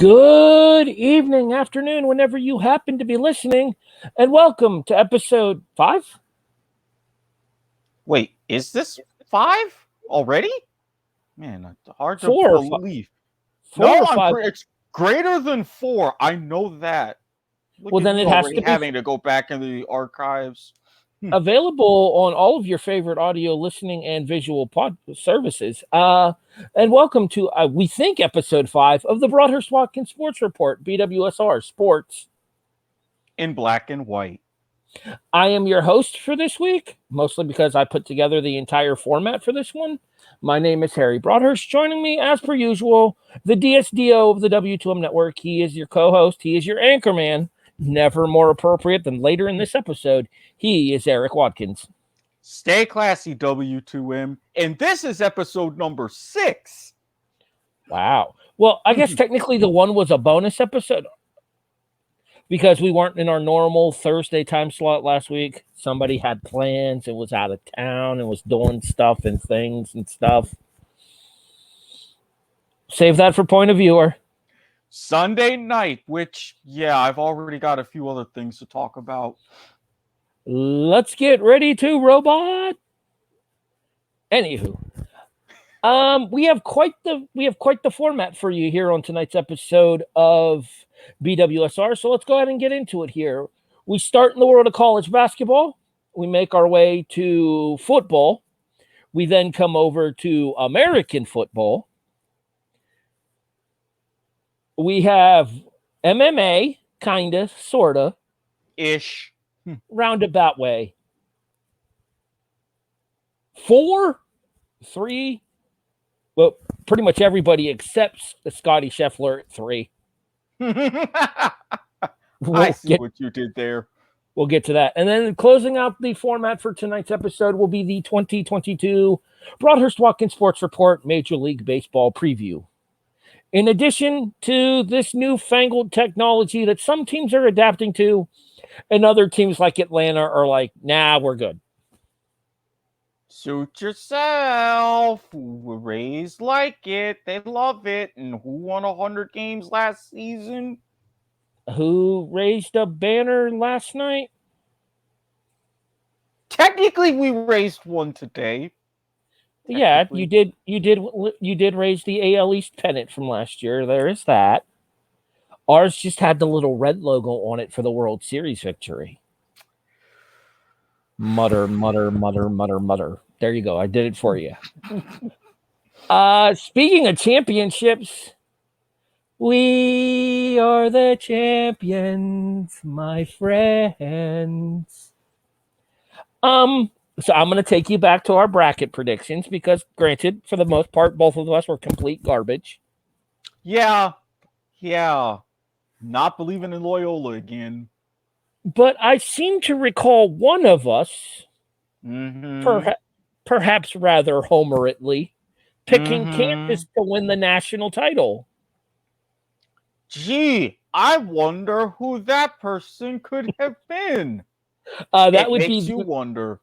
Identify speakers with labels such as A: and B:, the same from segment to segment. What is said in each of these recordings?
A: Good evening, afternoon, whenever you happen to be listening, and welcome to episode 5.
B: Wait, is this 5 already? Man, it's hard to
A: 4 or 5.
B: believe.
A: 4
B: No,
A: or 5.
B: it's greater than 4. I know that. Look
A: Well,
B: at
A: then
B: me
A: it has
B: already
A: to be
B: having to go back into the archives.
A: available on all of your favorite audio listening and visual pod services. And welcome to, we think, episode 5 of the Broadhurst Watkins Sports Report, BWSR Sports.
B: In black and white.
A: I am your host for this week, mostly because I put together the entire format for this one. My name is Harry Broadhurst. Joining me, as per usual, the DSDO of the W2M Network. He is your co-host. He is your anchorman. Never more appropriate than later in this episode. He is Erik Watkins.
B: Stay classy, W2M. And this is episode number 6.
A: Wow. Well, I guess technically the one was a bonus episode because we weren't in our normal Thursday time slot last week. Somebody had plans and was out of town and was doing stuff and things and stuff. Save that for point of viewer.
B: Sunday night, which, yeah, I've already got a few other things to talk about.
A: Let's get ready to robot. Anywho, we have quite the format for you here on tonight's episode of BWSR. So let's go ahead and get into it here. We start in the world of college basketball. We make our way to football. We then come over to American football. We have MMA, kinda, sorta,
B: Ish.
A: roundabout way. 4, 3. Well, pretty much everybody except Scotty Scheffler at 3.
B: I see what you did there.
A: We'll get to that. And then closing out the format for tonight's episode will be the 2022 Broadhurst Watkins Sports Report Major League Baseball preview. In addition to this newfangled technology that some teams are adapting to, and other teams like Atlanta are like, nah, we're good.
B: Suit yourself. Rays like it. They love it. And who won 100 games last season?
A: Who raised a banner last night?
B: Technically, we raised one today.
A: Yeah, you did raise the AL East pennant from last year. There is that. Ours just had the little red logo on it for the World Series victory. Mutter, mutter, mutter, mutter, mutter. There you go. I did it for you. Speaking of championships, we are the champions, my friends. So I'm going to take you back to our bracket predictions because, granted, for the most part, both of us were complete garbage.
B: Yeah. Not believing in Loyola again.
A: But I seem to recall one of us, perhaps rather homeritely, picking Kansas to win the national title.
B: Gee, I wonder who that person could have been.
A: That would
B: makes
A: be
B: you wonder.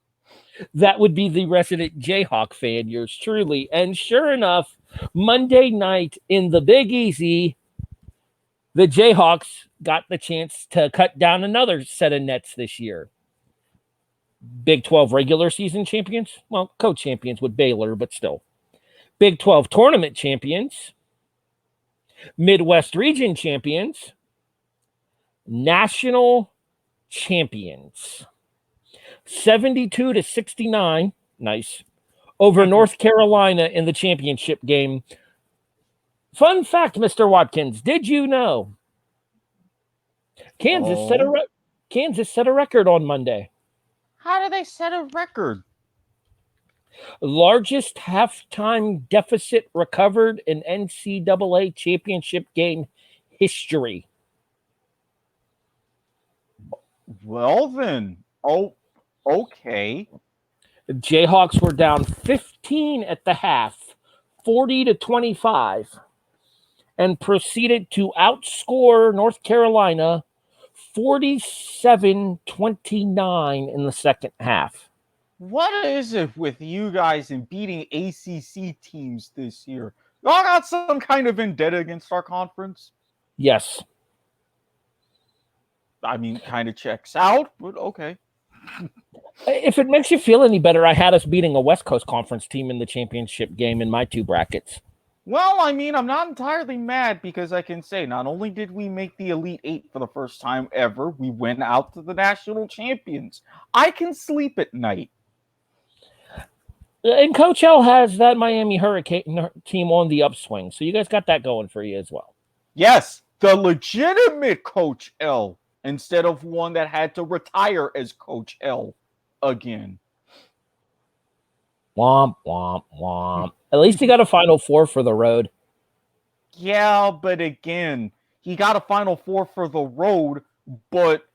A: That would be the resident Jayhawk fan, yours truly. And sure enough, Monday night in the Big Easy, the Jayhawks got the chance to cut down another set of nets this year. Big 12 regular season champions. Well, co-champions with Baylor, but still. Big 12 tournament champions. Midwest region champions. National champions. 72-69. Nice. Over North Carolina in the championship game. Fun fact, Mr. Watkins, did you know Kansas set a record on Monday?
B: How do they set a record?
A: Largest halftime deficit recovered in NCAA championship game history.
B: Well then, okay.
A: The Jayhawks were down 15 at the half, 40-25, and proceeded to outscore North Carolina 47-29 in the second half.
B: What is it with you guys in beating ACC teams this year? Y'all got some kind of vendetta against our conference?
A: Yes.
B: I mean, kind of checks out, but okay.
A: If it makes you feel any better, I had us beating a West Coast Conference team in the championship game in my 2 brackets.
B: Well, I mean, I'm not entirely mad because I can say not only did we make the Elite Eight for the first time ever, we went out to the national champions. I can sleep at night.
A: And Coach L has that Miami Hurricane team on the upswing, so you guys got that going for you as well.
B: Yes, the legitimate Coach L, instead of one that had to retire as Coach L again.
A: Womp, womp, womp. At least he got a Final Four for the road.
B: Yeah, but again, he got a Final Four for the road, but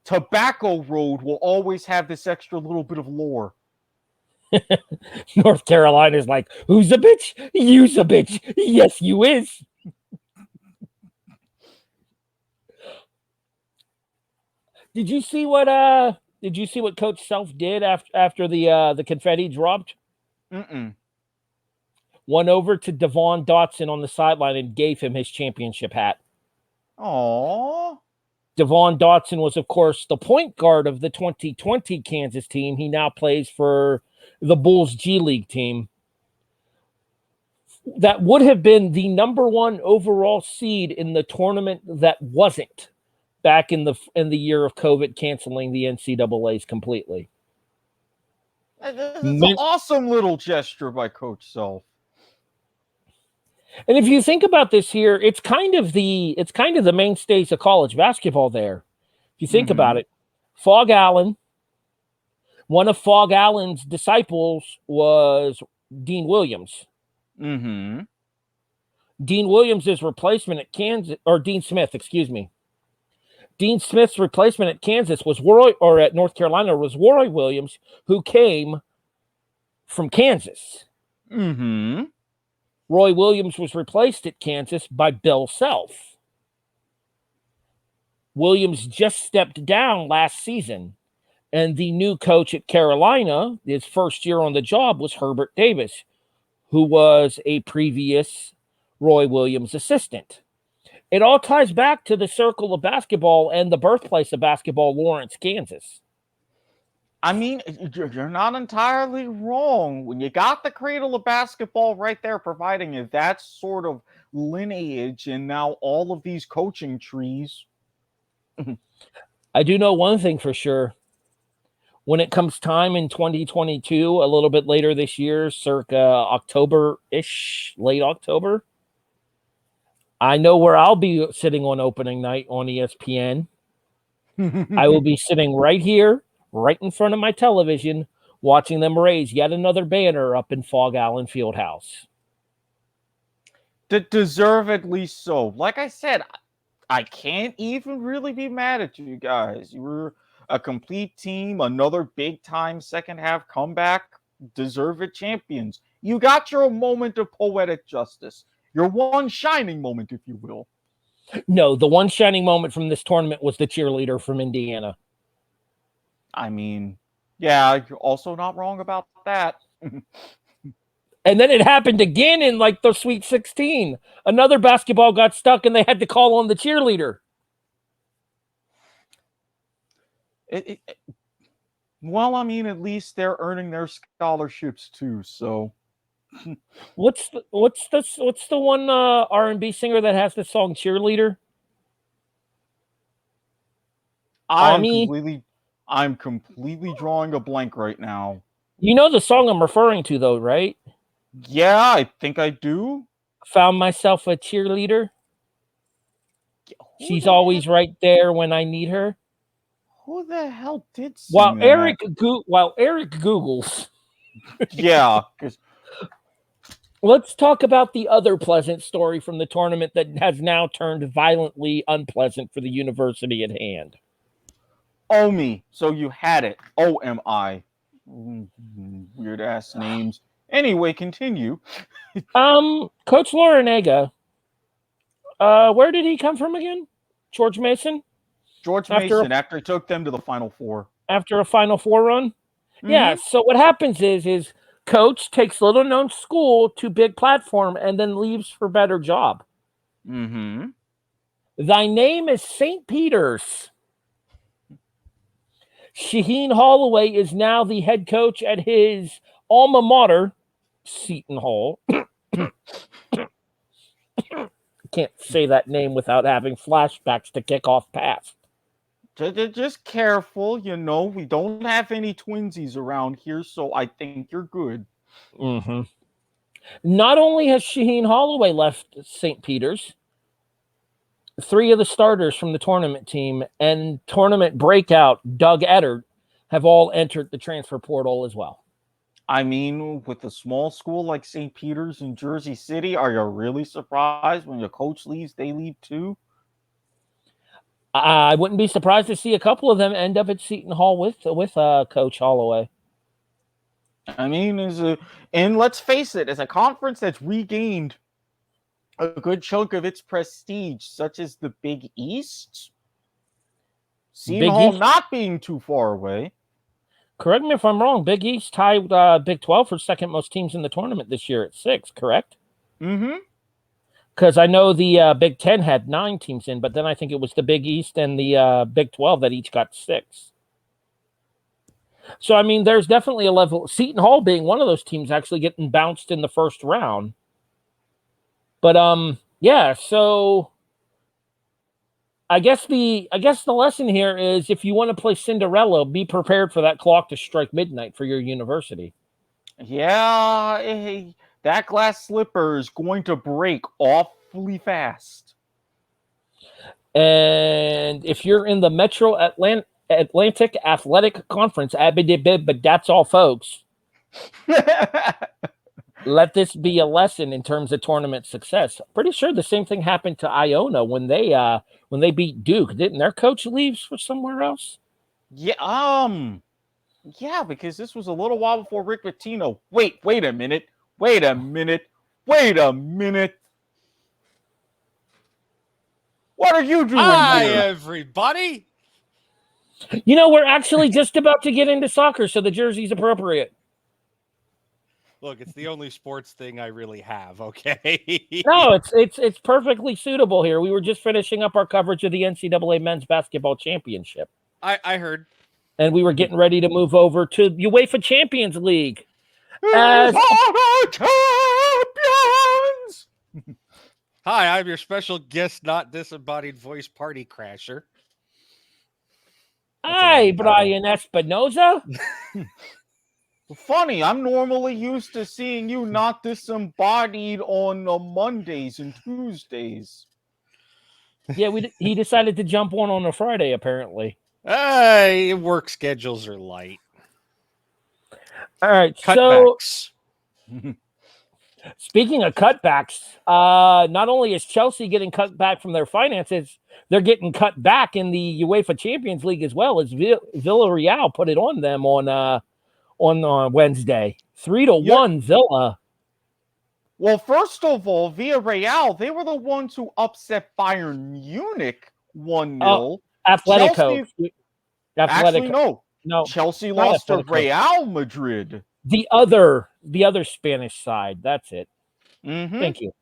B: Tobacco Road will always have this extra little bit of lore.
A: North Carolina's like, who's a bitch? You's a bitch. Yes, you is. Did you see what Coach Self did after the confetti dropped?
B: Mm-mm.
A: Went over to Devon Dotson on the sideline and gave him his championship hat.
B: Aww.
A: Devon Dotson was, of course, the point guard of the 2020 Kansas team. He now plays for the Bulls G League team. That would have been the number 1 overall seed in the tournament that wasn't back in the year of COVID canceling the NCAAs completely.
B: That's an awesome little gesture by Coach Self.
A: And if you think about this here, it's kind of the mainstays of college basketball there. If you think about it, Fog Allen, one of Fog Allen's disciples was Dean Williams.
B: Mm-hmm.
A: Dean Williams' replacement at Kansas, or Dean Smith, excuse me. Dean Smith's replacement at Kansas was at North Carolina was Roy Williams, who came from Kansas.
B: Mm-hmm.
A: Roy Williams was replaced at Kansas by Bill Self. Williams just stepped down last season, and the new coach at Carolina, his first year on the job, was Herbert Davis, who was a previous Roy Williams assistant. It all ties back to the circle of basketball and the birthplace of basketball, Lawrence, Kansas.
B: I mean, you're not entirely wrong. When you got the cradle of basketball right there, providing you that sort of lineage and now all of these coaching trees.
A: I do know one thing for sure. When it comes time in 2022, a little bit later this year, circa October-ish, late October, I know where I'll be sitting on opening night on ESPN. I will be sitting right here, right in front of my television, watching them raise yet another banner up in Fog Allen Fieldhouse.
B: Deserve at least so. Like I said, I can't even really be mad at you guys. You were a complete team, another big-time second-half comeback, deserved champions. You got your moment of poetic justice. Your one shining moment, if you will.
A: No, the one shining moment from this tournament was the cheerleader from Indiana.
B: I mean, yeah, you're also not wrong about that.
A: And then it happened again in like the Sweet 16. Another basketball got stuck and they had to call on the cheerleader.
B: Well, I mean, at least they're earning their scholarships too, so.
A: What's the one R&B singer that has the song Cheerleader?
B: I'm completely drawing a blank right now.
A: You know the song I'm referring to though, right?
B: Yeah, I think I do.
A: Found myself a cheerleader. She's always right there when I need her.
B: Who the hell did sing
A: While
B: that?
A: While Erik Googles.
B: Yeah, because
A: let's talk about the other pleasant story from the tournament that has now turned violently unpleasant for the university at hand.
B: Omi. So you had it. OMI. Weird ass names. Anyway, continue.
A: Coach Laurinega. Where did he come from again? George Mason?
B: After he took them to the Final Four.
A: After a Final Four run?
B: Mm-hmm.
A: Yeah, so what happens is coach takes little known school to big platform and then leaves for better job.
B: Mm-hmm.
A: Thy name is St. Peter's. Shaheen Holloway is now the head coach at his alma mater, Seton Hall. Can't say that name without having flashbacks to kick off past.
B: Just careful, we don't have any twinsies around here, so I think you're good.
A: Mm-hmm. Not only has Shaheen Holloway left St. Peter's, 3 of the starters from the tournament team and tournament breakout Doug Eddard have all entered the transfer portal as well.
B: I mean, with a small school like St. Peter's in Jersey City, are you really surprised when your coach leaves, they leave too?
A: I wouldn't be surprised to see a couple of them end up at Seton Hall with Coach Holloway.
B: I mean, and let's face it, as a conference that's regained a good chunk of its prestige, such as the Big East, Seton Hall not being too far away.
A: Correct me if I'm wrong. Big East tied Big 12 for second most teams in the tournament this year at 6, correct?
B: Mm-hmm.
A: Because I know the Big 10 had 9 teams in, but then I think it was the Big East and the Big 12 that each got 6. So, I mean, there's definitely a level. Seton Hall being one of those teams actually getting bounced in the first round. But, yeah, so I guess the lesson here is if you want to play Cinderella, be prepared for that clock to strike midnight for your university.
B: Yeah, that glass slipper is going to break awfully fast.
A: And if you're in the Metro Atlantic Athletic Conference, but that's all, folks. Let this be a lesson in terms of tournament success. Pretty sure the same thing happened to Iona when they beat Duke. Didn't their coach leave for somewhere else?
B: Yeah, yeah, because this was a little while before Rick Pitino. Wait a minute. What are you doing here?
C: Everybody.
A: We're actually just about to get into soccer, so the jersey's appropriate.
C: Look, it's the only sports thing I really have, okay?
A: No, it's perfectly suitable here. We were just finishing up our coverage of the NCAA Men's Basketball Championship.
C: I heard.
A: And we were getting ready to move over to UEFA Champions League.
B: Champions!
C: Hi, I'm your special guest, not disembodied voice party crasher.
A: Hi, Brian Espinoza.
B: Funny, I'm normally used to seeing you not disembodied on Mondays and Tuesdays.
A: Yeah, he decided to jump on a Friday, apparently.
C: Work schedules are light.
A: All right,
C: cutbacks.
A: So speaking of cutbacks, not only is Chelsea getting cut back from their finances, they're getting cut back in the UEFA Champions League as well, as Villarreal put it on them on Wednesday. 3-1 Villa.
B: Well, first of all, Villarreal, they were the ones who upset Bayern Munich 1-0.
A: Atletico.
B: Actually, no. Chelsea lost to Real Madrid.
A: The other Spanish side. That's it.
B: Mm-hmm.
A: Thank you.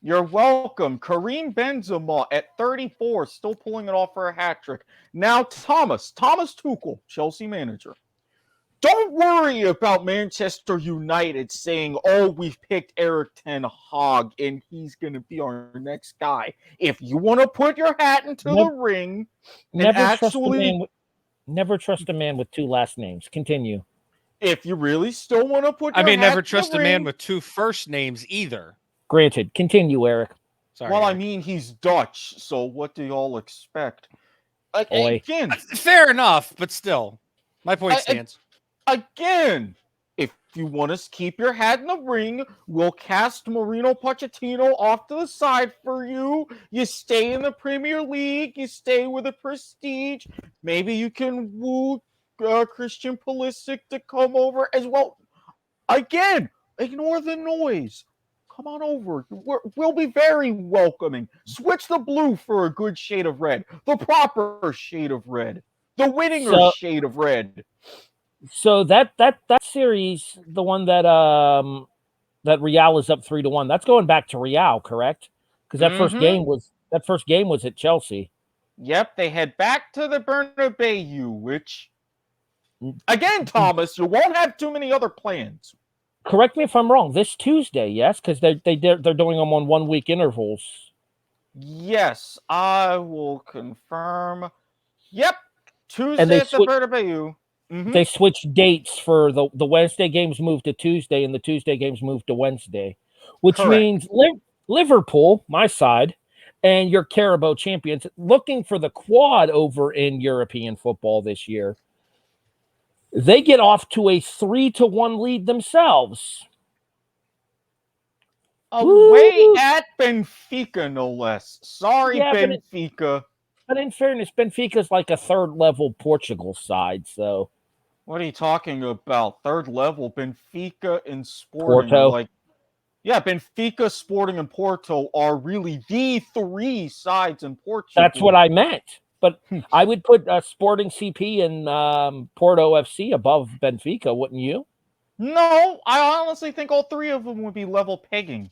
B: You're welcome. Karim Benzema at 34, still pulling it off for a hat trick. Now Thomas Tuchel, Chelsea manager. Don't worry about Manchester United saying, "Oh, we've picked Erik ten Hag and he's going to be our next guy." If you want to put your hat into the ring,
A: never trust a man with 2 last names. Continue.
B: If you really still want to put your hat
C: never trust
B: in the
C: a man
B: ring,
C: with 2 first names either.
A: Granted. Continue, Erik.
C: Sorry,
B: well,
C: Erik.
B: I mean, he's Dutch, so what do y'all expect? Again,
C: fair enough, but still, my point stands.
B: Again, if you want to keep your hat in the ring, we'll cast Marino Pochettino off to the side for you. You stay in the Premier League. You stay with the prestige. Maybe you can woo Christian Pulisic to come over as well. Again, ignore the noise. Come on over. We'll be very welcoming. Switch the blue for a good shade of red. The proper shade of red. The winning shade of red.
A: So that series, the one that Real is up 3-1, that's going back to Real, correct? Because that That first game was at Chelsea.
B: Yep, they head back to the Bernabeu, which, again, Thomas, you won't have too many other plans.
A: Correct me if I'm wrong. This Tuesday, yes, because they're doing them on 1 week intervals.
B: Yes, I will confirm. Yep, Tuesday at the Bernabeu.
A: They switched dates for the Wednesday games moved to Tuesday, and the Tuesday games moved to Wednesday, which means Liverpool, my side, and your Carabao champions, looking for the quad over in European football this year. They get off to a 3-1 lead themselves.
B: Away at Benfica, no less. Sorry, Benfica.
A: But in fairness, Benfica's like a third-level Portugal side, so...
B: What are you talking about? Third level? Benfica and Sporting
A: Porto.
B: Benfica, Sporting, and Porto are really the three sides in Portugal.
A: That's what I meant. But I would put Sporting CP and Porto FC above Benfica, wouldn't you?
B: No, I honestly think all three of them would be level pegging.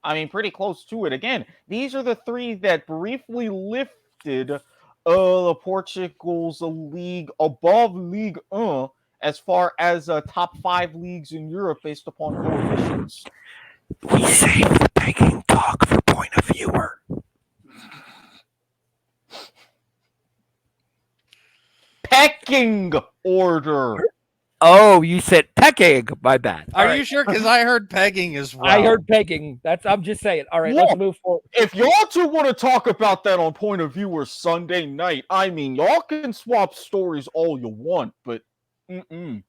B: I mean, pretty close to it. Again, these are the three that briefly lifted the Portugal's league above Ligue 1 as far as top 5 leagues in Europe based upon coefficients.
A: We save the pegging talk for point of viewer.
B: Pecking order.
A: Oh, you said pecking. My bad.
C: Are you sure? Because I heard pegging as well.
A: I heard pegging. I'm just saying. All right, let's move forward.
B: If y'all two want to talk about that on Point of Viewer Sunday night, I mean, y'all can swap stories all you want, but
A: All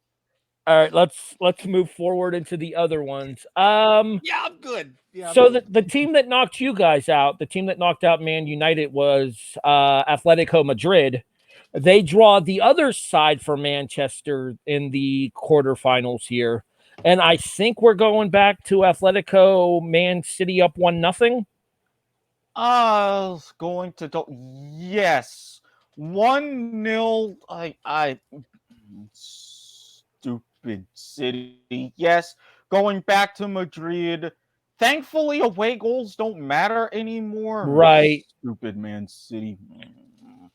A: right, let's move forward into the other ones.
C: I'm good. Yeah,
A: so the team that knocked you guys out, the team that knocked out Man United was Atletico Madrid. They draw the other side for Manchester in the quarterfinals here. And I think we're going back to Atletico Man City up 1-0.
B: Going to yes. 1-0. I stupid City. Yes. Going back to Madrid. Thankfully, away goals don't matter anymore.
A: Right.
B: Stupid Man City.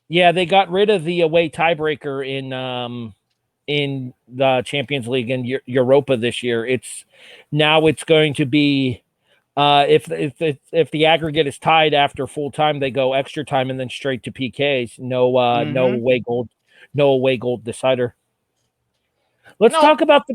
A: Yeah, they got rid of the away tiebreaker in the Champions League and Europa this year. It's going to be if the aggregate is tied after full time, they go extra time and then straight to PKs. No away goal decider. Let's talk about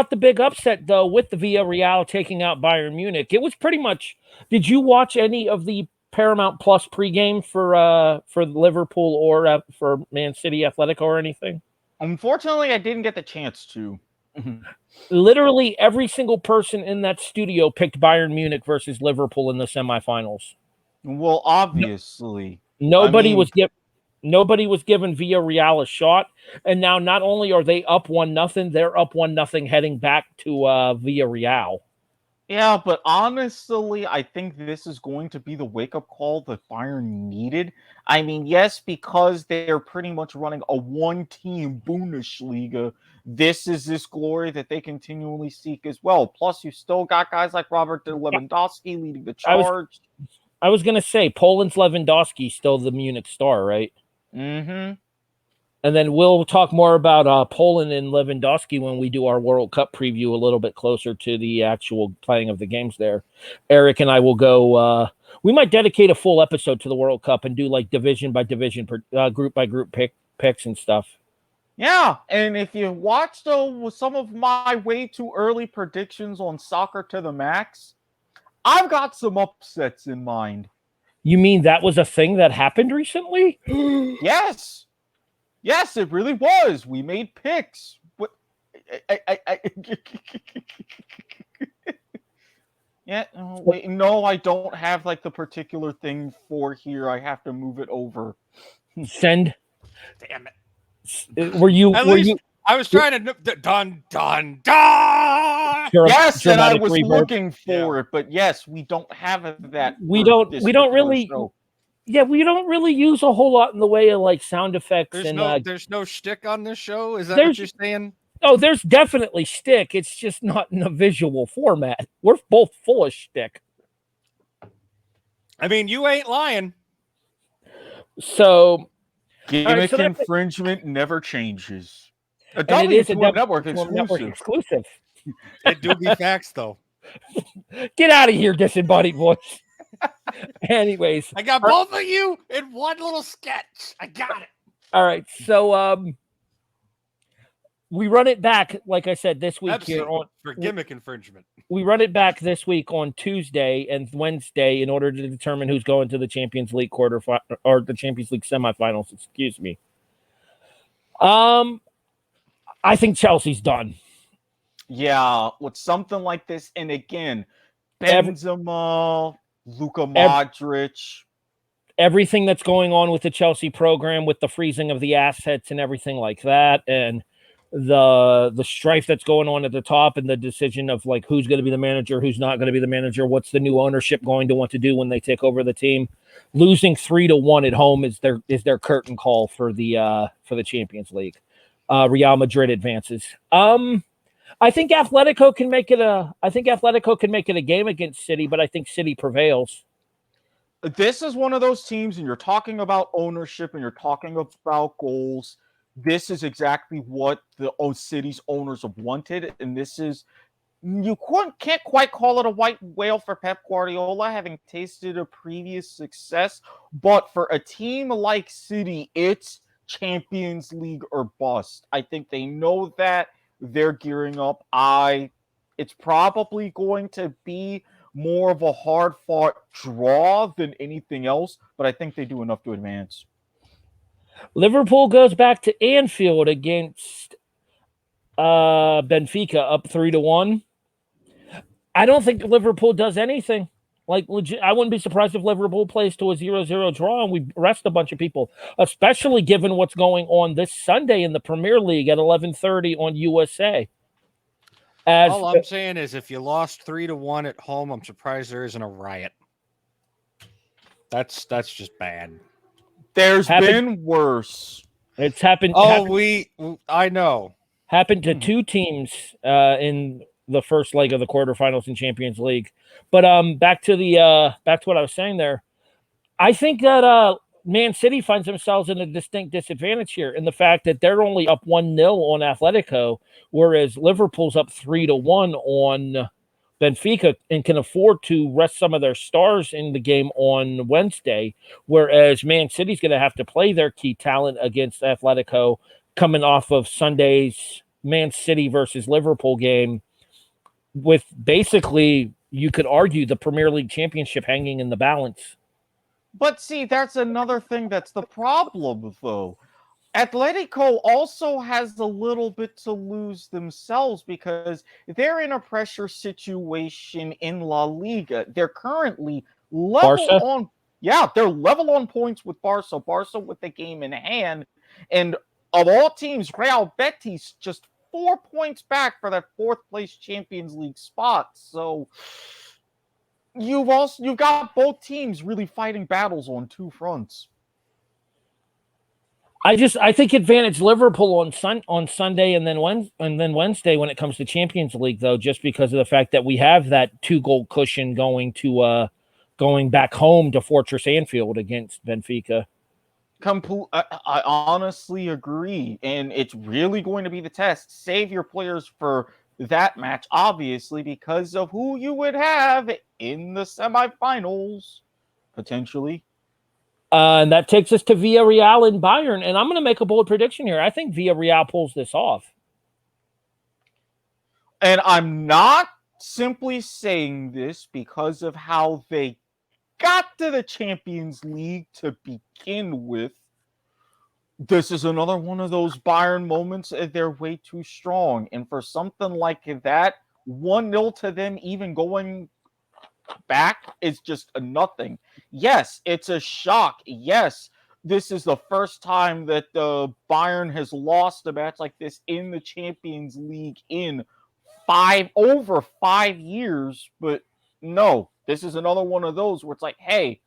A: the big upset though with the Villarreal taking out Bayern Munich. It was pretty much. Did you watch any of the Paramount Plus pregame for Liverpool or for Man City Atletico or anything?
B: Unfortunately, I didn't get the chance to.
A: Literally every single person in that studio picked Bayern Munich versus Liverpool in the semifinals.
B: Well, obviously.
A: Nobody was given Villarreal a shot. And now not only are they up 1-0, they're up 1-0 heading back to Villarreal.
B: Yeah, but honestly, I think this is going to be the wake-up call that Bayern needed. I mean, yes, because they're pretty much running a one-team Bundesliga, this is this glory that they continually seek as well. Plus, you still got guys like Robert Lewandowski leading the charge.
A: I was going to say, Poland's Lewandowski still the Munich star, right?
B: Mm-hmm.
A: And then we'll talk more about Poland and Lewandowski when we do our World Cup preview a little bit closer to the actual playing of the games there. Erik and I will go we might dedicate a full episode to the World Cup and do like division by division, group by group picks and stuff.
B: Yeah, and if you watched some of my way too early predictions on Soccer to the Max, I've got some upsets in mind.
A: You mean that was a thing that happened recently?
B: Yes. Yes, it really was. We made picks. But yeah, wait, no, I don't have like the particular thing for here. I have to move it over.
A: Send.
C: Damn it.
A: I
C: was trying to dun.
B: Yes, and I was looking for it, but yes, we don't have that.
A: We don't really.
B: Show.
A: Yeah, we don't really use a whole lot in the way of like sound effects.
C: There's no shtick on this show. Is that what you're saying?
A: Oh, there's definitely shtick. It's just not in a visual format. We're both full of shtick.
C: I mean, you ain't lying.
A: So,
B: Gimmick
A: so that's it.
B: infringement never changes. A
A: And it is a
B: W2M Network
A: W2M Network
B: exclusive.
A: exclusive.
C: It do be facts, though.
A: Get out of here, disembodied voice. Anyways,
C: I got both of you in one little sketch. I got it.
A: all right. So, we run it back, like I said, this week here
C: Absolutely.
A: on
C: For gimmick infringement.
A: we run it back this week on Tuesday and Wednesday in order to determine who's going to the Champions League quarterfinal or the Champions League semifinals. Excuse me. I think Chelsea's done.
B: Yeah, with something like this, and again, Benzema, Luka Modric.
A: Everything that's going on with the Chelsea program, with the freezing of the assets and everything like that, and the strife that's going on at the top, and the decision of like who's going to be the manager, who's not going to be the manager, what's the new ownership going to want to do when they take over the team. Losing 3-1 at home is their curtain call for the Champions League. Real Madrid advances. I think Atletico can make it a game against City, but I think City prevails.
B: This is one of those teams, and you're talking about ownership and you're talking about goals. This is exactly what the City's owners have wanted, and this is can't quite call it a white whale for Pep Guardiola, having tasted a previous success. But for a team like City, it's Champions League or bust. I think they know that. They're gearing up. It's probably going to be more of a hard-fought draw than anything else, but I think they do enough to advance.
A: Liverpool goes back to Anfield against Benfica, up 3-1. I don't think Liverpool does anything. Like, legit, I wouldn't be surprised if Liverpool plays to a 0-0 draw and we rest a bunch of people, especially given what's going on this Sunday in the Premier League at 11:30 on USA.
C: All I'm saying is if you lost 3-1 at home, I'm surprised there isn't a riot. That's just bad.
B: There's been worse.
A: It's happened.
C: I know.
A: Happened to two teams in the first leg of the quarterfinals in Champions League. But back to what I was saying there. I think that Man City finds themselves in a distinct disadvantage here in the fact that they're only up 1-0 on Atletico, whereas Liverpool's up 3-1 on Benfica and can afford to rest some of their stars in the game on Wednesday, whereas Man City's going to have to play their key talent against Atletico coming off of Sunday's Man City versus Liverpool game with basically, you could argue, the Premier League championship hanging in the balance.
B: But see, that's another thing that's the problem, though. Atletico also has a little bit to lose themselves because they're in a pressure situation in La Liga. They're currently level on... Yeah, they're level on points with Barca. Barca with the game in hand. And of all teams, Real Betis just 4 points back for that fourth-place Champions League spot. So... You've got both teams really fighting battles on two fronts.
A: I think advantage Liverpool on Sunday and then Wednesday when it comes to Champions League, though, just because of the fact that we have that 2-goal cushion going back home to Fortress Anfield against Benfica.
B: I honestly agree, and it's really going to be the test. Save your players for that match, obviously, because of who you would have in the semifinals, potentially.
A: And that takes us to Villarreal and Bayern, and I'm going to make a bold prediction here. I think Villarreal pulls this off.
B: And I'm not simply saying this because of how they got to the Champions League to begin with. This is another one of those Bayern moments. They're way too strong. And for something like that, 1-0 to them even going back is just a nothing. Yes, it's a shock. Yes, this is the first time that Bayern has lost a match like this in the Champions League in over 5 years. But no, this is another one of those where it's like, hey,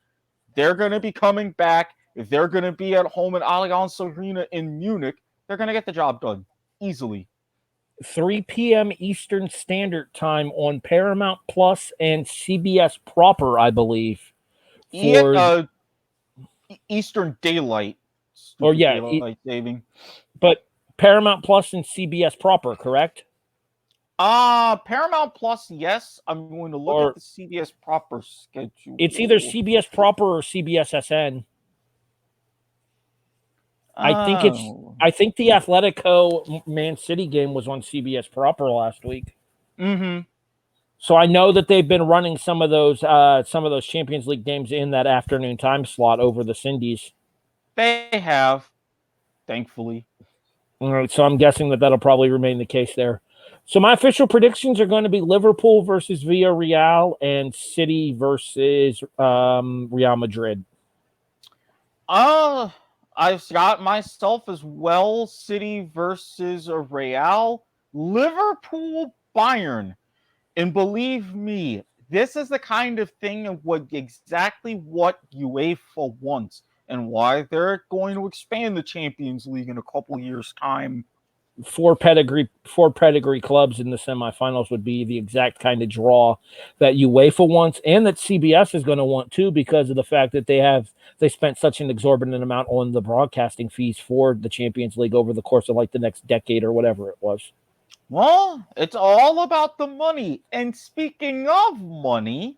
B: they're going to be coming back. If they're going to be at home in Allianz Arena in Munich, they're going to get the job done easily.
A: 3 p.m. Eastern Standard Time on Paramount Plus and CBS proper, I believe. for
B: Eastern Daylight.
A: Or yeah,
B: Daylight saving.
A: But Paramount Plus and CBS proper, correct?
B: Paramount Plus, yes. I'm going to look at the CBS proper schedule.
A: It's either CBS proper or CBS SN. I think the Atletico Man City game was on CBS proper last week.
B: Mm-hmm.
A: So I know that they've been running some of those Champions League games in that afternoon time slot over the Cindies.
B: They have, thankfully.
A: All right, so I'm guessing that'll probably remain the case there. So my official predictions are going to be Liverpool versus Villarreal and City versus Real Madrid.
B: I've got myself as well. City versus Real, Liverpool, Bayern, and believe me, this is the kind of thing of exactly what UEFA wants and why they're going to expand the Champions League in a couple years' time.
A: Four pedigree clubs in the semifinals would be the exact kind of draw that UEFA wants and that CBS is going to want too, because of the fact that they spent such an exorbitant amount on the broadcasting fees for the Champions League over the course of like the next decade or whatever it was.
B: Well, it's all about the money. And speaking of money,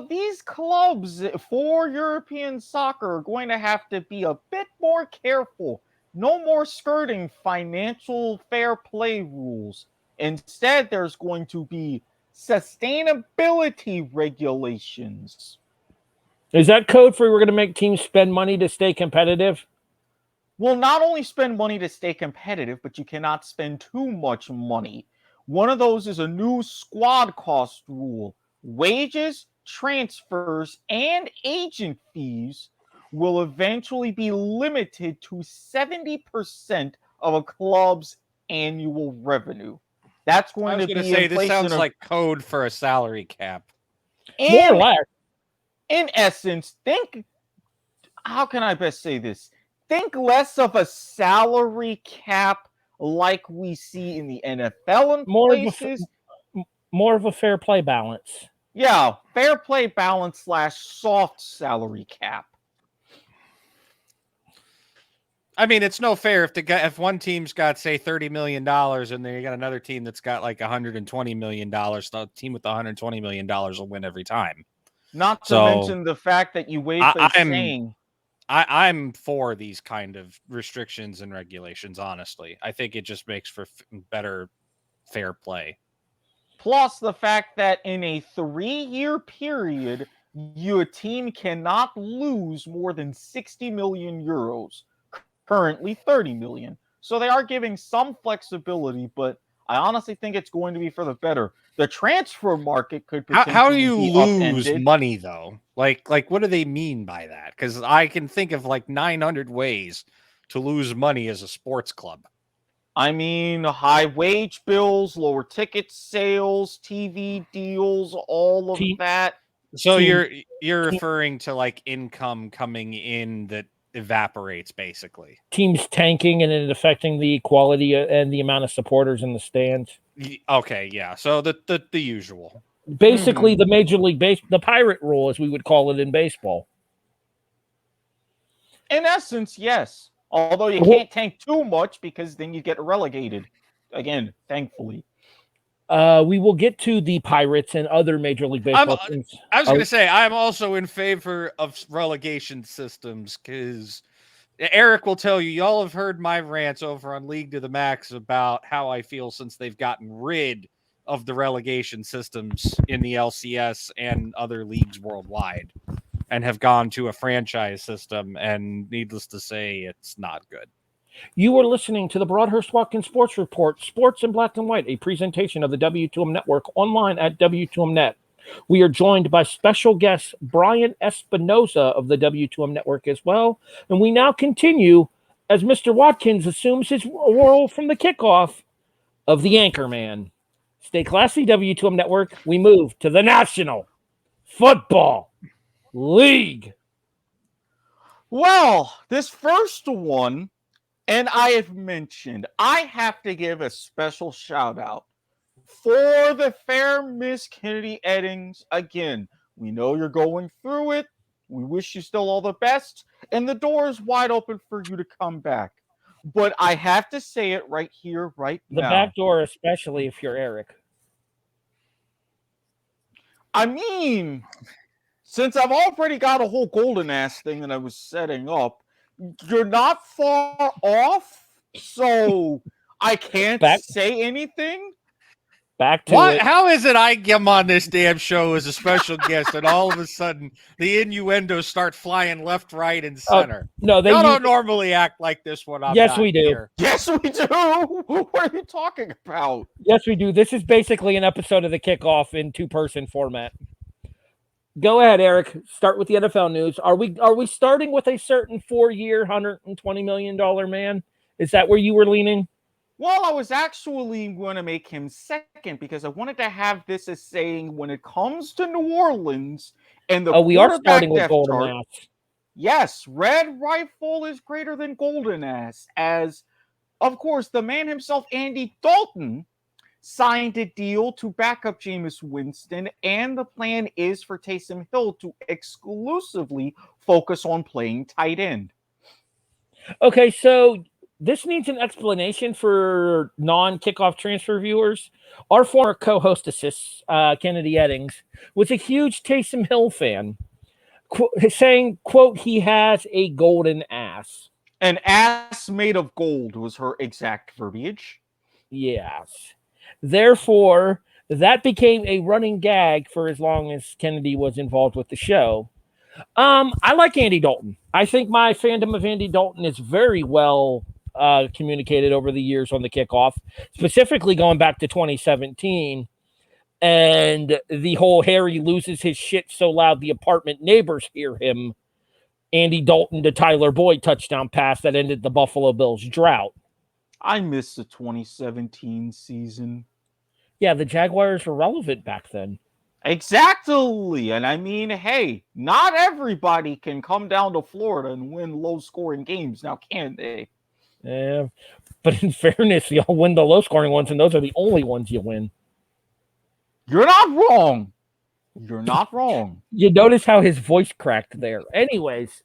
B: these clubs for European soccer are going to have to be a bit more careful. No more skirting financial fair play rules. Instead, there's going to be sustainability regulations.
A: Is that code for we're going to make teams spend money to stay competitive?
B: Well, not only spend money to stay competitive, but you cannot spend too much money. One of those is a new squad cost rule. Wages, transfers, and agent fees will eventually be limited to 70% of a club's annual revenue. That's going to be
C: say this sounds like code for a salary cap.
A: More or less.
B: In essence, how can I best say this? Think less of a salary cap like we see in the NFL in places.
A: More of a fair play balance.
B: Yeah, fair play balance / soft salary cap.
C: I mean, it's no fair if one team's got, say, $30 million and then you got another team that's got like $120 million. The team with the $120 million will win every time.
B: Not to mention the fact that UEFA is saying...
C: I'm for these kind of restrictions and regulations, honestly. I think it just makes for better fair play.
B: Plus the fact that in a 3-year period, your team cannot lose more than 60 million euros. Currently 30 million. So they are giving some flexibility, but I honestly think it's going to be for the better. The transfer market could potentially
C: How do you
B: be
C: lose
B: upended.
C: money, though? Like what do they mean by that? Because I can think of like 900 ways to lose money as a sports club.
B: I mean, high wage bills, lower ticket sales, TV deals, all of that.
C: So you're referring to like income coming in that evaporates, basically.
A: Teams tanking and it affecting the quality and the amount of supporters in the stands.
C: Okay, yeah. So the usual.
A: Basically, the Major League the pirate rule, as we would call it in baseball.
B: In essence, yes. Although you can't tank too much because then you get relegated. Again, thankfully.
A: We will get to the Pirates and other Major League Baseball teams.
C: I was going to say, I'm also in favor of relegation systems because Erik will tell you, y'all have heard my rants over on League to the Max about how I feel since they've gotten rid of the relegation systems in the LCS and other leagues worldwide and have gone to a franchise system. And needless to say, it's not good.
A: You are listening to the Broadhurst Watkins Sports Report, Sports in Black and White, a presentation of the W2M Network online at W2Mnet. We are joined by special guest Brian Espinoza of the W2M Network as well. And we now continue as Mr. Watkins assumes his role from the kickoff of the Anchorman. Stay classy, W2M Network. We move to the National Football League.
B: Well, this first one, and I have mentioned, I have to give a special shout out for the fair Miss Kennedy Eddings. Again, We know you're going through it. We wish you still all the best. And the door is wide open for you to come back. But I have to say it right here, right
A: The
B: now.
A: back door, especially if you're Erik.
B: I mean, since I've already got a whole golden ass thing that I was setting up, you're not far off. So I can't say anything.
A: Back to it.
C: How is it I come on this damn show as a special guest and all of a sudden the innuendos start flying left, right, and center?
A: No,
C: Y'all don't normally act like this when I'm
A: Yes,
C: not
A: we do.
C: here.
B: Yes, we do. What are you talking about?
A: Yes, we do. This is basically an episode of the Kickoff in 2-person format. Go ahead, Erik. Start with the NFL news. Are we starting with a certain 4-year, $120 million man? Is that where you were leaning?
B: Well, I was actually going to make him second because I wanted to have this as saying when it comes to New Orleans and the
A: we are starting with Golden
B: chart,
A: Ass.
B: Yes, Red Rifle is greater than Golden Ass, as, of course, the man himself, Andy Dalton, signed a deal to back up Jameis Winston, and the plan is for Taysom Hill to exclusively focus on playing tight end.
A: Okay, so this needs an explanation for non-Kickoff transfer viewers. Our former co-hostess, Kennedy Eddings, was a huge Taysom Hill fan, saying, quote, he has a golden ass.
B: An ass made of gold was her exact verbiage.
A: Yes. Therefore, that became a running gag for as long as Kennedy was involved with the show. I like Andy Dalton. I think my fandom of Andy Dalton is very well communicated over the years on the Kickoff, specifically going back to 2017 and the whole Harry loses his shit so loud the apartment neighbors hear him. Andy Dalton to Tyler Boyd touchdown pass that ended the Buffalo Bills drought.
B: I miss the 2017 season.
A: Yeah, the Jaguars were relevant back then.
B: Exactly. And I mean, hey, not everybody can come down to Florida and win low-scoring games now, can they?
A: Yeah, but in fairness, y'all win the low-scoring ones, and those are the only ones you win.
B: You're not wrong. You're not wrong.
A: You notice how his voice cracked there. Anyways,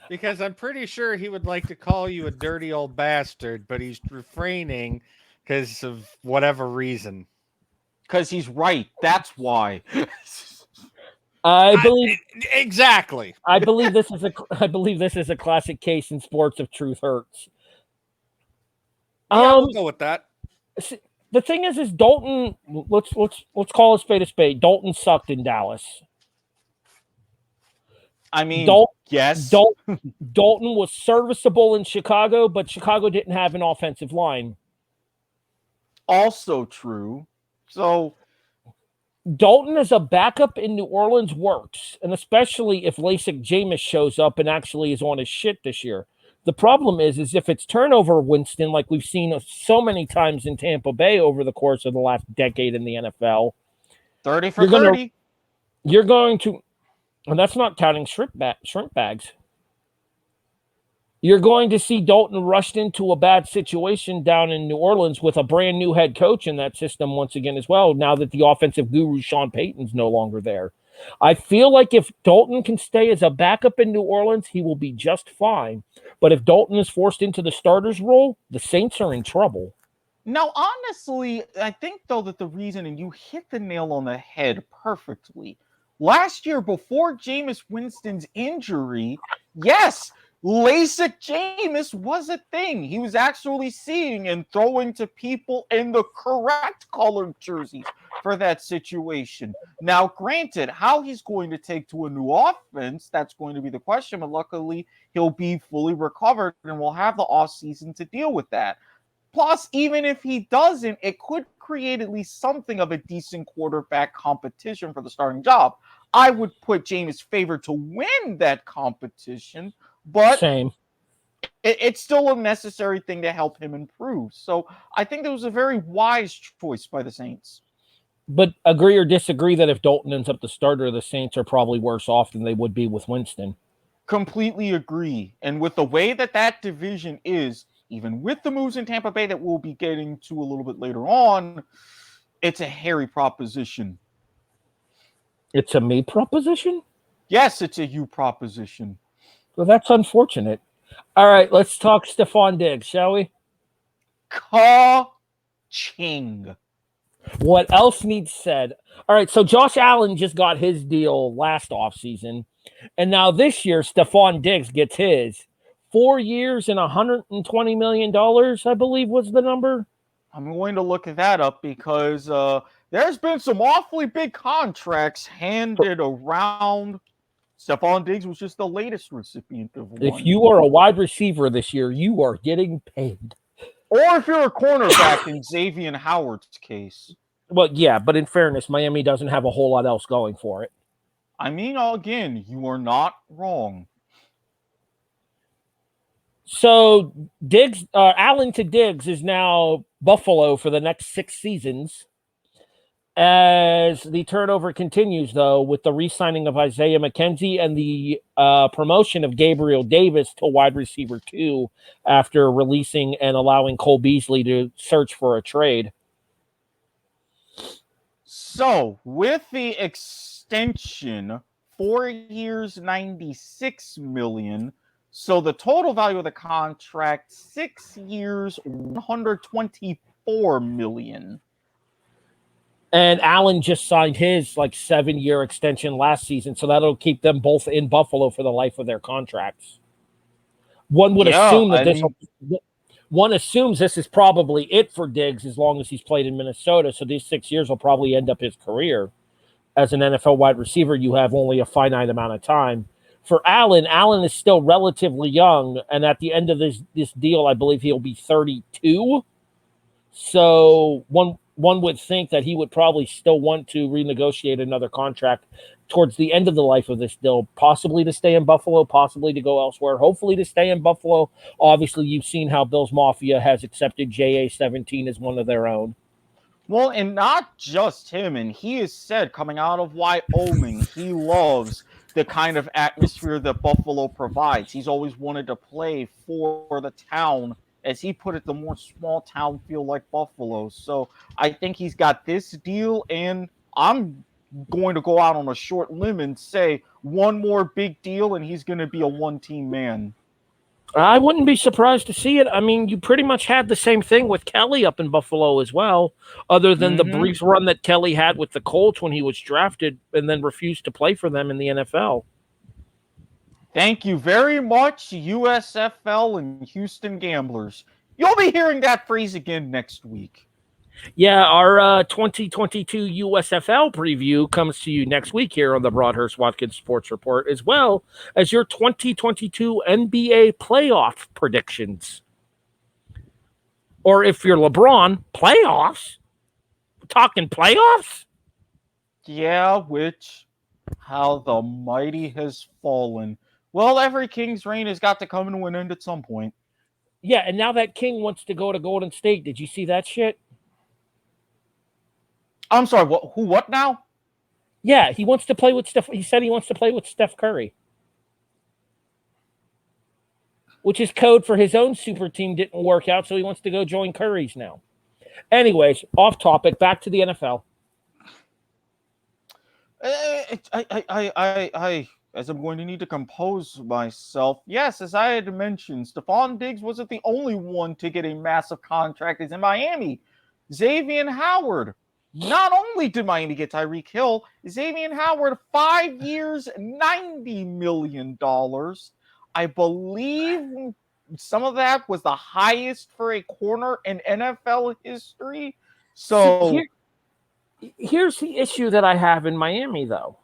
C: because I'm pretty sure he would like to call you a dirty old bastard, but he's refraining because of whatever reason.
B: Because he's right. That's why.
A: I believe
C: exactly.
A: I believe this is a classic case in sports of truth hurts.
C: Yeah, we'll go with that.
A: The thing is Dalton. Let's call a spade. Dalton sucked in Dallas.
B: I mean, yes.
A: Dalton was serviceable in Chicago, but Chicago didn't have an offensive line.
B: Also true. So
A: Dalton as a backup in New Orleans works, and especially if LASIK Jameis shows up and actually is on his shit this year. The problem is if it's turnover Winston, like we've seen so many times in Tampa Bay over the course of the last decade in the NFL.
B: 30 for 30.
A: You're going to, and that's not counting shrimp bags. You're going to see Dalton rushed into a bad situation down in New Orleans with a brand new head coach in that system once again as well, now that the offensive guru Sean Payton's no longer there. I feel like if Dalton can stay as a backup in New Orleans, he will be just fine. But if Dalton is forced into the starter's role, the Saints are in trouble.
B: Now, honestly, I think, though, that the reason, and you hit the nail on the head perfectly, last year before Jameis Winston's injury, yes, LASIK Jameis was a thing. He was actually seeing and throwing to people in the correct colored jerseys for that situation. Now, granted, how he's going to take to a new offense, that's going to be the question, but luckily he'll be fully recovered and we'll have the offseason to deal with that. Plus, even if he doesn't, it could create at least something of a decent quarterback competition for the starting job. I would put Jameis favored to win that competition, but
A: Same.
B: It's still a necessary thing to help him improve. So I think that was a very wise choice by the Saints.
A: But agree or disagree that if Dalton ends up the starter, the Saints are probably worse off than they would be with Winston.
B: Completely agree. And with the way that division is, even with the moves in Tampa Bay that we'll be getting to a little bit later on, it's a hairy proposition.
A: It's a me proposition?
B: Yes, it's a you proposition.
A: Well, that's unfortunate. All right, let's talk Stephon Diggs, shall we?
B: Ka-ching.
A: What else needs said? All right, so Josh Allen just got his deal last offseason, and now this year, Stephon Diggs gets his. 4 years and $120 million, I believe was the number.
B: I'm going to look that up because there's been some awfully big contracts handed around. Stephon Diggs was just the latest recipient of one.
A: If you are a wide receiver this year, you are getting paid.
B: Or if you're a cornerback in Xavier Howard's case.
A: Well, yeah, but in fairness, Miami doesn't have a whole lot else going for it.
B: I mean, again, you are not wrong.
A: So Diggs, Allen to Diggs is now Buffalo for the next 6 seasons. As the turnover continues, though, with the re-signing of Isaiah McKenzie and the promotion of Gabriel Davis to wide receiver 2 after releasing and allowing Cole Beasley to search for a trade.
B: So, with the extension, 4 years, $96 million. So the total value of the contract, 6 years, $124 million.
A: And Allen just signed his 7-year extension last season, so that'll keep them both in Buffalo for the life of their contracts. One would assume that one assumes this is probably it for Diggs as long as he's played in Minnesota. So these 6 years will probably end up his career. As an NFL wide receiver, you have only a finite amount of time. For Allen is still relatively young, and at the end of this deal, I believe he'll be 32. So one would think that he would probably still want to renegotiate another contract towards the end of the life of this deal, possibly to stay in Buffalo, possibly to go elsewhere, hopefully to stay in Buffalo. Obviously, you've seen how Bills Mafia has accepted JA-17 as one of their own.
B: Well, and not just him, and he has said coming out of Wyoming, he loves the kind of atmosphere that Buffalo provides. He's always wanted to play for the town, as he put it, the more small town feel like Buffalo. So I think he's got this deal, and I'm going to go out on a short limb and say one more big deal, and he's going to be a one-team man.
A: I wouldn't be surprised to see it. I mean, you pretty much had the same thing with Kelly up in Buffalo as well, other than the brief run that Kelly had with the Colts when he was drafted and then refused to play for them in the NFL.
B: Thank you very much, USFL and Houston Gamblers. You'll be hearing that phrase again next week.
A: Yeah, our 2022 USFL preview comes to you next week here on the Broadhurst Watkins Sports Report, as well as your 2022 NBA playoff predictions. Or if you're LeBron, playoffs? We're talking playoffs?
B: Yeah, how the mighty has fallen. Well, every king's reign has got to come to an end at some point.
A: Yeah, and now that king wants to go to Golden State. Did you see that shit?
B: I'm sorry, what now?
A: Yeah, he wants to play with Steph. He said he wants to play with Steph Curry, which is code for his own super team didn't work out, so he wants to go join Curry's now. Anyways, off topic, back to the NFL.
B: As I'm going to need to compose myself. Yes, as I had mentioned, Stephon Diggs wasn't the only one to get a massive contract. He's in Miami. Xavier Howard. Not only did Miami get Tyreek Hill, Xavier Howard, 5 years, $90 million. I believe some of that was the highest for a corner in NFL history. So
A: here's the issue that I have in Miami, though.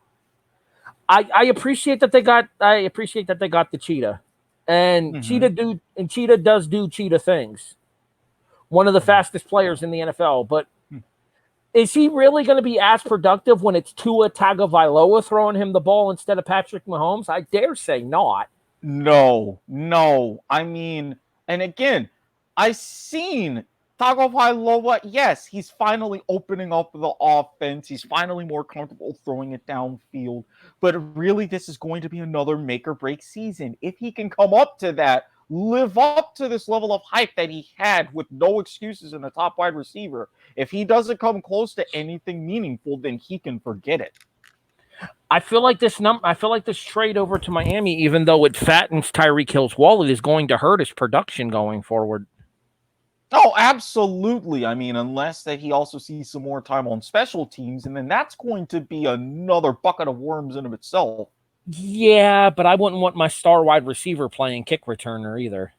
A: I appreciate that they got the cheetah, and Cheetah does do cheetah things. One of the fastest players in the NFL, but is he really going to be as productive when it's Tua Tagovailoa throwing him the ball instead of Patrick Mahomes? I dare say not.
B: No. I mean, and again, I've seen Tagovailoa. Yes, he's finally opening up the offense. He's finally more comfortable throwing it downfield. But really, this is going to be another make or break season. If he can come up to that, live up to this level of hype that he had with no excuses in the top wide receiver, if he doesn't come close to anything meaningful, then he can forget it.
A: I feel like this trade over to Miami, even though it fattens Tyreek Hill's wallet, is going to hurt his production going forward.
B: Oh, absolutely. I mean, unless that he also sees some more time on special teams, and then that's going to be another bucket of worms in of itself.
A: Yeah, but I wouldn't want my star wide receiver playing kick returner either.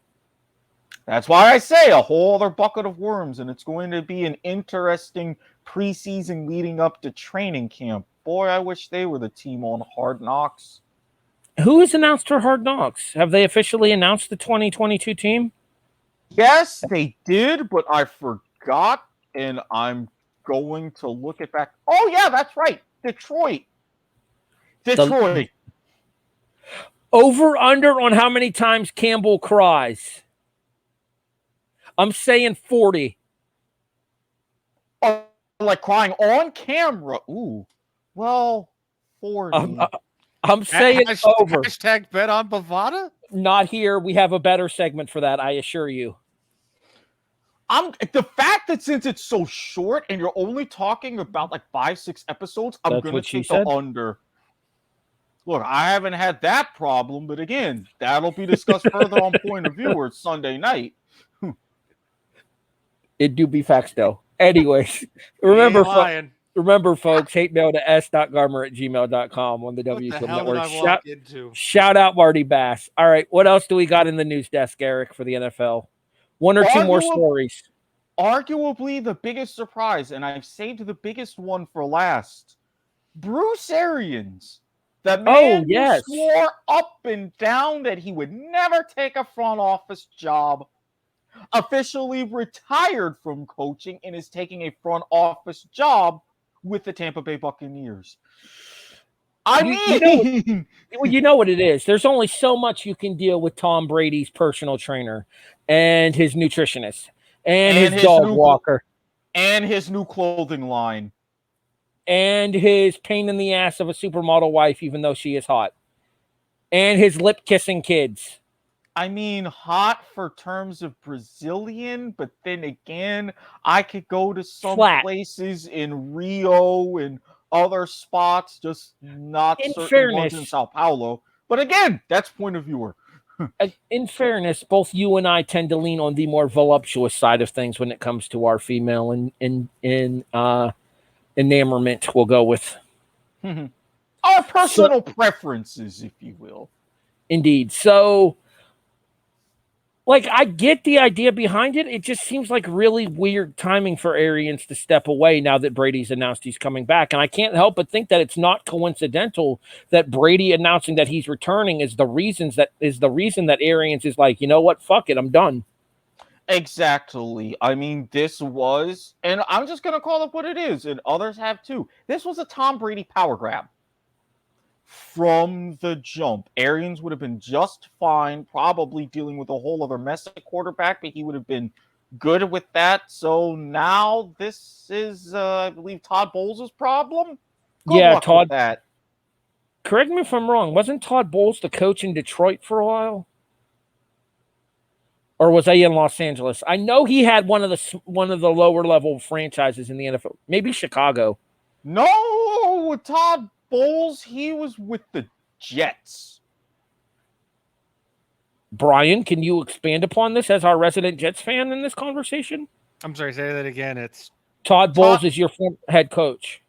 B: That's why I say a whole other bucket of worms, and it's going to be an interesting preseason leading up to training camp. Boy, I wish they were the team on Hard Knocks.
A: Who has announced for Hard Knocks? Have they officially announced the 2022 team?
B: Yes, they did, but I forgot, and I'm going to look it back. Oh, yeah, that's right. Detroit.
A: Over under on how many times Campbell cries. I'm saying 40.
B: Oh, like crying on camera. Ooh. Well, 40.
A: I'm saying over.
C: Hashtag bet on Bovada?
A: Not here. We have a better segment for that, I assure you.
B: The fact that since it's so short and you're only talking about like 5-6 episodes, I'm going to take the under. Look, I haven't had that problem, but again, that'll be discussed further on Point of View or Sunday night.
A: It do be facts, though. Anyways, remember, folks, hate mail to s.garmer@gmail.com on the WTM Network. Shout out Marty Bass. All right, what else do we got in the news desk, Erik, for the NFL? One or two more stories.
B: Arguably the biggest surprise, and I've saved the biggest one for last. Bruce Arians. The man who swore up and down that he would never take a front office job, officially retired from coaching and is taking a front office job with the Tampa Bay Buccaneers.
A: You know what it is. There's only so much you can deal with Tom Brady's personal trainer and his nutritionist and his dog walker
B: and his new clothing line.
A: And his pain in the ass of a supermodel wife, even though she is hot. And his lip-kissing kids.
B: I mean, hot for terms of Brazilian, but then again, I could go to some places in Rio and other spots, just not certain ones in Sao Paulo. But again, that's point of view.
A: In fairness, both you and I tend to lean on the more voluptuous side of things when it comes to our female enamorment, we'll go with.
B: Our personal preferences, if you will.
A: Indeed. So, I get the idea behind it. It just seems like really weird timing for Arians to step away now that Brady's announced he's coming back. And I can't help but think that it's not coincidental that Brady announcing that he's returning is the reason that Arians is like, you know what, fuck it, I'm done.
B: Exactly. I mean, this was, and I'm just going to call it what it is, and others have too. This was a Tom Brady power grab. From the jump, Arians would have been just fine, probably dealing with a whole other mess at quarterback, but he would have been good with that. So now this is, I believe, Todd Bowles' problem.
A: Good luck with that. Correct me if I'm wrong. Wasn't Todd Bowles the coach in Detroit for a while? Or was he in Los Angeles? I know he had one of the lower level franchises in the NFL. Maybe Chicago.
B: No, Todd Bowles, he was with the Jets.
A: Brian, can you expand upon this as our resident Jets fan in this conversation?
C: I'm sorry, say that again. It's
A: Todd Bowles is your head coach.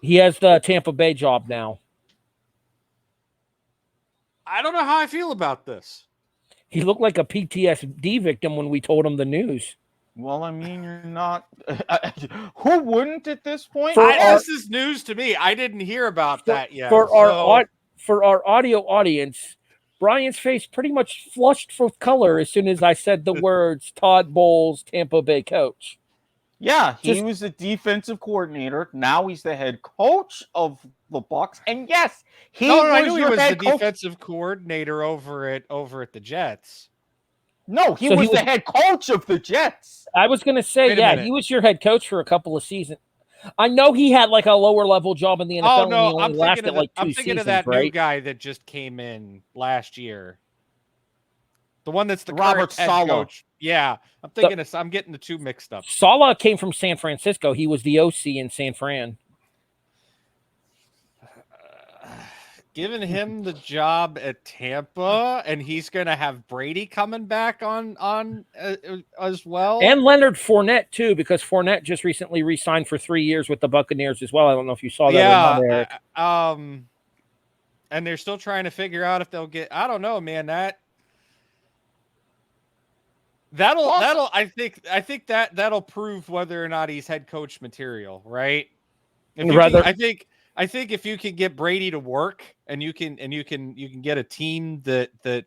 A: He has the Tampa Bay job now.
C: I don't know how I feel about this.
A: He looked like a PTSD victim when we told him the news.
B: Well, I mean, you're not. Who wouldn't at this point?
C: This is news to me. I didn't hear about that yet.
A: For our audio audience, Brian's face pretty much flushed with color as soon as I said the words Todd Bowles, Tampa Bay coach.
B: Yeah, he was the defensive coordinator. Now he's the head coach of the Bucs. And yes,
C: I knew he was the defensive coordinator over at the Jets.
B: No, he was the head coach of the Jets.
A: I was going to say, he was your head coach for a couple of seasons. I know he had like a lower level job in the NFL.
C: Oh, no,
A: I'm
C: thinking of that new guy that just came in last year. The one that's the
B: Robert
C: head
B: Saleh.
C: coach. Yeah, I'm getting the two mixed up.
A: Saleh came from San Francisco. He was the OC in San Fran.
C: giving him the job at Tampa, and he's going to have Brady coming back on as well.
A: And Leonard Fournette, too, because Fournette just recently re-signed for 3 years with the Buccaneers as well. I don't know if you saw that or not, Erik.
C: And they're still trying to figure out if they'll get, I don't know, man, I think that'll prove whether or not he's head coach material, right? I think if you can get Brady to work and you can get a team that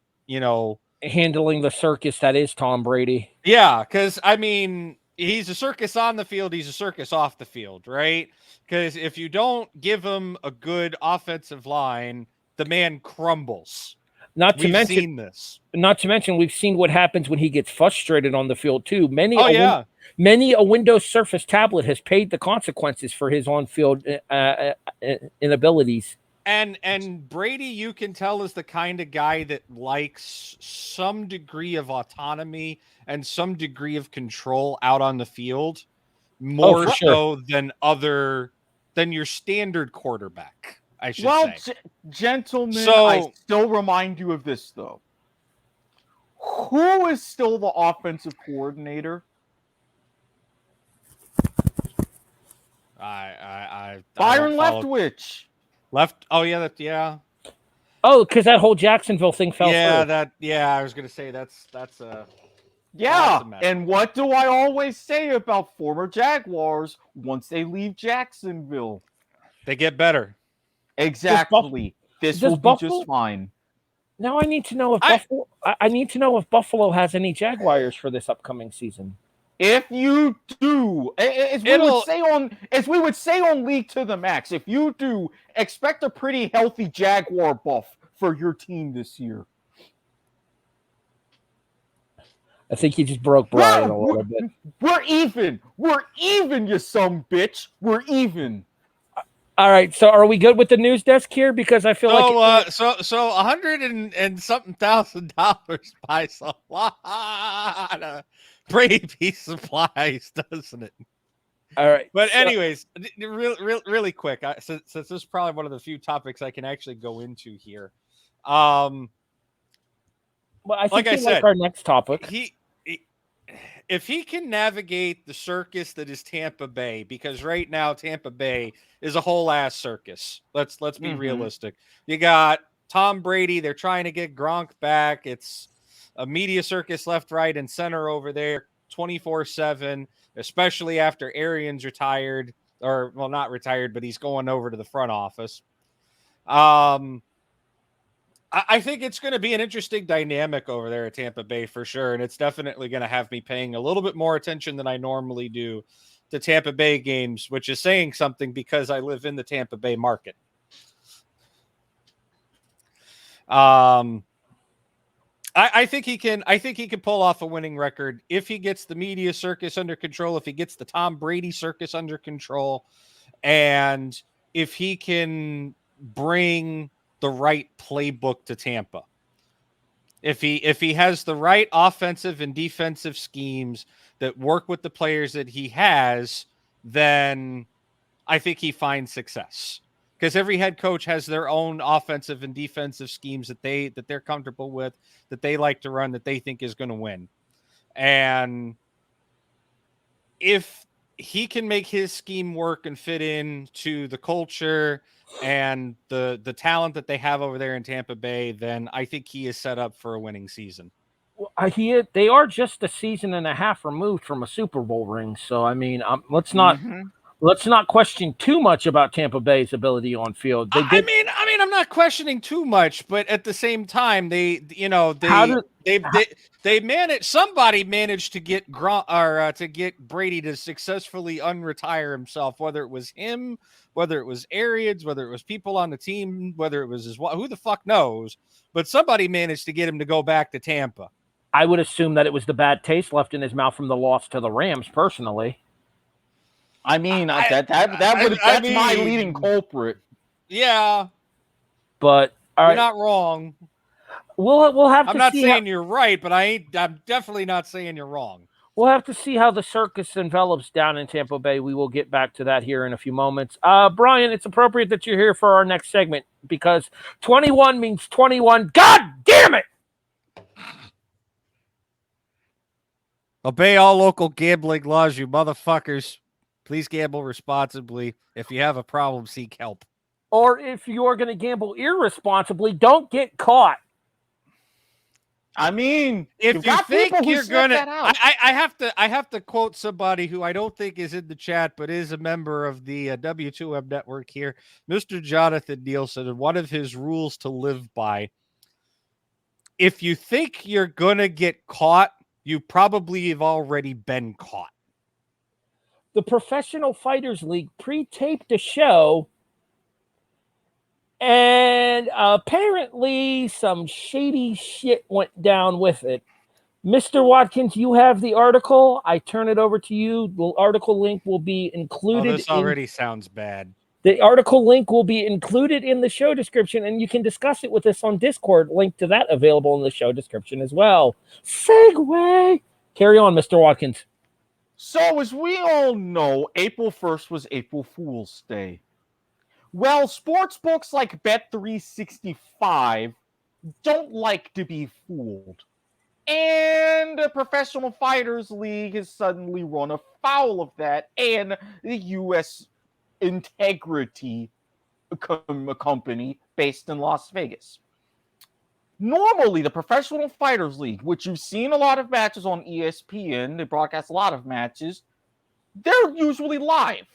A: handling the circus that is Tom Brady.
C: Yeah, because I mean, he's a circus on the field, he's a circus off the field, right? Because if you don't give him a good offensive line, the man crumbles. Not to
A: mention, we've seen what happens when he gets frustrated on the field too. Many a Windows Surface tablet has paid the consequences for his on-field inabilities.
C: And Brady, you can tell, is the kind of guy that likes some degree of autonomy and some degree of control out on the field, more so than your standard quarterback. I should say.
B: Gentlemen, I still remind you of this, though. Who is still the offensive coordinator?
C: Byron
B: Leftwich.
C: Oh, yeah.
A: Oh, because that whole Jacksonville thing fell through.
C: I was going to say that's a...
B: Yeah, and what do I always say about former Jaguars once they leave Jacksonville?
C: They get better.
B: Exactly. This will be just fine.
A: Now I need to know if Buffalo has any Jaguars for this upcoming season.
B: If you do, as we would say on League to the Max, if you do, expect a pretty healthy Jaguar buff for your team this year.
A: I think you just broke Brian a little bit.
B: We're even. We're even, you son bitch. We're even.
A: All right, so are we good with the news desk here? Because I feel like
C: so $100 and something $1,000 buys a lot of Brady supplies, doesn't it?
A: All right,
C: but anyways, really quick, since this is probably one of the few topics I can actually go into here.
A: Well, I think I said, our next topic.
C: If he can navigate the circus that is Tampa Bay, because right now Tampa Bay is a whole ass circus. Let's be realistic. You got Tom Brady. They're trying to get Gronk back. It's a media circus left, right, and center over there 24/7, especially after Arians retired, or well, not retired, but he's going over to the front office. I think it's going to be an interesting dynamic over there at Tampa Bay for sure. And it's definitely going to have me paying a little bit more attention than I normally do to Tampa Bay games, which is saying something because I live in the Tampa Bay market. I think he can pull off a winning record if he gets the media circus under control, if he gets the Tom Brady circus under control, and if he can bring the right playbook to Tampa. If he has the right offensive and defensive schemes that work with the players that he has, then I think he finds success. Because every head coach has their own offensive and defensive schemes that they're comfortable with, that they like to run, that they think is going to win. And if he can make his scheme work and fit into the culture and the talent that they have over there in Tampa Bay, then I think he is set up for a winning season.
A: Well, they are just a season and a half removed from a Super Bowl ring, so I mean, let's not question too much about Tampa Bay's ability on field.
C: I mean, I'm not questioning too much, but at the same time, somebody managed to get to get Brady to successfully unretire himself, whether it was him, whether it was Arians, whether it was people on the team, whether it was who the fuck knows, but somebody managed to get him to go back to Tampa.
A: I would assume that it was the bad taste left in his mouth from the loss to the Rams, personally.
B: I mean, that's my leading culprit.
C: Yeah,
A: but
C: you're not wrong.
A: We'll have to.
C: I'm not saying you're right, but I'm definitely not saying you're wrong.
A: We'll have to see how the circus envelops down in Tampa Bay. We will get back to that here in a few moments. Brian, it's appropriate that you're here for our next segment because 21 means 21. God damn it!
C: Obey all local gambling laws, you motherfuckers. Please gamble responsibly. If you have a problem, seek help.
A: Or if you're going to gamble irresponsibly, don't get caught.
B: I mean,
C: If
B: you've
C: you
B: got
C: think
B: people who
C: you're
B: sniff
C: gonna,
B: that out.
C: I have to quote somebody who I don't think is in the chat, but is a member of the W2M network here, Mr. Jonathan Nielsen, and one of his rules to live by. If you think you're gonna get caught, you probably have already been caught.
A: The Professional Fighters League pre-taped a show, and apparently some shady shit went down with it. Mr. Watkins, you have the article. I turn it over to you. The article link will be included.
C: This already sounds bad.
A: The article link will be included in the show description, and you can discuss it with us on Discord. Link to that available in the show description as well. Segue. Carry on, Mr. Watkins.
B: So, as we all know, April 1st was April Fool's Day. Well, sports books like Bet365 don't like to be fooled. And the Professional Fighters League has suddenly run afoul of that, and the U.S. Integrity company based in Las Vegas. Normally, the Professional Fighters League, which you've seen a lot of matches on ESPN, they broadcast a lot of matches, they're usually live.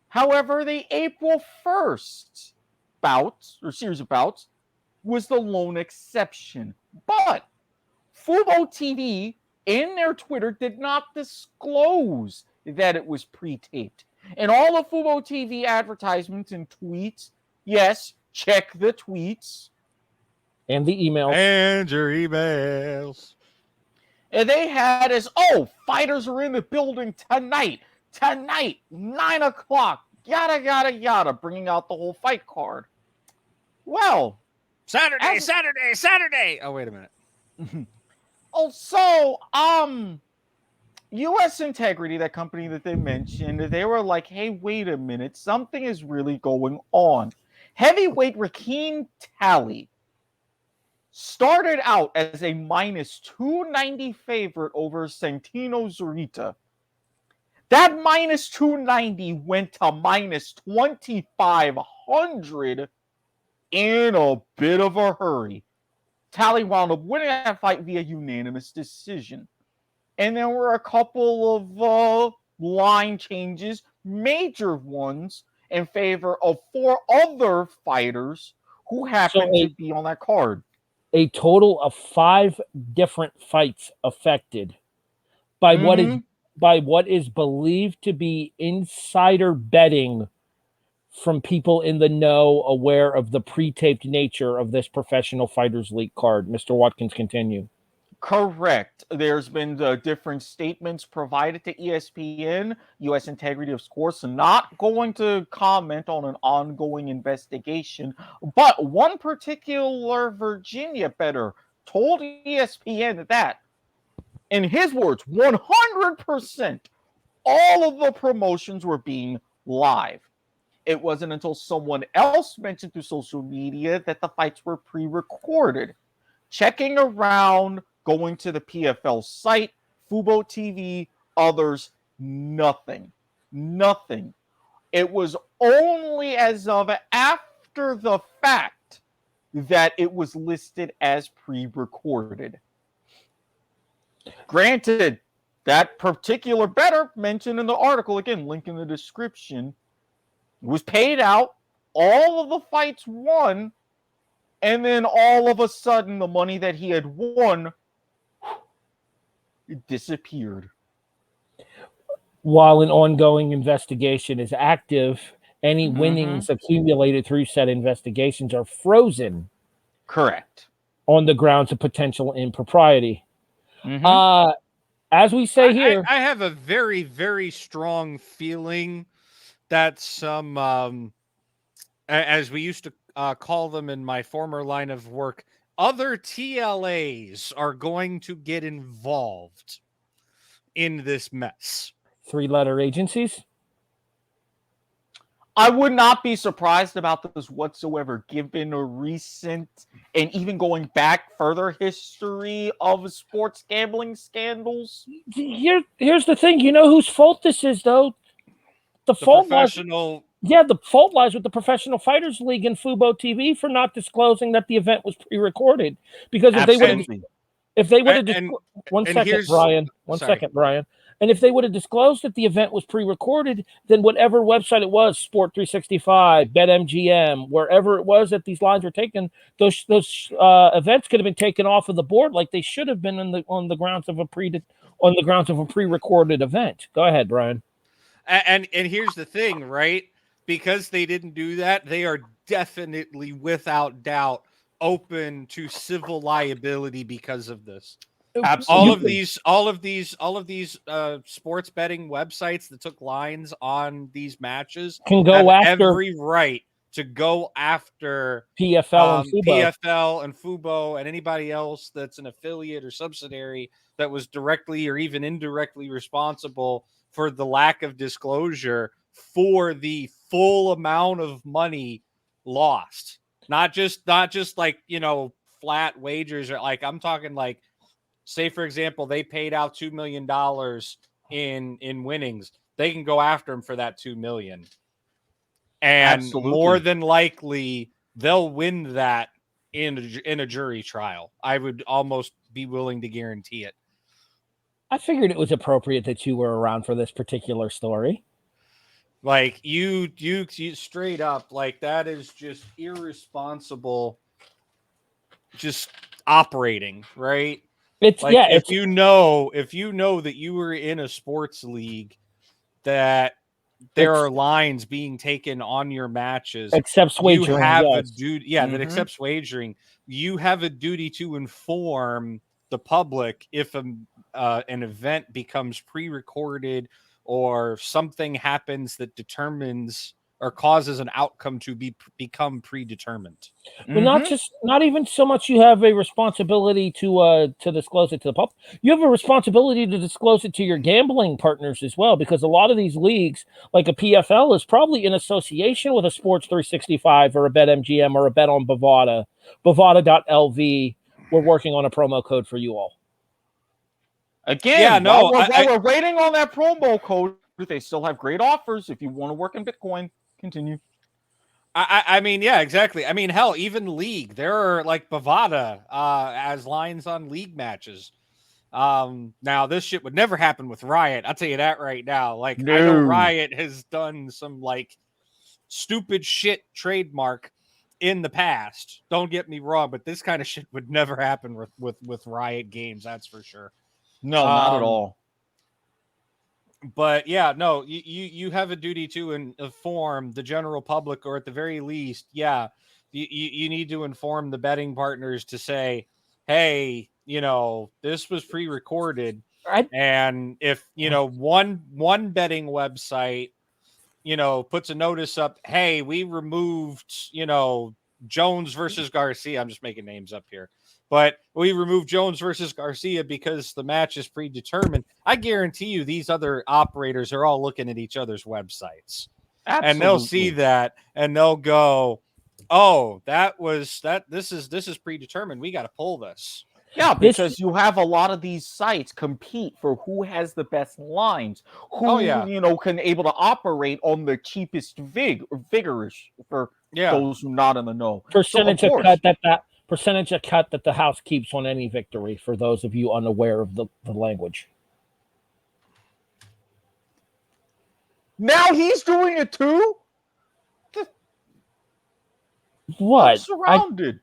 B: However, the April 1st bout, or series of bouts, was the lone exception. But Fubo TV, in their Twitter, did not disclose that it was pre-taped. And all of Fubo TV advertisements and tweets, yes, check the tweets.
A: And the emails.
C: And your emails.
B: And they had as, fighters are in the building tonight, 9 o'clock, yada, yada, yada, bringing out the whole fight card. Well.
C: Saturday. Oh, wait a minute.
B: Also, U.S. Integrity, that company that they mentioned, they were like, hey, wait a minute, something is really going on. Heavyweight Rakeem Talley started out as a minus 290 favorite over Santino Zurita. That minus 290 went to minus 2,500 in a bit of a hurry. Talley wound up winning that fight via unanimous decision. And there were a couple of line changes, major ones, in favor of 4 other fighters who happened to be on that card.
A: A total of 5 different fights affected by what is believed to be insider betting from people in the know aware of the pre-taped nature of this Professional Fighters League card. Mr. Watkins, continue.
B: Correct. There's been different statements provided to ESPN. U.S. Integrity, of course, not going to comment on an ongoing investigation. But one particular Virginia bettor told ESPN that, in his words, 100% all of the promotions were being live. It wasn't until someone else mentioned through social media that the fights were pre-recorded. Checking around, going to the PFL site, Fubo TV, others, nothing. It was only as of after the fact that it was listed as pre-recorded. Granted, that particular bettor mentioned in the article, again, link in the description, was paid out, all of the fights won, and then all of a sudden the money that he had won it disappeared.
A: While an ongoing investigation is active, any winnings accumulated through said investigations are frozen.
B: Correct.
A: On the grounds of potential impropriety. As we say here,
C: I have a very, very strong feeling that some, as we used to call them in my former line of work, other TLAs are going to get involved. in this mess?
A: 3-letter agencies.
B: I would not be surprised about this whatsoever, given a recent and even going back further history of sports gambling scandals.
A: Here's the thing. You know whose fault this is, though? The fault
C: professional.
A: the fault lies with the Professional Fighters League and Fubo TV for not disclosing that the event was pre-recorded. Because if they would have, one second, Brian. And if they would have disclosed that the event was pre-recorded, then whatever website it was, Sport 365, BetMGM, wherever it was that these lines were taken, those events could have been taken off of the board like they should have been on the grounds of a pre-recorded event. Go ahead, Brian.
C: And here's the thing, right? Because they didn't do that, they are definitely, without doubt, open to civil liability because of this.
B: Absolutely.
C: All of these sports betting websites that took lines on these matches
A: can go after
C: every right to go after
A: PFL
C: and Fubo and anybody else that's an affiliate or subsidiary that was directly or even indirectly responsible for the lack of disclosure for the full amount of money lost. Not just like, flat wagers, or like, I'm talking like, say, for example, they paid out $2 million in winnings. They can go after them for that $2 million. And
B: Absolutely.
C: More than likely, they'll win that in a jury trial. I would almost be willing to guarantee it.
A: I figured it was appropriate that you were around for this particular story.
C: Like, you straight up, like, that is just irresponsible, just operating, right? If you know that you were in a sports league that there are lines being taken on your matches,
A: accepts wagering,
C: you have a duty, that accepts wagering. You have a duty to inform the public if an event becomes pre-recorded or something happens that determines or causes an outcome to become predetermined.
A: But not even so much you have a responsibility to disclose it to the public. You have a responsibility to disclose it to your gambling partners as well, because a lot of these leagues, like a PFL, is probably in association with a Sports 365 or a BetMGM or a Bet on Bovada, Bovada.lv. We're working on a promo code for you all.
B: Again, while we're waiting on that promo code, they still have great offers if you want to work in Bitcoin. Continue.
C: I mean, yeah, exactly. I mean, hell, even league, there are like Bovada as lines on league matches. Now this shit would never happen with Riot. I'll tell you that right now. Like, no. I know Riot has done some like stupid shit trademark in the past. Don't get me wrong, but this kind of shit would never happen with Riot Games. That's for sure.
B: No, not at all.
C: But yeah, no, you have a duty to inform the general public, or at the very least, you need to inform the betting partners to say, hey, this was pre-recorded. And if, one betting website, puts a notice up, hey, we removed, Jones versus Garcia. I'm just making names up here. But we removed Jones versus Garcia because the match is predetermined. I guarantee you these other operators are all looking at each other's websites. Absolutely. And they'll see that and they'll go, oh, this is predetermined. We got to pull this.
B: Yeah, because you have a lot of these sites compete for who has the best lines, who can able to operate on the cheapest vigorish for those who not in the know.
A: Percentage of cut that the house keeps on any victory, for those of you unaware of the language.
B: Now he's doing it too?
A: What?
B: I'm surrounded.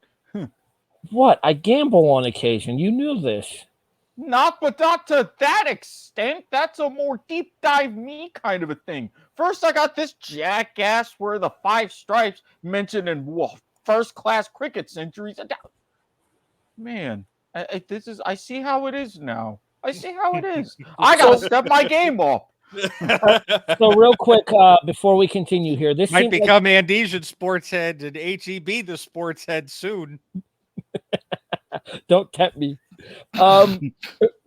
A: What? I gamble on occasion. You knew this.
B: Not to that extent. That's a more deep dive me kind of a thing. First, I got this jackass where the 5 stripes mentioned in first-class cricket centuries. Man, I see how it is now. I see how it is. I gotta step my game up.
A: So real quick, before we continue here, this
C: might become Andesian Sports Head and HEB the Sports Head soon.
A: Don't tempt me.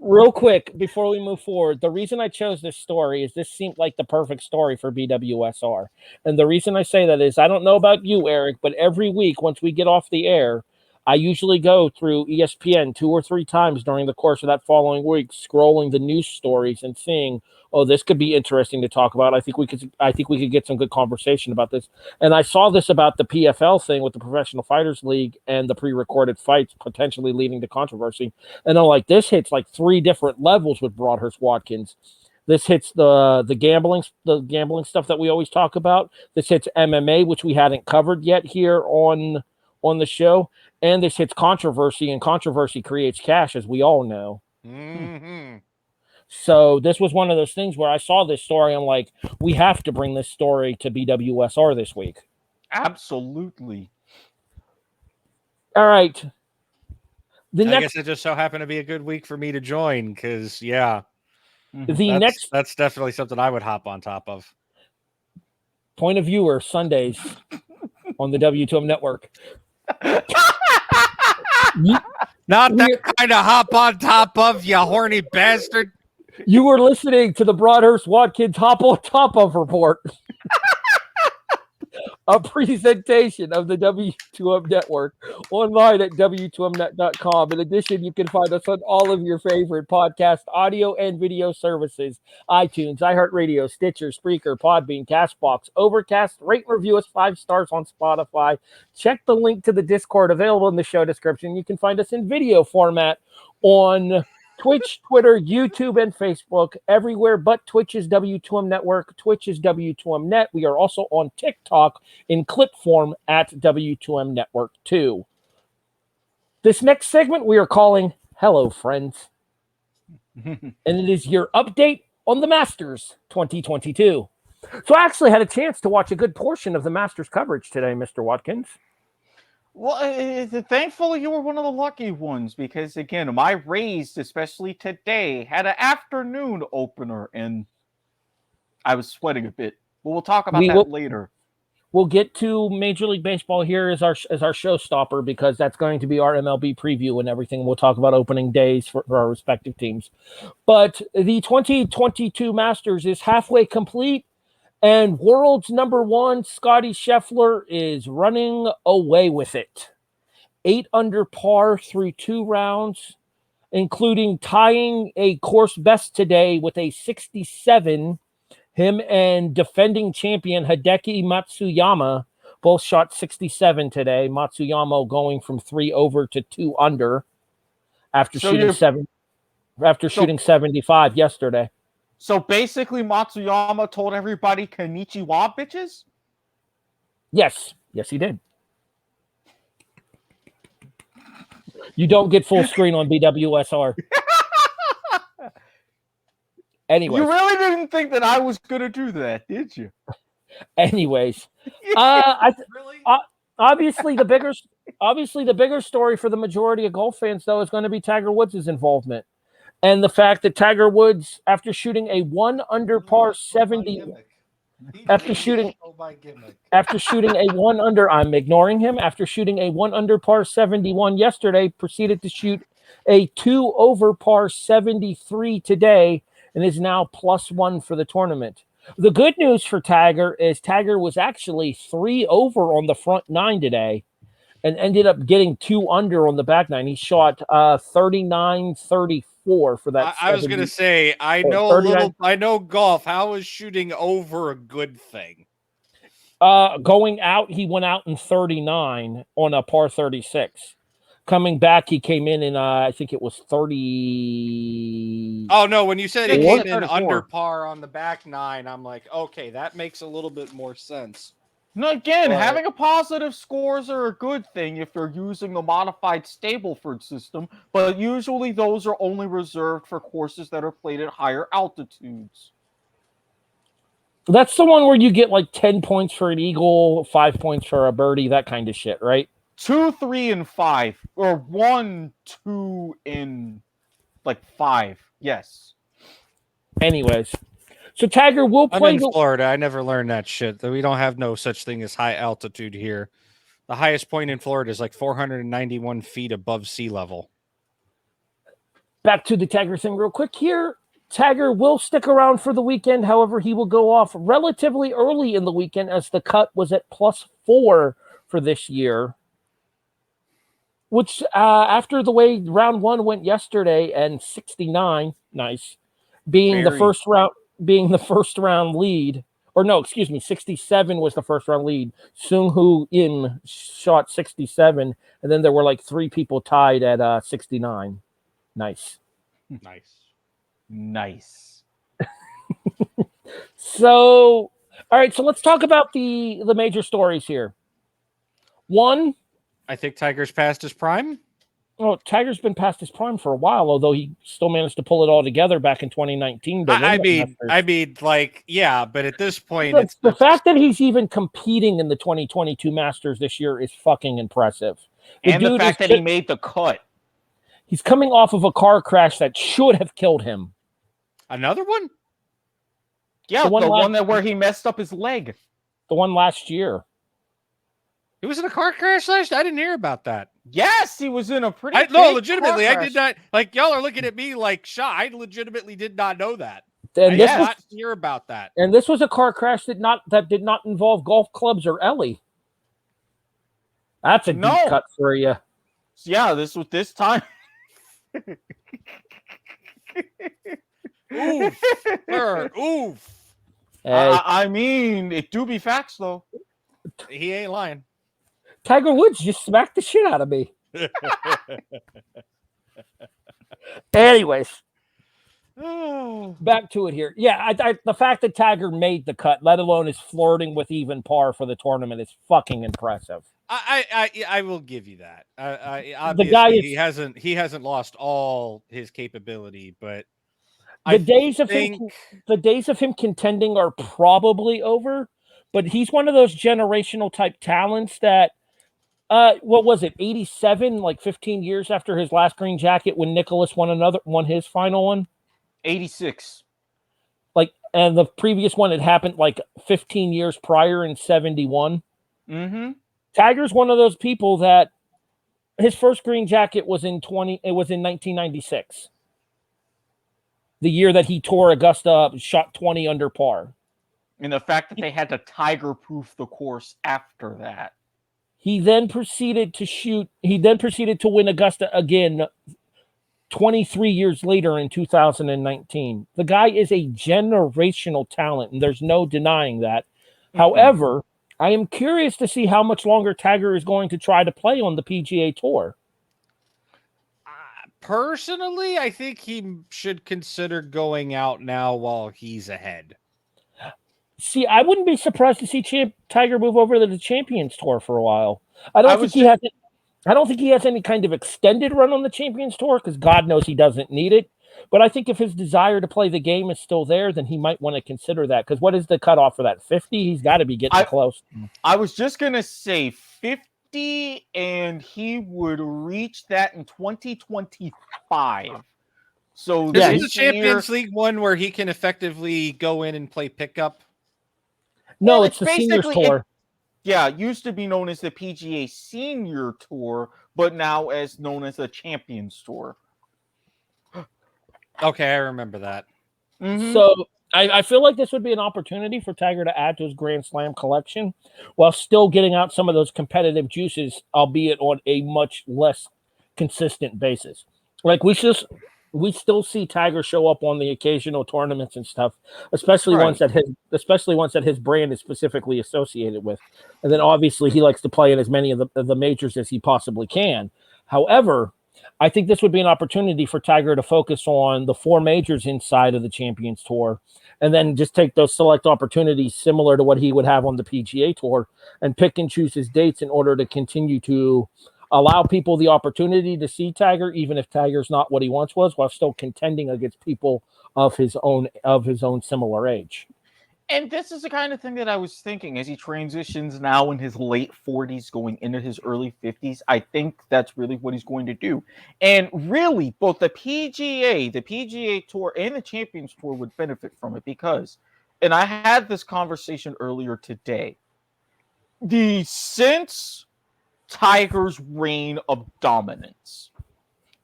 A: Real quick, before we move forward, the reason I chose this story is this seemed like the perfect story for BWSR. And the reason I say that is I don't know about you, Eric, but every week once we get off the air, I usually go through ESPN 2 or 3 times during the course of that following week, scrolling the news stories and seeing, oh, this could be interesting to talk about. I think we could get some good conversation about this. And I saw this about the PFL thing with the Professional Fighters League and the pre-recorded fights potentially leading to controversy. And I'm like, this hits like 3 different levels with Broadhurst Watkins. This hits the gambling stuff that we always talk about. This hits MMA, which we hadn't covered yet here on the show. And this hits controversy, and controversy creates cash, as we all know.
C: Mm-hmm.
A: So this was one of those things where I saw this story. I'm like, we have to bring this story to BWSR this week.
B: Absolutely.
A: All right.
C: I guess it just so happened to be a good week for me to join because, that's definitely something I would hop on top of.
A: Point of viewer Sundays on the W2M network.
C: Not that kind of hop on top of, you horny bastard.
A: You were listening to the Broadhurst Watkins Hop on Top of report. A presentation of the W2M network online at W2Mnet.com. In addition, you can find us on all of your favorite podcast audio and video services: iTunes, iHeartRadio, Stitcher, Spreaker, Podbean, Castbox, Overcast. Rate and review us 5 stars on Spotify. Check the link to the Discord available in the show description. You can find us in video format on Twitch, Twitter, YouTube, and Facebook, everywhere but Twitch is W2M Network. Twitch is W2M Net. We are also on TikTok in clip form at W2M Network 2. This next segment we are calling Hello, Friends. And it is your update on the Masters 2022. So I actually had a chance to watch a good portion of the Masters coverage today, Mr. Watkins.
B: Well, thankfully you were one of the lucky ones because, again, my Rays, especially today, had an afternoon opener, and I was sweating a bit. But we'll talk about that later.
A: We'll get to Major League Baseball here as our showstopper because that's going to be our MLB preview and everything. We'll talk about opening days for our respective teams. But the 2022 Masters is halfway complete. And world's number 1, Scotty Scheffler, is running away with it. 8 under par through 2 rounds, including tying a course best today with a 67. Him and defending champion Hideki Matsuyama both shot 67 today. Matsuyama going from 3 over to 2 under after shooting 75 yesterday.
B: So basically, Matsuyama told everybody konnichiwa, bitches?
A: Yes, he did. You don't get full screen on BWSR. Anyway,
B: you really didn't think that I was going to do that, did you?
A: Anyways, obviously the bigger story for the majority of golf fans, though, is going to be Tiger Woods' involvement. And the fact that Tiger Woods, after shooting a 1 under par 70, after shooting a 1 under, I'm ignoring him. After shooting a 1 under par 71 yesterday, proceeded to shoot a 2 over par 73 today, and is now +1 for the tournament. The good news for Tiger is Tiger was actually 3 over on the front 9 today, and ended up getting 2 under on the back 9. He shot 39-34 for that.
C: I was going to say, I know golf. How is shooting over a good thing?
A: Going out, he went out in 39 on a par 36. Coming back, he came in I think it was 30.
C: Oh, no, when you said he came in under par on the back 9, I'm like, okay, that makes a little bit more sense.
B: No, again, having a positive scores are a good thing if you're using the modified Stableford system, but usually those are only reserved for courses that are played at higher altitudes.
A: That's the one where you get like 10 points for an eagle, 5 points for a birdie, that kind of shit, right?
B: 2, 3, and 5, or 1, 2, and like 5. Yes.
A: Anyways. So Tiger will play.
C: I'm in Florida. I never learned that shit. We don't have no such thing as high altitude here. The highest point in Florida is like 491 feet above sea level.
A: back to the Tiger thing real quick here. Tiger will stick around for the weekend. However, he will go off relatively early in the weekend as the cut was at +4 for this year. Which, after the way round 1 went yesterday and 69, nice, being the first round lead, or no, excuse me, 67 was the first round lead. Sung Hoo In shot 67, and then there were like 3 people tied at 69. Nice. So, all right, so let's talk about the major stories here. One,
C: I think Tiger's past his prime.
A: well, Tiger's been past his prime for a while, although he still managed to pull it all together back in 2019.
C: I mean, like, yeah, but at this point,
A: it's the fact that he's even competing in the 2022 Masters this year is fucking impressive.
B: And the fact that he made the cut.
A: He's coming off of a car crash that should have killed him.
C: Another one?
B: Yeah, the one where he messed up his leg.
A: The one last year.
C: He was in a car crash last year? I didn't hear about that.
B: Yes, he was in a pretty
C: No, legitimately, I did not. Like, y'all are looking at me like, Shaw, I legitimately did not know that. I did not hear about that.
A: And this was a car crash that did not involve golf clubs or Ellie. That's a deep cut for you.
B: Yeah, this time.
C: Oof. Oof.
B: I mean, it do be facts, though.
C: He ain't lying.
A: Tiger Woods just smacked the shit out of me. Anyways, back to it here. Yeah, the fact that Tiger made the cut, let alone is flirting with even par for the tournament, is fucking impressive.
C: I will give you that.
A: The guy
C: he hasn't lost all his capability, but
A: the days of him contending are probably over. But he's one of those generational type talents that, what was it, 87, like 15 years after his last green jacket when Nicholas won his final one?
B: 86.
A: Like, and the previous one had happened like 15 years prior in 71.
B: Mm-hmm.
A: Tiger's one of those people that his first green jacket was in 1996. The year that he tore Augusta up, shot 20 under par.
B: And the fact that they had to Tiger-proof the course after that.
A: He then proceeded to win Augusta again 23 years later in 2019. The guy is a generational talent, and there's no denying that. Mm-hmm. However, I am curious to see how much longer Tiger is going to try to play on the PGA Tour.
C: Personally, I think he should consider going out now while he's ahead.
A: See, I wouldn't be surprised to see Tiger move over to the Champions Tour for a while. I don't think he has any kind of extended run on the Champions Tour because God knows he doesn't need it. But I think if his desire to play the game is still there, then he might want to consider that. Because what is the cutoff for that? 50? He's got to be getting close.
B: I was just going to say 50, and he would reach that in 2025. So
C: this is the Champions League one where he can effectively go in and play pickup.
A: No, it's the Seniors Tour.
B: It used to be known as the PGA Senior Tour, but now as known as the Champions Tour.
C: Okay, I remember that.
A: Mm-hmm. So I feel like this would be an opportunity for Tiger to add to his Grand Slam collection while still getting out some of those competitive juices, albeit on a much less consistent basis. Like we still see Tiger show up on the occasional tournaments and stuff, especially ones that his brand is specifically associated with. And then obviously he likes to play in as many of the majors as he possibly can. However, I think this would be an opportunity for Tiger to focus on the 4 majors inside of the Champions Tour and then just take those select opportunities similar to what he would have on the PGA Tour and pick and choose his dates in order to continue to allow people the opportunity to see Tiger, even if Tiger's not what he once was, while still contending against people of his own similar age.
B: And this is the kind of thing that I was thinking as he transitions now in his late 40s, going into his early 50s. I think that's really what he's going to do. And really, both the PGA Tour, and the Champions Tour would benefit from it because, and I had this conversation earlier today, since Tiger's reign of dominance,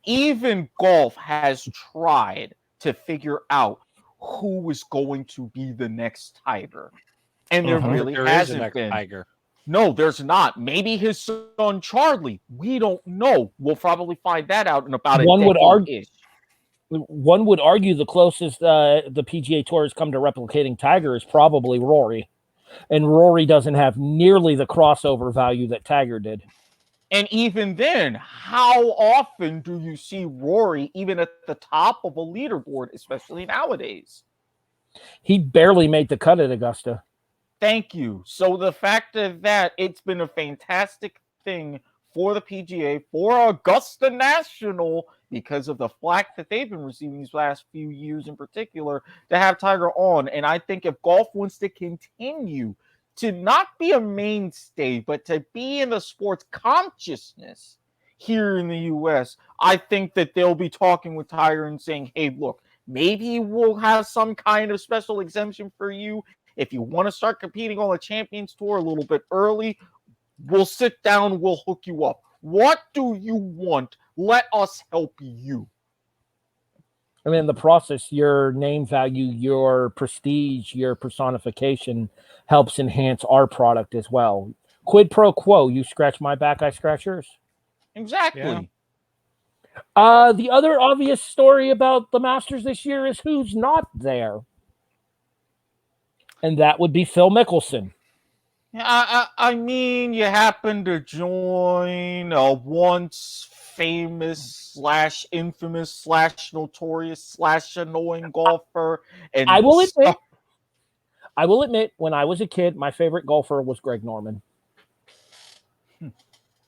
B: even golf has tried to figure out who was going to be the next Tiger. And there really
C: There is a
B: hasn't
C: next
B: been.
C: Tiger.
B: No, there's not. Maybe his son Charlie. We don't know. We'll probably find that out in about a decade-ish.
A: One would argue the closest the PGA Tour has come to replicating Tiger is probably Rory. And Rory doesn't have nearly the crossover value that Tiger did.
B: And even then, how often do you see Rory even at the top of a leaderboard, especially nowadays?
A: He barely made the cut at Augusta.
B: Thank you. So the fact of that, it's been a fantastic thing for the PGA, for Augusta National, because of the flack that they've been receiving these last few years in particular, to have Tiger on. And I think if golf wants to continue to not be a mainstay, but to be in the sports consciousness here in the U.S., I think that they'll be talking with Tiger and saying, hey, look, maybe we'll have some kind of special exemption for you. If you want to start competing on the Champions Tour a little bit early, we'll sit down, we'll hook you up. What do you want? Let us help you.
A: I mean, in the process, your name value, your prestige, your personification helps enhance our product as well. Quid pro quo. You scratch my back, I scratch yours.
B: Exactly.
A: Yeah. The other obvious story about the Masters this year is who's not there. And that would be Phil Mickelson.
B: I mean, you happen to join a once famous / infamous / notorious / annoying golfer. And
A: I will admit, when I was a kid, my favorite golfer was Greg Norman.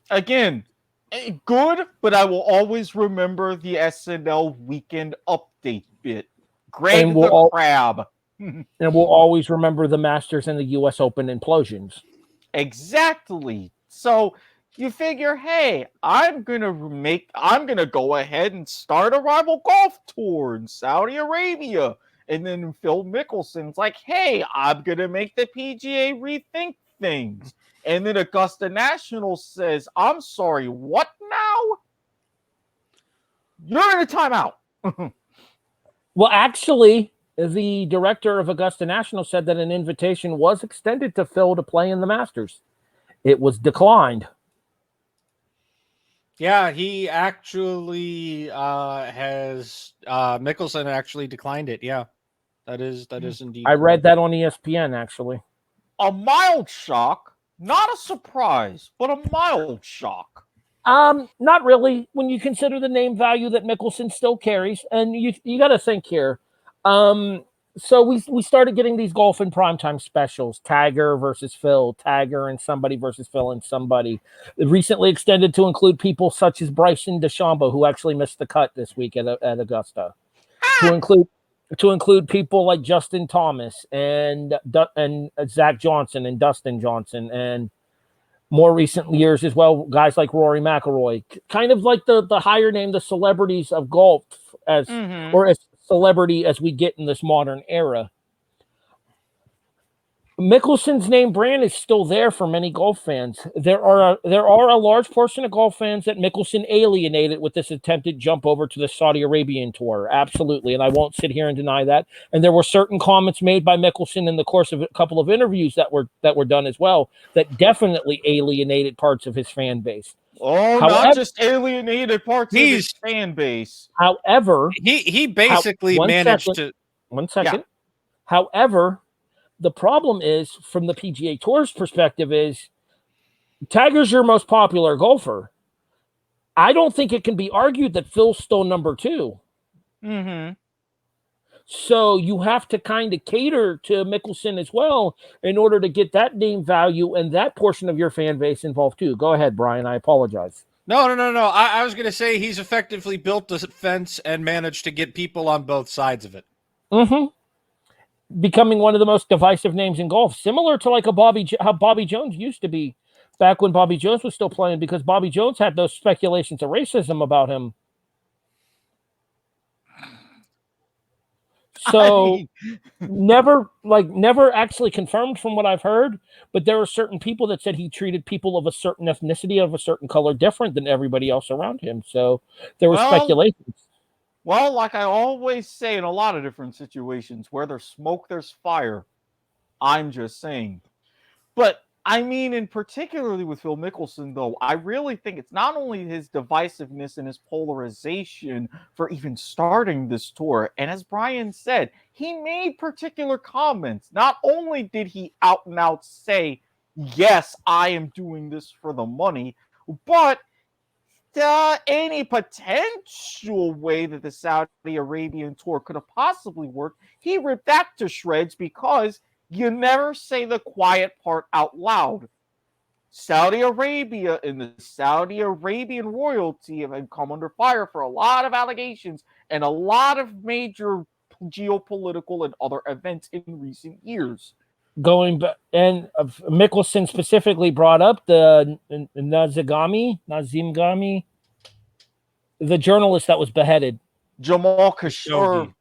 B: Again, good, but I will always remember the SNL Weekend Update bit. Greg the Crab.
A: And we'll always remember the Masters and the U.S. Open implosions.
B: Exactly. So you figure, hey, I'm gonna go ahead and start a rival golf tour in Saudi Arabia. And then Phil Mickelson's like, hey, I'm gonna make the PGA rethink things. And then Augusta National says, I'm sorry, what now? You're in a timeout.
A: Well, actually, the director of Augusta National said that an invitation was extended to Phil to play in the Masters. It was declined.
C: Yeah, he actually Mickelson actually declined it. Yeah, that is indeed.
A: I read that on ESPN, actually.
B: A mild shock, not a surprise, but a mild shock.
A: Not really, when you consider the name value that Mickelson still carries. And you got to think here. So we started getting these golf in primetime specials, Tiger versus Phil, Tiger and somebody versus Phil and somebody. It recently extended to include people such as Bryson DeChambeau, who actually missed the cut this week at Augusta. To include people like Justin Thomas and Zach Johnson and Dustin Johnson, and more recent years as well, guys like Rory McIlroy, kind of like the higher name, the celebrities of golf or as celebrity as we get in this modern era. Mickelson's name brand is still there for many golf fans. There are a large portion of golf fans that Mickelson alienated with this attempted jump over to the Saudi Arabian tour. Absolutely. And I won't sit here and deny that. And there were certain comments made by Mickelson in the course of a couple of interviews that were done as well that definitely alienated parts of his fan base.
B: Oh, not just alienated parts of his fan base.
A: However,
C: he basically managed to.
A: One second. Yeah. However, the problem is, from the PGA Tour's perspective, is Tiger's your most popular golfer. I don't think it can be argued that Phil's still number 2. So you have to kind of cater to Mickelson as well in order to get that name value and that portion of your fan base involved too. Go ahead, Brian. I apologize.
C: No. I was going to say he's effectively built the fence and managed to get people on both sides of it.
A: Becoming one of the most divisive names in golf, similar to like how Bobby Jones used to be back when Bobby Jones was still playing, because Bobby Jones had those speculations of racism about him. So
B: mean,
A: never actually confirmed from what I've heard, but there are certain people that said he treated people of a certain ethnicity, of a certain color, different than everybody else around him. So there was speculations.
B: well, like I always say in a lot of different situations, where there's smoke, there's fire. I'm just saying. But I mean, in particularly with Phil Mickelson, though, I really think it's not only his divisiveness and his polarization for even starting this tour. And as Brian said, he made particular comments. Not only did he out and out say, yes, I am doing this for the money, but any potential way that the Saudi Arabian tour could have possibly worked, he ripped that to shreds because you never say the quiet part out loud. Saudi Arabia and the Saudi Arabian royalty have come under fire for a lot of allegations and a lot of major geopolitical and other events in recent years.
A: Going back, and Mickelson specifically brought up the Nazim, the journalist that was beheaded.
B: Jamal Khashoggi.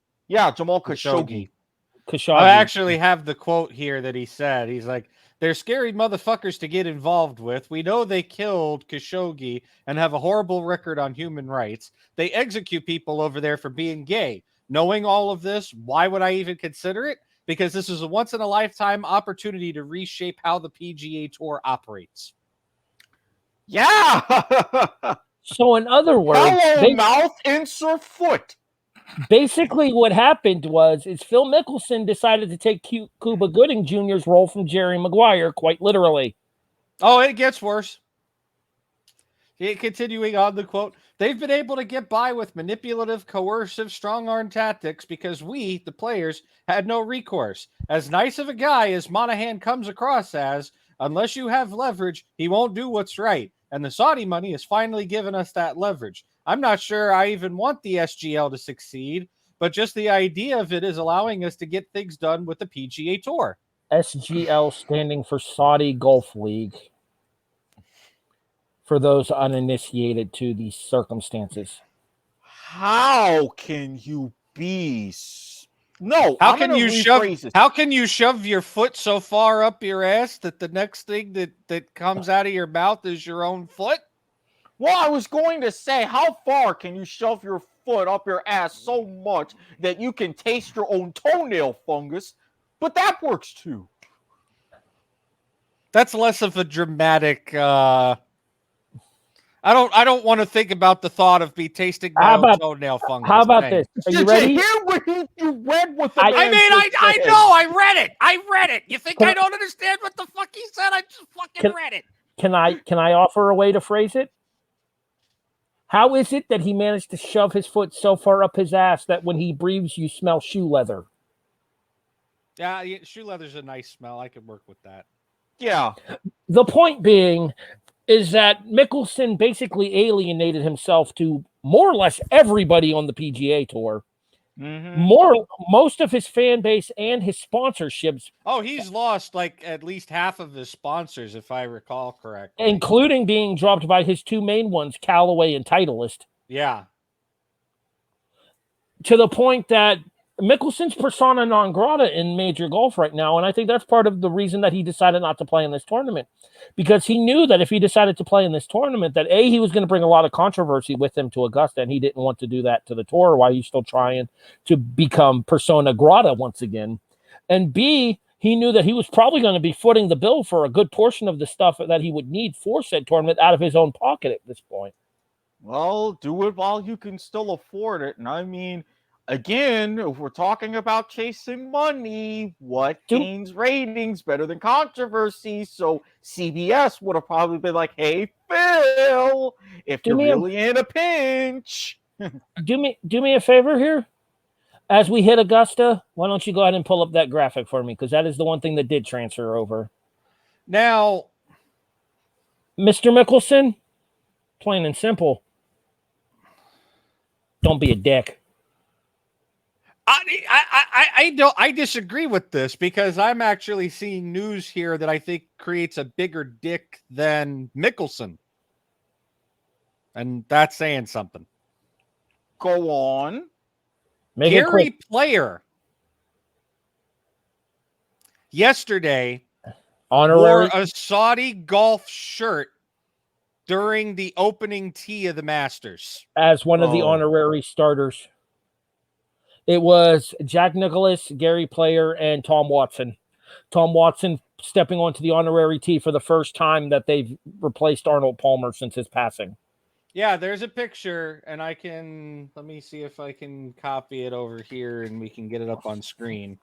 A: Khashoggi.
C: I actually have the quote here that he said. He's like, "They're scary motherfuckers to get involved with. We know they killed Khashoggi and have a horrible record on human rights. They execute people over there for being gay. Knowing all of this, why would I even consider it? Because this is a once-in-a-lifetime opportunity to reshape how the PGA Tour operates."
B: Yeah.
A: So in other words,
B: hello, mouth, insert foot.
A: Basically what happened is Phil Mickelson decided to take Cuba Gooding Jr.'s role from Jerry Maguire, quite literally.
C: Oh, it gets worse. Continuing on the quote, "They've been able to get by with manipulative, coercive, strong-arm tactics because we, the players, had no recourse. As nice of a guy as Monahan comes across as, unless you have leverage, he won't do what's right. And the Saudi money has finally given us that leverage. I'm not sure I even want the SGL to succeed, but just the idea of it is allowing us to get things done with the PGA Tour."
A: SGL standing for Saudi Gulf League. For those uninitiated to these circumstances.
B: How can you be? No,
C: how can you shove your foot so far up your ass that the next thing that comes out of your mouth is your own foot?
B: Well, I was going to say, how far can you shove your foot up your ass so much that you can taste your own toenail fungus? But that works too.
C: That's less of a dramatic. I don't want to think about the thought of me tasting my own toenail fungus.
A: How about this? Are you ready?
B: Did you hear what you read? What the
C: I know. I read it. You think I don't understand what the fuck he said? I just fucking read it.
A: Can I offer a way to phrase it? How is it that he managed to shove his foot so far up his ass that when he breathes, you smell shoe leather?
C: Yeah, shoe leather's a nice smell. I could work with that.
B: Yeah.
A: The point being is that Mickelson basically alienated himself to more or less everybody on the PGA Tour.
B: Mm-hmm.
A: Most of his fan base and his sponsorships.
C: Oh, he's lost like at least half of his sponsors, if I recall correctly.
A: Including being dropped by his two main ones, Callaway and Titleist.
C: Yeah.
A: To the point that Mickelson's persona non grata in major golf right now, and I think that's part of the reason that he decided not to play in this tournament, because he knew that if he decided to play in this tournament, that he was going to bring a lot of controversy with him to Augusta, and he didn't want to do that to the tour while he's still trying to become persona grata once again, and B, he knew that he was probably going to be footing the bill for a good portion of the stuff that he would need for said tournament out of his own pocket at this point.
B: Well, do it while you can still afford it, and I mean, again, if we're talking about chasing money, what gains ratings better than controversy? So CBS would have probably been like, "Hey, Phil, if you're really in a pinch,
A: do me a favor here. As we hit Augusta, why don't you go ahead and pull up that graphic for me? Because that is the one thing that did transfer over.
C: Now,
A: Mr. Mickelson, plain and simple, don't be a dick.
C: I disagree with this because I'm actually seeing news here that I think creates a bigger dick than Mickelson. And that's saying something.
B: Go on.
C: Gary Player yesterday
A: Honorary
C: wore a Saudi golf shirt during the opening tee of the Masters.
A: as one of the honorary starters. It was Jack Nicklaus, Gary Player, and Tom Watson. Tom Watson stepping onto the honorary tee for the first time that they've replaced Arnold Palmer since his passing.
C: Yeah, there's a picture, and let me see if I can copy it over here and we can get it up on screen.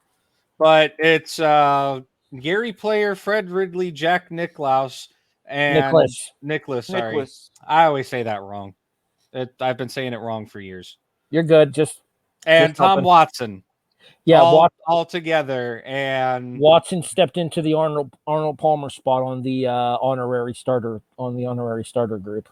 C: But it's Gary Player, Fred Ridley, Jack Nicklaus, and Nicholas. Sorry.
B: Nicholas.
C: I always say that wrong. I've been saying it wrong for years.
A: You're good.
C: And Tom Watson.
A: Yeah,
C: all together. And
A: Watson stepped into the Arnold Palmer spot on the honorary starter group.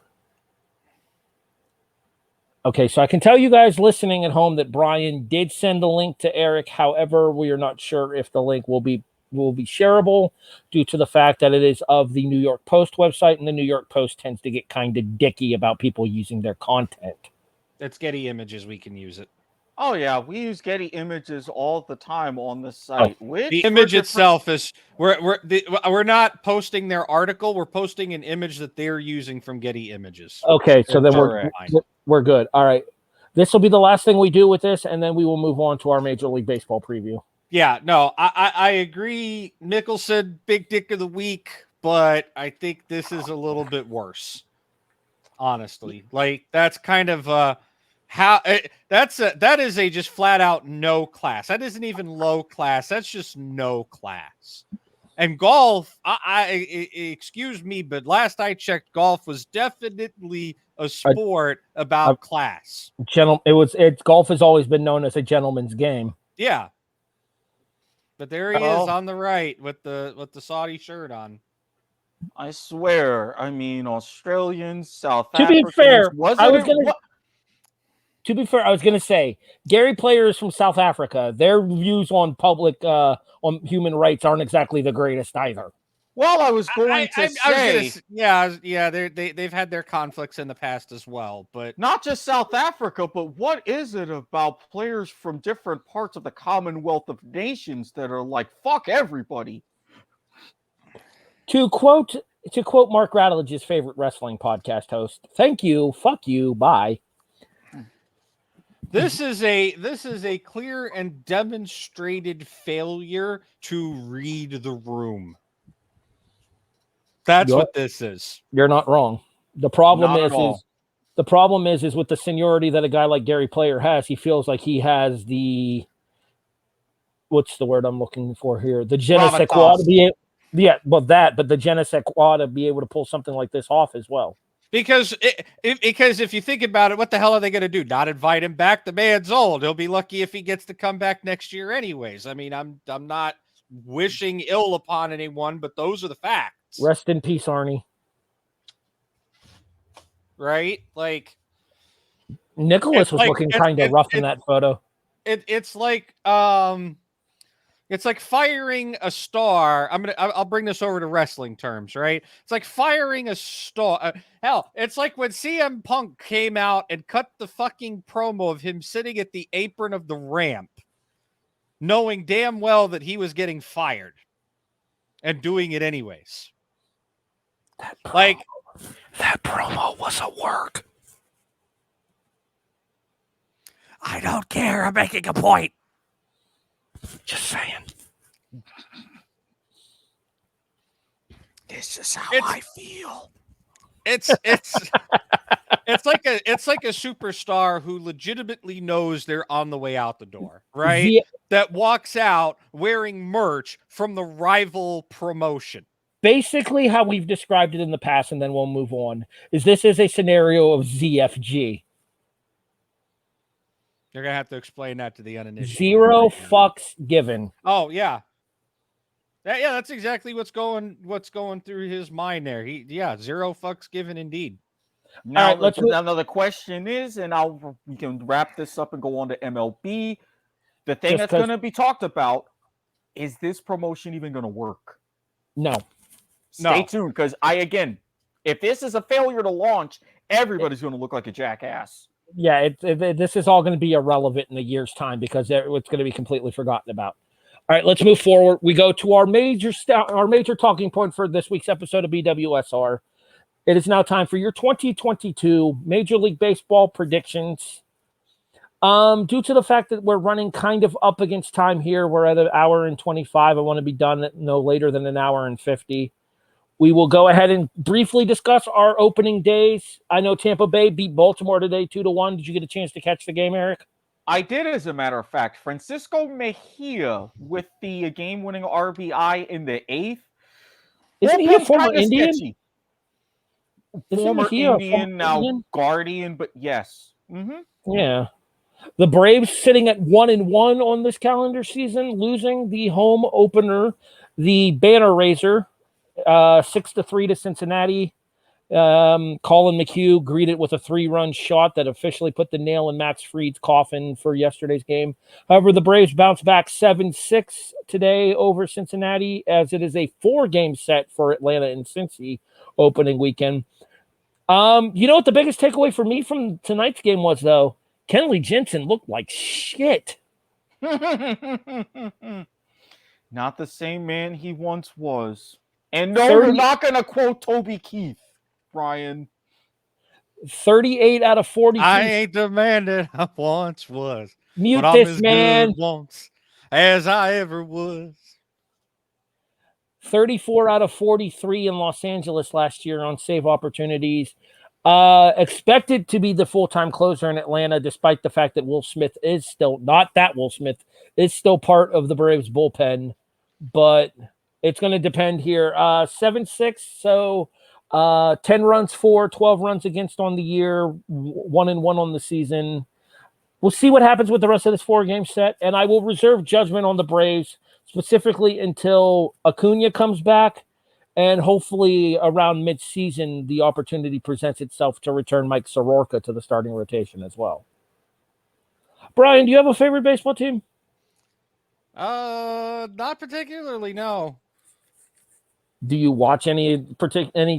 A: Okay, so I can tell you guys listening at home that Brian did send the link to Erik. However, we are not sure if the link will be shareable due to the fact that it is of the New York Post website, and the New York Post tends to get kind of dicky about people using their content.
C: It's Getty Images. We can use it.
B: Oh yeah, we use Getty Images all the time on the site.
C: The image itself is we're not posting their article. We're posting an image that they're using from Getty Images.
A: Okay, so then we're good. All right, this will be the last thing we do with this, and then we will move on to our Major League Baseball preview.
C: Yeah, no, I agree. Nicholson, big dick of the week, but I think this is a little bit worse. Honestly, like that's kind of that is a just flat out no class. That isn't even low class. That's just no class. And golf, excuse me, but last I checked, golf was definitely a sport about class.
A: Golf has always been known as a gentleman's game.
C: Yeah. But there he is on the right with the Saudi shirt on.
B: I swear, I mean, Australians, South
A: To
B: Africans.
A: be fair, I was going to say, Gary Player is from South Africa. Their views on public, on human rights aren't exactly the greatest either.
B: Well, I was going to say,
C: they've had their conflicts in the past as well, but
B: not just South Africa, but what is it about players from different parts of the Commonwealth of Nations that are like, fuck everybody?
A: To quote Mark Rattledge's favorite wrestling podcast host, thank you, fuck you, bye.
C: This is a clear and demonstrated failure to read the room. That's what this is.
A: You're not wrong. The problem is with the seniority that a guy like Gary Player has, he feels like he has the, what's the word I'm looking for here? The je ne sais quoi to be able, but the je ne sais quoi to be able to pull something like this off as well.
C: Because if you think about it, what the hell are they going to do? Not invite him back? The man's old. He'll be lucky if he gets to come back next year anyways. I mean, I'm not wishing ill upon anyone, but those are the facts.
A: Rest in peace, Arnie.
C: Right? Like
A: Nicholas was looking kind of rough in that photo.
C: It's like firing a star. I'll bring this over to wrestling terms, right? It's like firing a star. Hell, it's like when CM Punk came out and cut the fucking promo of him sitting at the apron of the ramp, knowing damn well that he was getting fired and doing it anyways.
A: That promo was a work.
C: I don't care. I'm making a point.
A: Just saying. This is how I feel.
C: It's like a superstar who legitimately knows they're on the way out the door, right?
A: Yeah.
C: That walks out wearing merch from the rival promotion.
A: Basically, how we've described it in the past, and then we'll move on, is this is a scenario of ZFG.
C: You're going to have to explain that to the uninitiated.
A: Zero fucks given.
C: Oh, yeah. Yeah, that's exactly what's going through his mind there. Zero fucks given indeed.
B: Now, the question is, and we can wrap this up and go on to MLB. The thing that's going to be talked about, is this promotion even going to work?
A: No.
B: Stay tuned, because if this is a failure to launch, everybody's going to look like a jackass.
A: Yeah, this is all going to be irrelevant in a year's time because it's going to be completely forgotten about. All right, let's move forward. We go to our major talking point for this week's episode of BWSR. It is now time for your 2022 Major League Baseball predictions. Due to the fact that we're running kind of up against time here, we're at an hour and 25. I want to be done at no later than an hour and 50. We will go ahead and briefly discuss our opening days. I know Tampa Bay beat Baltimore today 2-1. Did you get a chance to catch the game, Erik?
B: I did, as a matter of fact. Francisco Mejia with the game-winning RBI in the 8th.
A: Isn't he a
B: Bullpen's
A: former
B: kinda
A: Indian?
B: sketchy.
A: Isn't
B: Former
A: Mejia a
B: Indian, now
A: Indian?
B: Guardian, but yes. Mm-hmm.
A: Yeah. The Braves sitting at 1-1 on this calendar season, losing the home opener, the banner raiser, 6-3 to Cincinnati. Colin McHugh greeted with a 3-run shot that officially put the nail in Max Fried's coffin for yesterday's game. However, the Braves bounced back 7-6 today over Cincinnati, as it is a 4-game set for Atlanta and Cincy opening weekend. You know what the biggest takeaway for me from tonight's game was, though? Kenley Jensen looked like shit.
B: Not the same man he once was. And no, you're not going to quote Toby Keith, Brian.
A: 38 out of 42.
C: I ain't the man that I once was.
A: Mute
C: but
A: this,
C: I'm as
A: man.
C: Good once as I ever was.
A: 34 out of 43 in Los Angeles last year on save opportunities. Expected to be the full-time closer in Atlanta, despite the fact that Will Smith is still not that Will Smith is still part of the Braves bullpen, but it's going to depend here. 7-6, so 10 runs for, 12 runs against on the year, 1-1 on the season. We'll see what happens with the rest of this 4-game set, and I will reserve judgment on the Braves specifically until Acuna comes back, and hopefully around mid-season, the opportunity presents itself to return Mike Soroka to the starting rotation as well. Brian, do you have a favorite baseball team?
C: Not particularly, no.
A: Do you watch any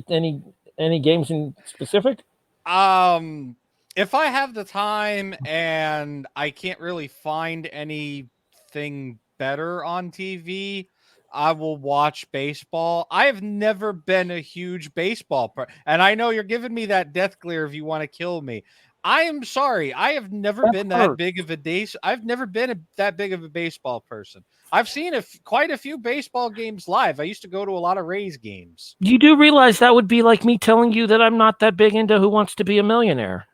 A: games in specific?
C: If I have the time and I can't really find anything better on TV, I will watch baseball. I have never been a huge baseball and I know you're giving me that death glare if you want to kill me. I am sorry. I have never been that big of a that big of a baseball person. I've seen quite a few baseball games live. I used to go to a lot of Rays games.
A: You do realize that would be like me telling you that I'm not that big into Who Wants to Be a Millionaire.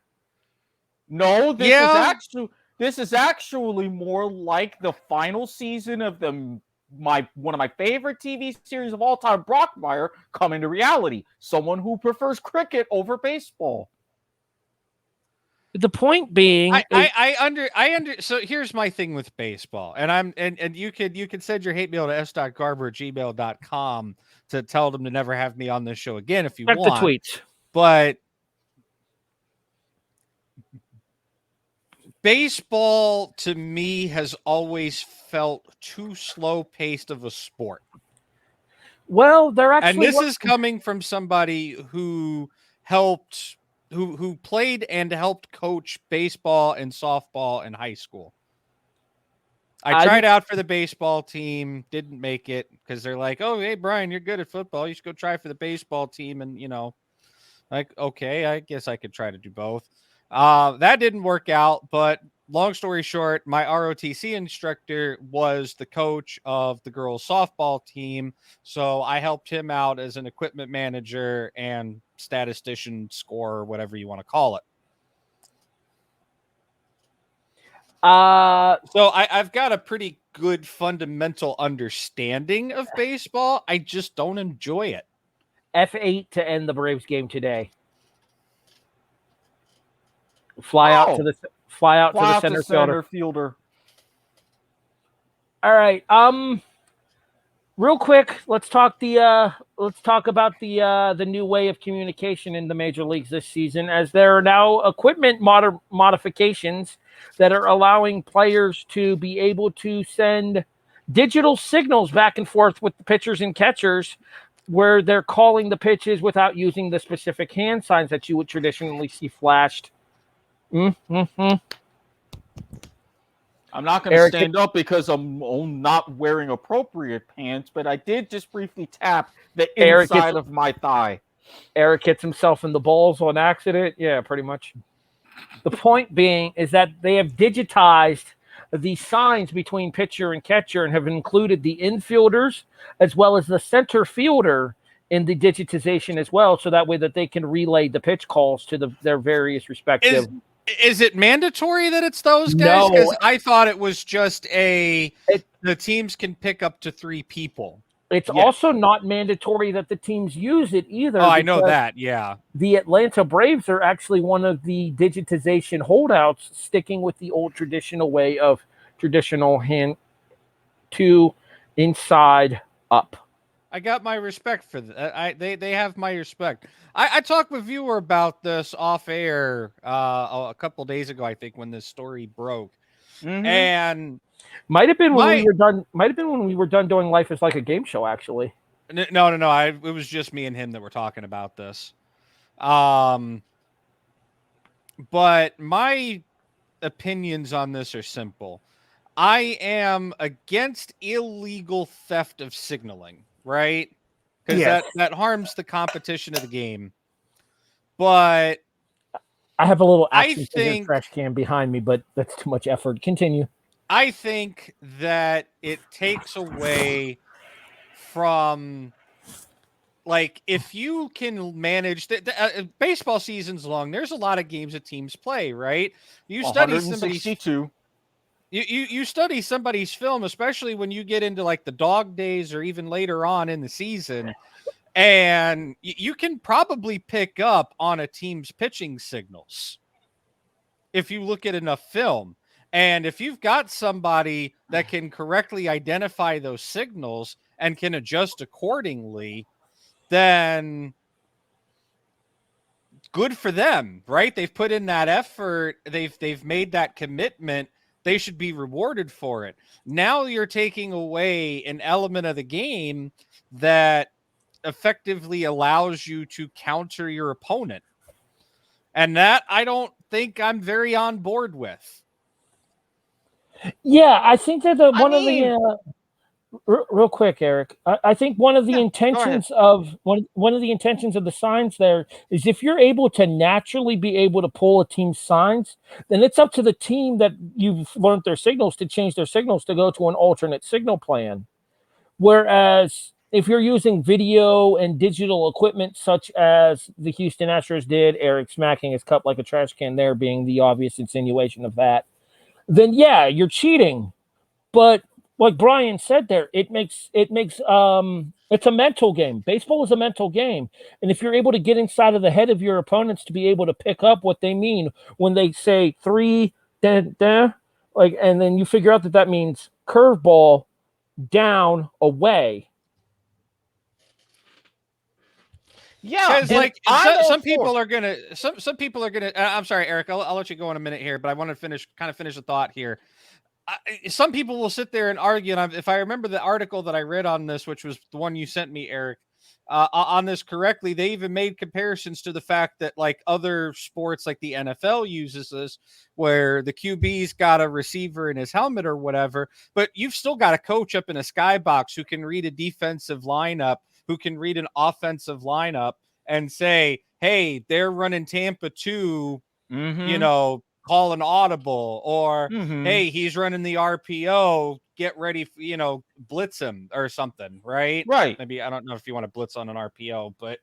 B: No, this is actually more like the final season of one of my favorite TV series of all time, Brockmire, coming to reality. Someone who prefers cricket over baseball.
A: The point being,
C: so here's my thing with baseball, and you could send your hate mail to s.garber@gmail.com to tell them to never have me on this show again if you want.
A: The tweets.
C: But baseball to me has always felt too slow paced of a sport.
A: Well, and
C: this is coming from somebody who played and helped coach baseball and softball in high school. I tried out for the baseball team, didn't make it because they're like, "Oh, hey, Brian, you're good at football. You should go try for the baseball team." And, like, okay, I guess I could try to do both. That didn't work out, but long story short, my ROTC instructor was the coach of the girls softball team. So I helped him out as an equipment manager and statistician, scorer, whatever you want to call it. So I've got a pretty good fundamental understanding of baseball. I just don't enjoy it.
A: F8 to end the Braves game today. Fly out to the center
B: fielder.
A: All right. Real quick, let's talk about the new way of communication in the major leagues this season, as there are now equipment modifications that are allowing players to be able to send digital signals back and forth with the pitchers and catchers, where they're calling the pitches without using the specific hand signs that you would traditionally see flashed.
B: I I'm not going to
A: Erik,
B: stand up because I'm not wearing appropriate pants, but I did just briefly tap the
A: Erik gets
B: inside of my thigh.
A: Erik hits himself in the balls on accident. Yeah, pretty much. The point being is that they have digitized the signs between pitcher and catcher and have included the infielders as well as the center fielder in the digitization as well, so that way that they can relay the pitch calls to their various respective.
C: Is it mandatory that it's those guys?
A: No.
C: Because I thought it was just the teams can pick up to 3 people.
A: It's also not mandatory that the teams use it either.
C: Oh, I know that. Yeah.
A: The Atlanta Braves are actually one of the digitization holdouts, sticking with the old traditional way of traditional hand to inside up.
C: I got my respect for that. They have my respect. I talked with viewer about this off air a couple days ago, I think, when this story broke.
B: Mm-hmm.
C: And
A: might have been when we were done. Might have been when we were done doing Life is Like a Game Show. Actually,
C: no. It was just me and him that were talking about this. But my opinions on this are simple. I am against illegal theft of signaling, right? Because that harms the competition of the game. But
A: I have a little action figure trash can behind me, but that's too much effort. Continue.
C: I think that it takes away from, like, if you can manage baseball season's long, there's a lot of games that teams play, right? You study somebody's you study somebody's film, especially when you get into like the dog days or even later on in the season, and you can probably pick up on a team's pitching signals if you look at enough film. And if you've got somebody that can correctly identify those signals and can adjust accordingly, then good for them, right? They've put in that effort. They've made that commitment. They should be rewarded for it. Now you're taking away an element of the game that effectively allows you to counter your opponent. And that I don't think I'm very on board with.
A: Yeah, I think that one of the real quick, Erik. I think one of the intentions of one of the intentions of the signs there is if you're able to naturally be able to pull a team's signs, then it's up to the team that you've learned their signals to change their signals to go to an alternate signal plan. Whereas if you're using video and digital equipment such as the Houston Astros did, Erik smacking his cup like a trash can there being the obvious insinuation of that, then yeah, you're cheating. But like Brian said there, it's a mental game. Baseball is a mental game. And if you're able to get inside of the head of your opponents to be able to pick up what they mean when they say 3, like, and then you figure out that means curveball, down, away.
C: Yeah, because like some people are gonna. I'm sorry, Erik. I'll let you go in a minute here, but I want to finish the thought here. Some people will sit there and argue, and if I remember the article that I read on this, which was the one you sent me, Erik, on this correctly, they even made comparisons to the fact that like other sports, like the NFL uses this, where the QB's got a receiver in his helmet or whatever, but you've still got a coach up in a skybox who can read a defensive lineup, who can read an offensive lineup and say, hey, they're running Tampa 2, call an audible, or hey, he's running the RPO, get ready, blitz him or something, right?
B: Right.
C: Maybe, I don't know if you want to blitz on an RPO, but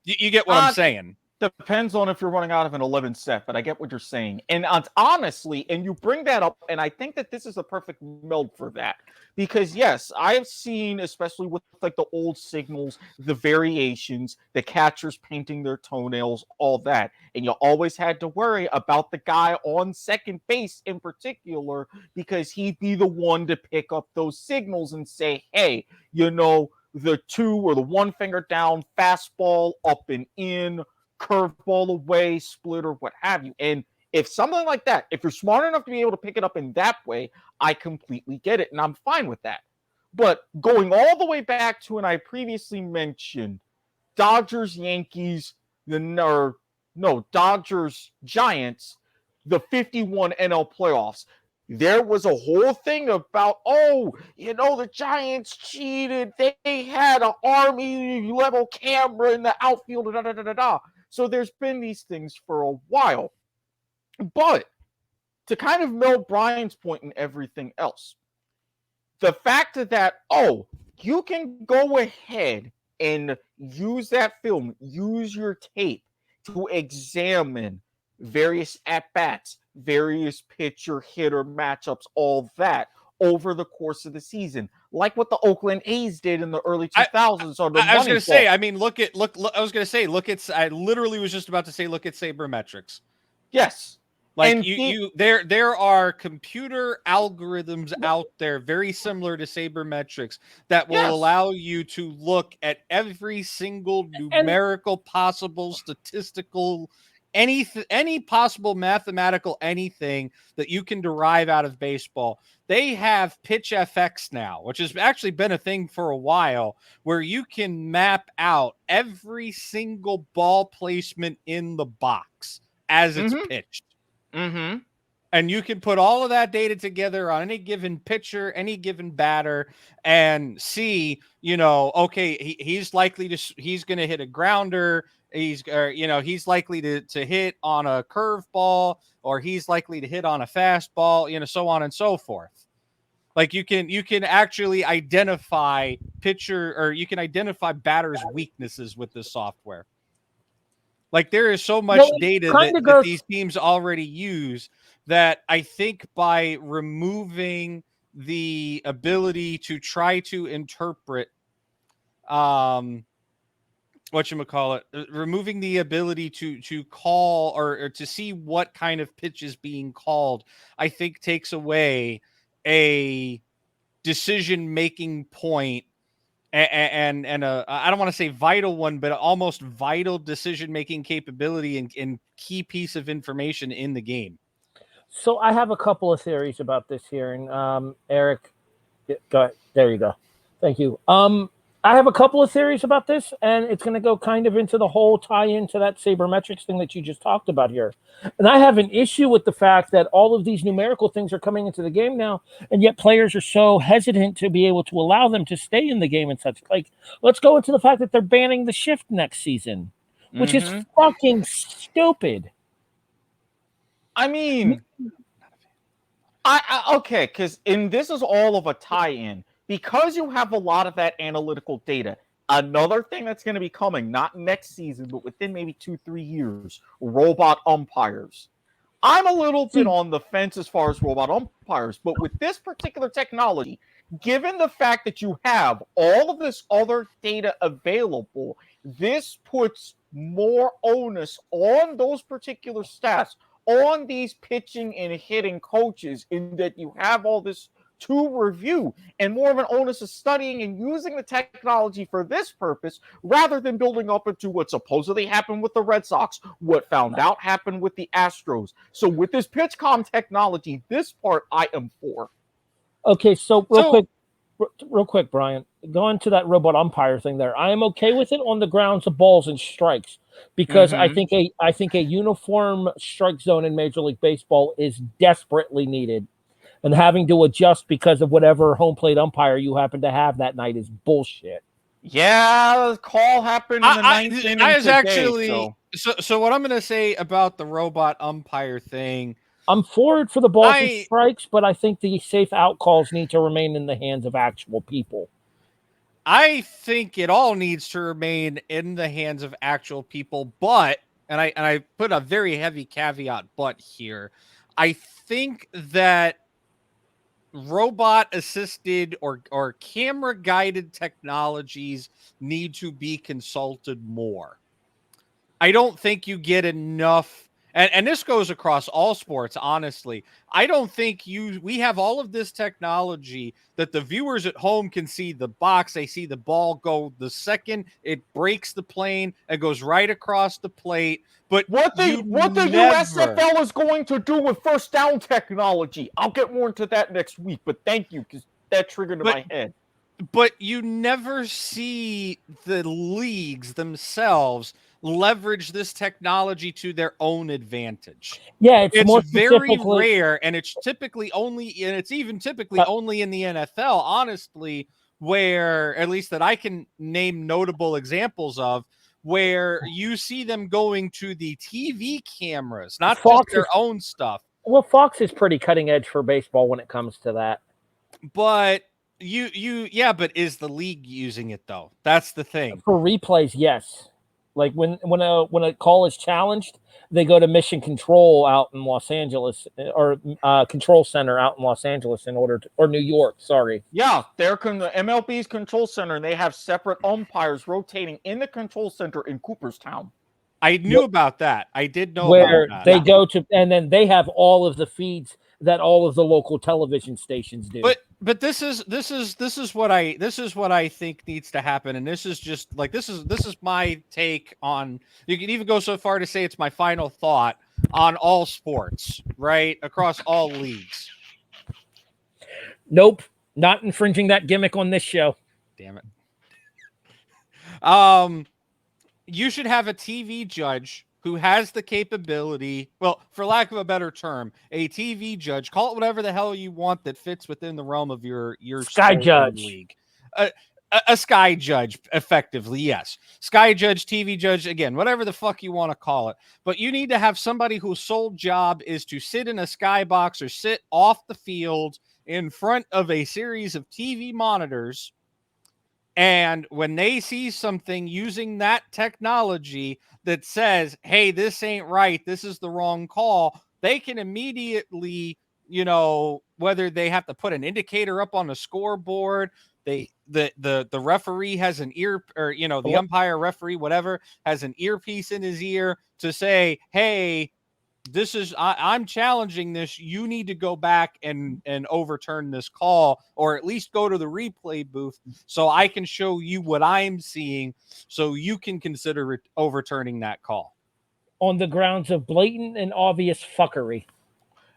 C: you get what I'm saying.
B: Depends on if you're running out of an 11 set, but I get what you're saying. And honestly, and you bring that up, and I think that this is a perfect meld for that. Because yes, I have seen, especially with like the old signals, the variations, the catchers painting their toenails, all that. And you always had to worry about the guy on second base in particular, because he'd be the one to pick up those signals and say, hey, the 2 or the 1 finger down, fastball up and in, curveball away, splitter, what have you. And if something like that, if you're smart enough to be able to pick it up in that way, I completely get it, and I'm fine with that. But going all the way back to when I previously mentioned Dodgers, Yankees, Dodgers, Giants, the 51 NL playoffs, there was a whole thing about, the Giants cheated. They had an army level camera in the outfield. Da, da, da, da, da. So there's been these things for a while. But to kind of meld Brian's point and everything else, the fact that, you can go ahead and use that film, use your tape to examine various at-bats, various pitcher hitter matchups, all that over the course of the season, like what the Oakland A's did in the early 2000s.
C: I was going to say, I mean, look, I was going to say, I literally was just about to say, look at sabermetrics.
B: Yes.
C: Like there are computer algorithms out there very similar to sabermetrics that will allow you to look at every single numerical possible statistical any possible mathematical anything that you can derive out of baseball. They have Pitch FX now, which has actually been a thing for a while, where you can map out every single ball placement in the box as it's pitched.
B: Mm-hmm.
C: And you can put all of that data together on any given pitcher, any given batter, and see, okay, he's likely he's going to hit a grounder. He's likely to hit on a curveball, or he's likely to hit on a fastball, so on and so forth. Like you can actually identify you can identify batters' weaknesses with this software. Like there is so much data that these teams already use that I think by removing the ability to try to interpret, removing the ability to call or to see what kind of pitch is being called, I think takes away a decision-making point and I don't want to say vital one, but almost vital decision-making capability and key piece of information in the game.
A: So I have a couple of theories about this here, and Erik, go ahead. There you go. Thank you. I have a couple of theories about this, and it's going to go kind of into the whole tie-in to that sabermetrics thing that you just talked about here. And I have an issue with the fact that all of these numerical things are coming into the game now, and yet players are so hesitant to be able to allow them to stay in the game and such. Like, let's go into the fact that they're banning the shift next season, which is fucking stupid.
B: I mean, okay, because this is all of a tie-in. Because you have a lot of that analytical data, another thing that's going to be coming, not next season, but within maybe 2-3 years, robot umpires. I'm a little bit on the fence as far as robot umpires, but with this particular technology, given the fact that you have all of this other data available, this puts more onus on those particular stats, on these pitching and hitting coaches, in that you have all this to review and more of an onus of studying and using the technology for this purpose rather than building up into what supposedly happened with the Red Sox, what found out happened with the Astros. So with this PitchCom technology, this part I am for.
A: Okay, so real quick, Brian, going to that robot umpire thing there, I am okay with it on the grounds of balls and strikes, because I think a uniform strike zone in Major League Baseball is desperately needed. And having to adjust because of whatever home plate umpire you happen to have that night is bullshit.
B: Yeah, the call happened in the ninth inning.
C: So what I'm going to say about the robot umpire thing,
A: I'm for it for the balls and strikes, but I think the safe out calls need to remain in the hands of actual people.
C: I think it all needs to remain in the hands of actual people, but, and I put a very heavy caveat but here, I think that robot assisted or camera guided technologies need to be consulted more. I don't think you get enough, and this goes across all sports, honestly. I don't think we have all of this technology that the viewers at home can see the box. They see the ball go the second it breaks the plane and goes right across the plate. But what the
B: USFL is going to do with first down technology, I'll get more into that next week, but thank you, because that triggered in my head.
C: But you never see the leagues themselves leverage this technology to their own advantage.
A: Yeah, it's
C: It's
A: more
C: very
A: specifically
C: rare, and it's typically only, and it's even typically only in the NFL, honestly, where, at least that I can name notable examples of, where you see them going to the TV cameras, not just
A: Fox
C: their
A: is-
C: own stuff.
A: Well, Fox is pretty cutting edge for baseball when it comes to that.
C: But but is the league using it though? That's the thing.
A: For replays, yes. Like when a call is challenged, they go to Mission Control out in Los Angeles, or Control Center out in Los Angeles or New York. Sorry.
B: Yeah, they're the MLB's control center, and they have separate umpires rotating in the control center in Cooperstown.
C: I knew about that. I did know
A: where
C: about that.
A: they go to, and then they have all of the feeds that all of the local television stations do.
C: But this is what I think needs to happen, and this is just like this is my take on. You can even go so far to say it's my final thought on all sports, right, across all leagues.
A: Nope, not infringing that gimmick on this show.
C: Damn it. You should have a TV judge who has the capability, well, for lack of a better term, a TV judge, call it whatever the hell you want that fits within the realm of your
A: Sky judge
C: league. A sky judge, effectively, yes. Sky judge, TV judge, again, whatever the fuck you want to call it. But you need to have somebody whose sole job is to sit in a skybox or sit off the field in front of a series of TV monitors. And when they see something using that technology that says, hey, this ain't right, this is the wrong call, they can immediately, whether they have to put an indicator up on the scoreboard, the referee has an ear, or, the umpire, referee, whatever, has an earpiece in his ear to say, hey, I'm challenging this. You need to go back and overturn this call, or at least go to the replay booth so I can show you what I'm seeing, so you can consider overturning that call.
A: On the grounds of blatant and obvious fuckery.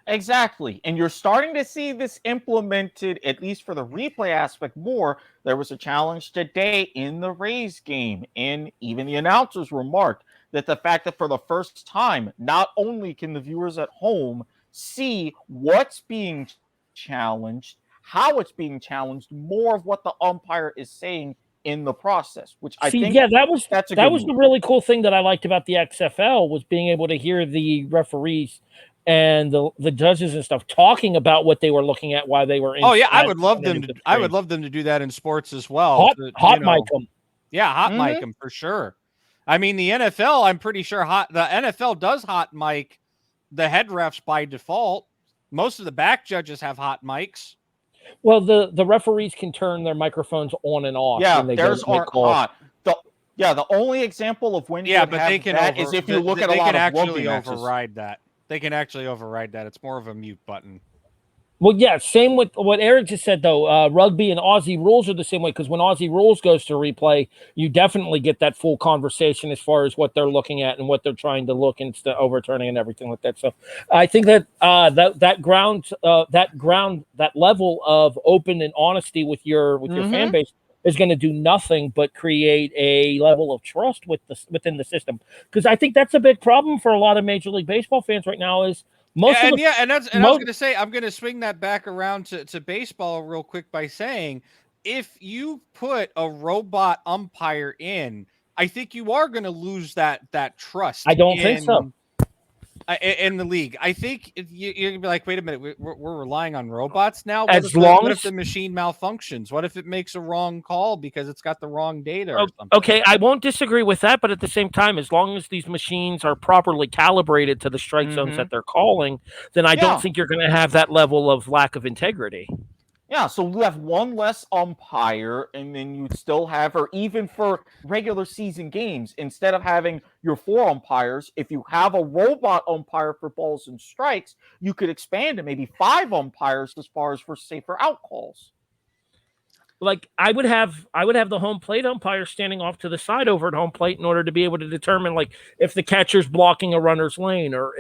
B: Exactly. And you're starting to see this implemented, at least for the replay aspect, more. There was a challenge today in the Rays game, and even the announcers remarked that the fact that for the first time, not only can the viewers at home see what's being challenged, how it's being challenged, more of what the umpire is saying in the process, which I think
A: that was the really cool thing that I liked about the XFL, was being able to hear the referees and the judges and stuff talking about what they were looking at while they were in.
C: Oh yeah, I would love them to do that in sports as well.
A: Hot mic them.
C: Yeah, hot mic them for sure. I mean, the NFL, I'm pretty sure the NFL does hot mic the head refs by default. Most of the back judges have hot mics.
A: Well, the referees can turn their microphones on and off.
B: Yeah,
A: when they
B: theirs aren't hot. The only example of when you would have that is if you look at a lot of rugby matches.
C: Override that. They can actually override that. It's more of a mute button.
A: Well, yeah, same with what Erik just said, though. Rugby and Aussie rules are the same way, because when Aussie rules goes to replay, you definitely get that full conversation as far as what they're looking at and what they're trying to look into overturning and everything like that. So I think that that level of open and honesty with your fan base is going to do nothing but create a level of trust within the system. Because I think that's a big problem for a lot of Major League Baseball fans right now is I was going to say, I'm going to swing that back around to baseball real quick by saying, if you put a robot umpire in, I think you are going to lose that trust. I don't think so.
C: In the league, I think you're going to be like, wait a minute, we're relying on robots now? What if the machine malfunctions? What if it makes a wrong call because it's got the wrong data or something?
A: Okay, I won't disagree with that, but at the same time, as long as these machines are properly calibrated to the strike zones that they're calling, then I don't think you're going to have that level of lack of integrity.
B: Yeah, so you have one less umpire, and then you'd still have, or even for regular season games, instead of having your 4 umpires, if you have a robot umpire for balls and strikes, you could expand to maybe 5 umpires as far as for safer out calls.
A: Like I would have the home plate umpire standing off to the side over at home plate in order to be able to determine, like, if the catcher's blocking a runner's lane, or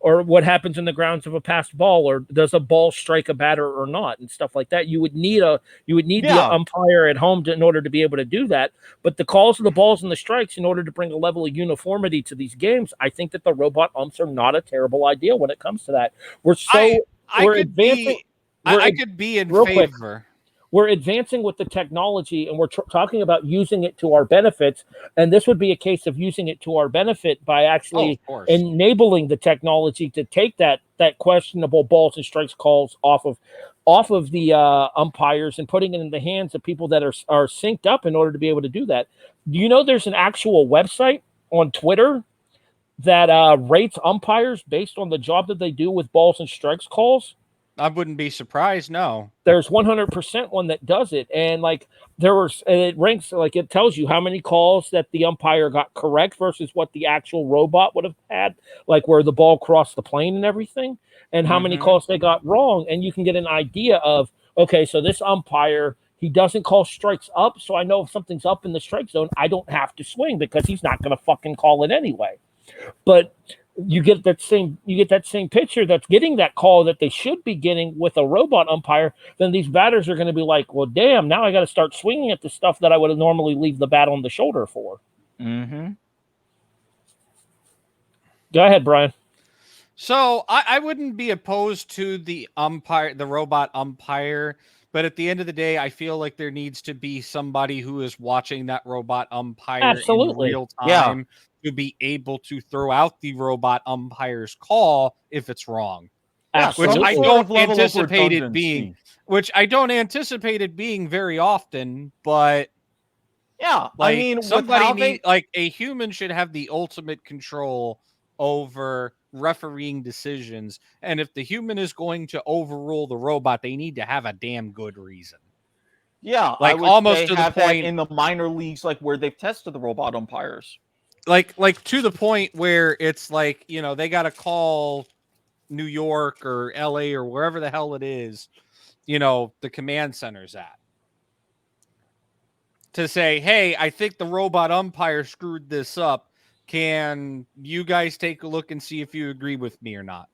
A: or what happens in the grounds of a passed ball, or does a ball strike a batter or not, and stuff like that. You would need the umpire at home in order to be able to do that. But the calls of the balls and the strikes, in order to bring a level of uniformity to these games, I think that the robot umps are not a terrible idea when it comes to that.
C: I could be in favor.
A: We're advancing with the technology, and we're talking about using it to our benefits. And this would be a case of using it to our benefit by actually enabling the technology to take that questionable balls and strikes calls off of the umpires and putting it in the hands of people that are synced up in order to be able to do that. Do you know there's an actual website on Twitter that rates umpires based on the job that they do with balls and strikes calls?
C: I wouldn't be surprised. No,
A: there's 100% one that does it. And like it ranks, like it tells you how many calls that the umpire got correct versus what the actual robot would have had, like where the ball crossed the plane and everything, and how many calls they got wrong. And you can get an idea of, okay, so this umpire, he doesn't call strikes up. So I know if something's up in the strike zone, I don't have to swing because he's not going to fucking call it anyway. But you get that same pitcher that's getting that call that they should be getting with a robot umpire. Then these batters are going to be like, well, damn, now I got to start swinging at the stuff that I would normally leave the bat on the shoulder for.
B: Mm-hmm.
A: Go ahead, Brian.
C: So I wouldn't be opposed to the robot umpire, but at the end of the day, I feel like there needs to be somebody who is watching that robot umpire in real time. To be able to throw out the robot umpire's call if it's wrong, which I don't anticipate it being very often. But a human should have the ultimate control over refereeing decisions, and if the human is going to overrule the robot, they need to have a damn good reason.
B: Yeah,
C: like almost to the point
B: in the minor leagues, like where they've tested the robot umpires.
C: Like to the point where it's like, they got to call New York or LA or wherever the hell it is, the command center's at, to say, hey, I think the robot umpire screwed this up. Can you guys take a look and see if you agree with me or not?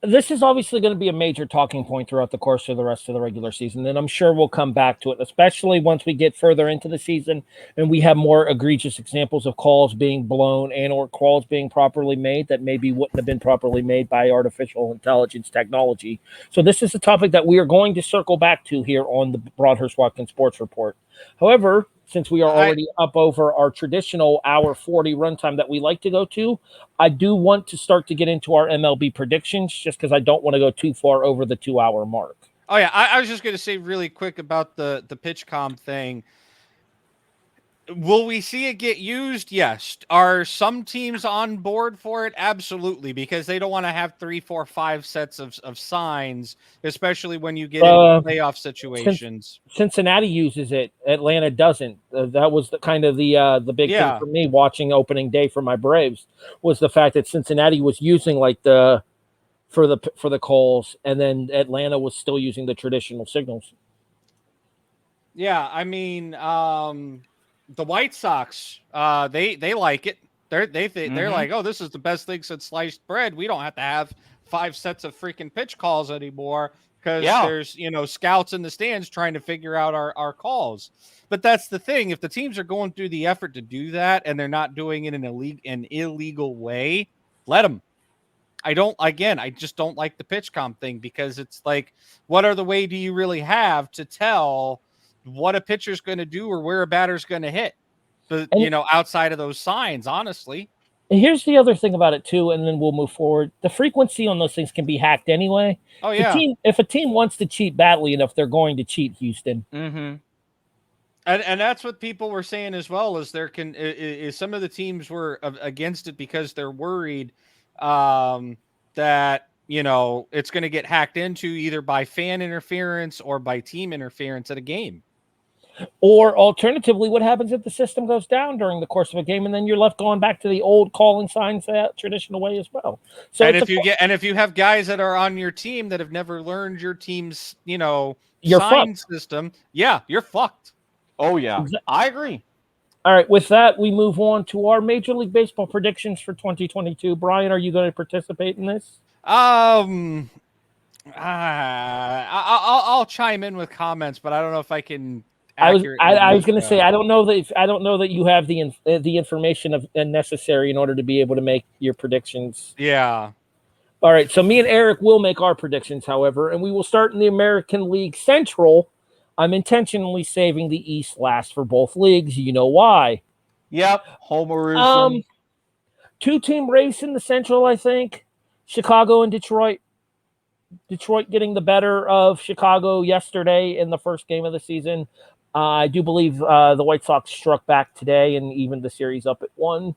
A: This is obviously going to be a major talking point throughout the course of the rest of the regular season, and I'm sure we'll come back to it, especially once we get further into the season and we have more egregious examples of calls being blown and or calls being properly made that maybe wouldn't have been properly made by artificial intelligence technology. So this is a topic that we are going to circle back to here on the Broadhurst Watkins Sports Report. However, since we are already up over our traditional hour 40 runtime that we like to go to, I do want to start to get into our MLB predictions just because I don't want to go too far over the 2-hour mark.
C: Oh, yeah. I was just going to say really quick about the PitchCom thing. Will we see it get used? Yes. Are some teams on board for it? Absolutely, because they don't want to have 3, 4, 5 sets of signs, especially when you get into playoff situations.
A: Cincinnati uses it. Atlanta doesn't. That was the big thing for me watching opening day for my Braves, was the fact that Cincinnati was using like for the calls, and then Atlanta was still using the traditional signals.
C: Yeah, I mean, the White Sox, they like it. They're like, oh, this is the best thing since sliced bread. We don't have to have 5 sets of freaking pitch calls anymore because there's scouts in the stands trying to figure out our calls. But that's the thing. If the teams are going through the effort to do that and they're not doing it in an illegal way, let them. I just don't like the PitchCom thing, because it's like, what other way do you really have to tell what a pitcher's going to do or where a batter's going to hit? But, outside of those signs, honestly.
A: And here's the other thing about it too, and then we'll move forward. The frequency on those things can be hacked anyway.
C: Oh, yeah.
A: If a team wants to cheat badly enough, they're going to cheat, Houston.
C: Mm-hmm. And that's what people were saying as well, is some of the teams were against it because they're worried that it's going to get hacked into either by fan interference or by team interference at a game.
A: Or alternatively, what happens if the system goes down during the course of a game, and then you're left going back to the old calling signs that traditional way as well. So
C: if you have guys that are on your team that have never learned your team's sign system, you're fucked.
B: Oh yeah, I agree.
A: All right, with that, we move on to our Major League Baseball predictions for 2022. Brian, are you going to participate in this?
C: I'll chime in with comments, but I don't know if I can
A: I was
C: accurately.
A: going to say I don't know that you have the information necessary in order to be able to make your predictions.
C: Yeah.
A: All right, so me and Erik will make our predictions, however, and we will start in the American League Central. I'm intentionally saving the East last for both leagues. You know why?
B: Yep, homerism.
A: 2-team race in the Central, I think. Chicago and Detroit. Detroit getting the better of Chicago yesterday in the first game of the season. I do believe the White Sox struck back today and evened the series up at 1.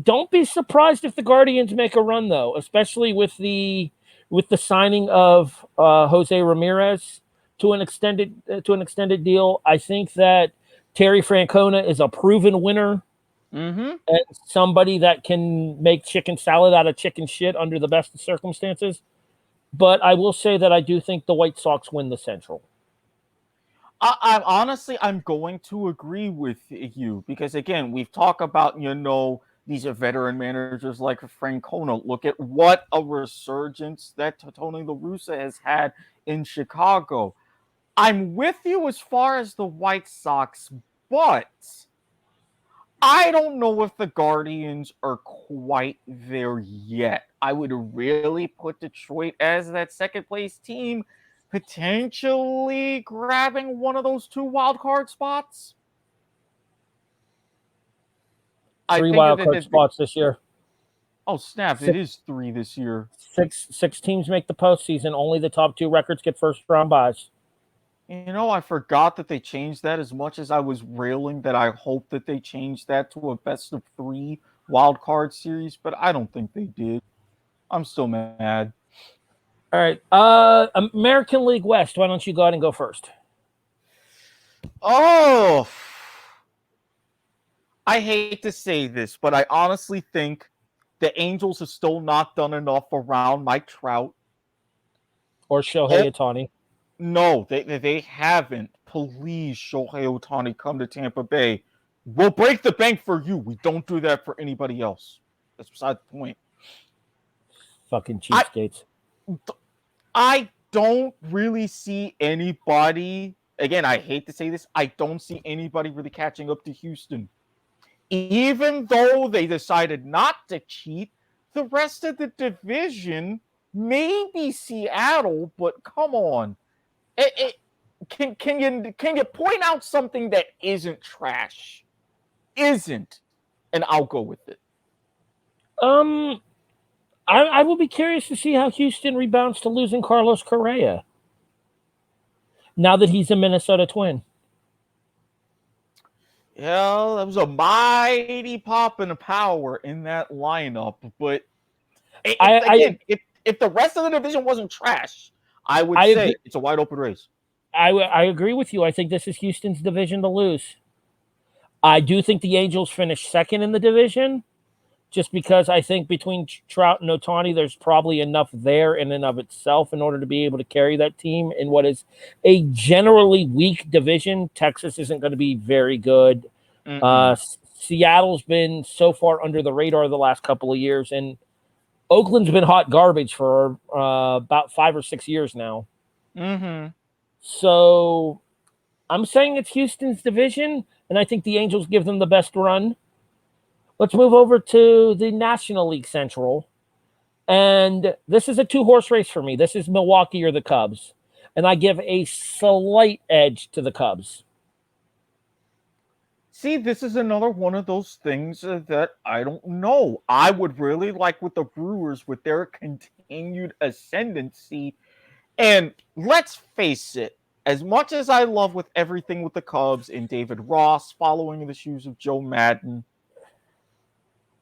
A: Don't be surprised if the Guardians make a run, though, especially with the signing of Jose Ramirez to an extended deal. I think that Terry Francona is a proven winner.
B: Mm-hmm.
A: And somebody that can make chicken salad out of chicken shit under the best of circumstances. But I will say that I do think the White Sox win the Central.
B: I'm honestly, I'm going to agree with you because again, we've talked about, these are veteran managers like Francona. Look at what a resurgence that Tony La Russa has had in Chicago. I'm with you as far as the White Sox, but I don't know if the Guardians are quite there yet. I would really put Detroit as that second place team, potentially grabbing one of those 2 wild card spots.
A: 3 wild card spots this year.
B: Oh, snap. It is 3 this year.
A: Six teams make the postseason. Only the top 2 records get first round buys.
B: I forgot that they changed that. As much as I was railing that I hope that they changed that to a best of 3 wild card series, but I don't think they did. I'm still mad.
A: All right. American League West. Why don't you go ahead and go first?
B: Oh, I hate to say this, but I honestly think the Angels have still not done enough around Mike Trout.
A: Or Shohei Ohtani.
B: No, they haven't. Please, Shohei Ohtani, come to Tampa Bay. We'll break the bank for you. We don't do that for anybody else. That's beside the point.
A: Fucking cheapskates.
B: I don't really see anybody. Again, I hate to say this. I don't see anybody really catching up to Houston. Even though they decided not to cheat, the rest of the division, maybe Seattle, but come on. Can you point out something that isn't trash? Isn't, and I'll go with it.
A: I will be curious to see how Houston rebounds to losing Carlos Correa. Now that he's a Minnesota Twin.
B: Yeah, that was a mighty pop and a power in that lineup. But if the rest of the division wasn't trash, I would say it's a wide open race.
A: I agree with you. I think this is Houston's division to lose. I do think the Angels finish second in the division, just because I think between Trout and Ohtani, there's probably enough there in and of itself in order to be able to carry that team in what is a generally weak division. Texas isn't going to be very good. Seattle's been so far under the radar the last couple of years, and Oakland's been hot garbage for about 5 or 6 years now.
B: Mm-hmm.
A: So I'm saying it's Houston's division, and I think the Angels give them the best run. Let's move over to the National League Central. And this is a 2-horse race for me. This is Milwaukee or the Cubs. And I give a slight edge to the Cubs.
B: See, this is another one of those things that I don't know. I would really like with the Brewers, with their continued ascendancy. And let's face it, as much as I love with everything with the Cubs and David Ross following in the shoes of Joe Madden,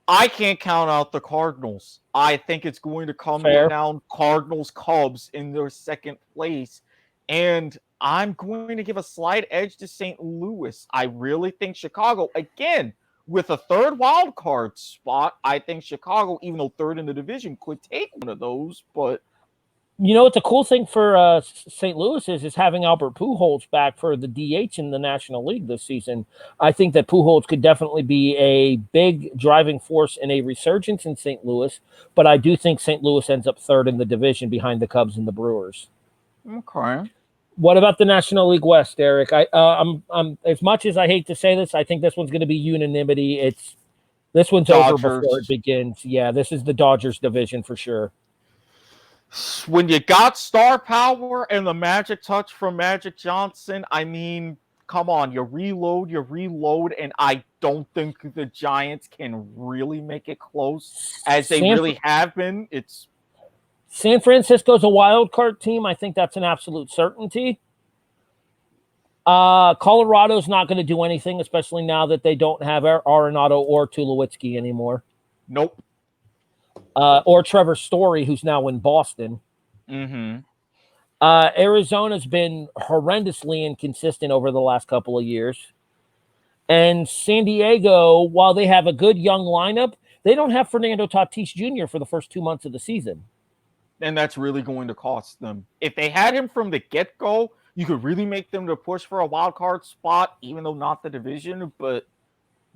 B: I can't count out the Cardinals. I think it's going to come down Cardinals-Cubs in their second place. And I'm going to give a slight edge to St. Louis. I really think Chicago, again, with a third wild card spot, I think Chicago, even though third in the division, could take one of those. But
A: You know what the cool thing for St. Louis is having Albert Pujols back for the DH in the National League this season. I think that Pujols could definitely be a big driving force in a resurgence in St. Louis, but I do think St. Louis ends up third in the division behind the Cubs and the Brewers.
B: Okay.
A: What about the National League West, Eric? I'm as much as I hate to say this, I think this one's going to be unanimity. This one's over before it begins. Yeah, this is the Dodgers division for sure.
B: When you got star power and the magic touch from Magic Johnson, I mean, come on, you reload, and I don't think the Giants can really make it close as they really have been. It's
A: San Francisco's a wild card team. I think that's an absolute certainty. Colorado's not going to do anything, especially now that they don't have Arenado or Tulowitzki anymore.
B: Nope.
A: Or Trevor Story, who's now in Boston.
B: Mm-hmm.
A: Arizona's been horrendously inconsistent over the last couple of years. And San Diego, while they have a good young lineup, they don't have Fernando Tatis Jr. for the first 2 months of the season.
B: And that's really going to cost them. If they had him from the get-go, you could really make them to push for a wild card spot, even though not the division, but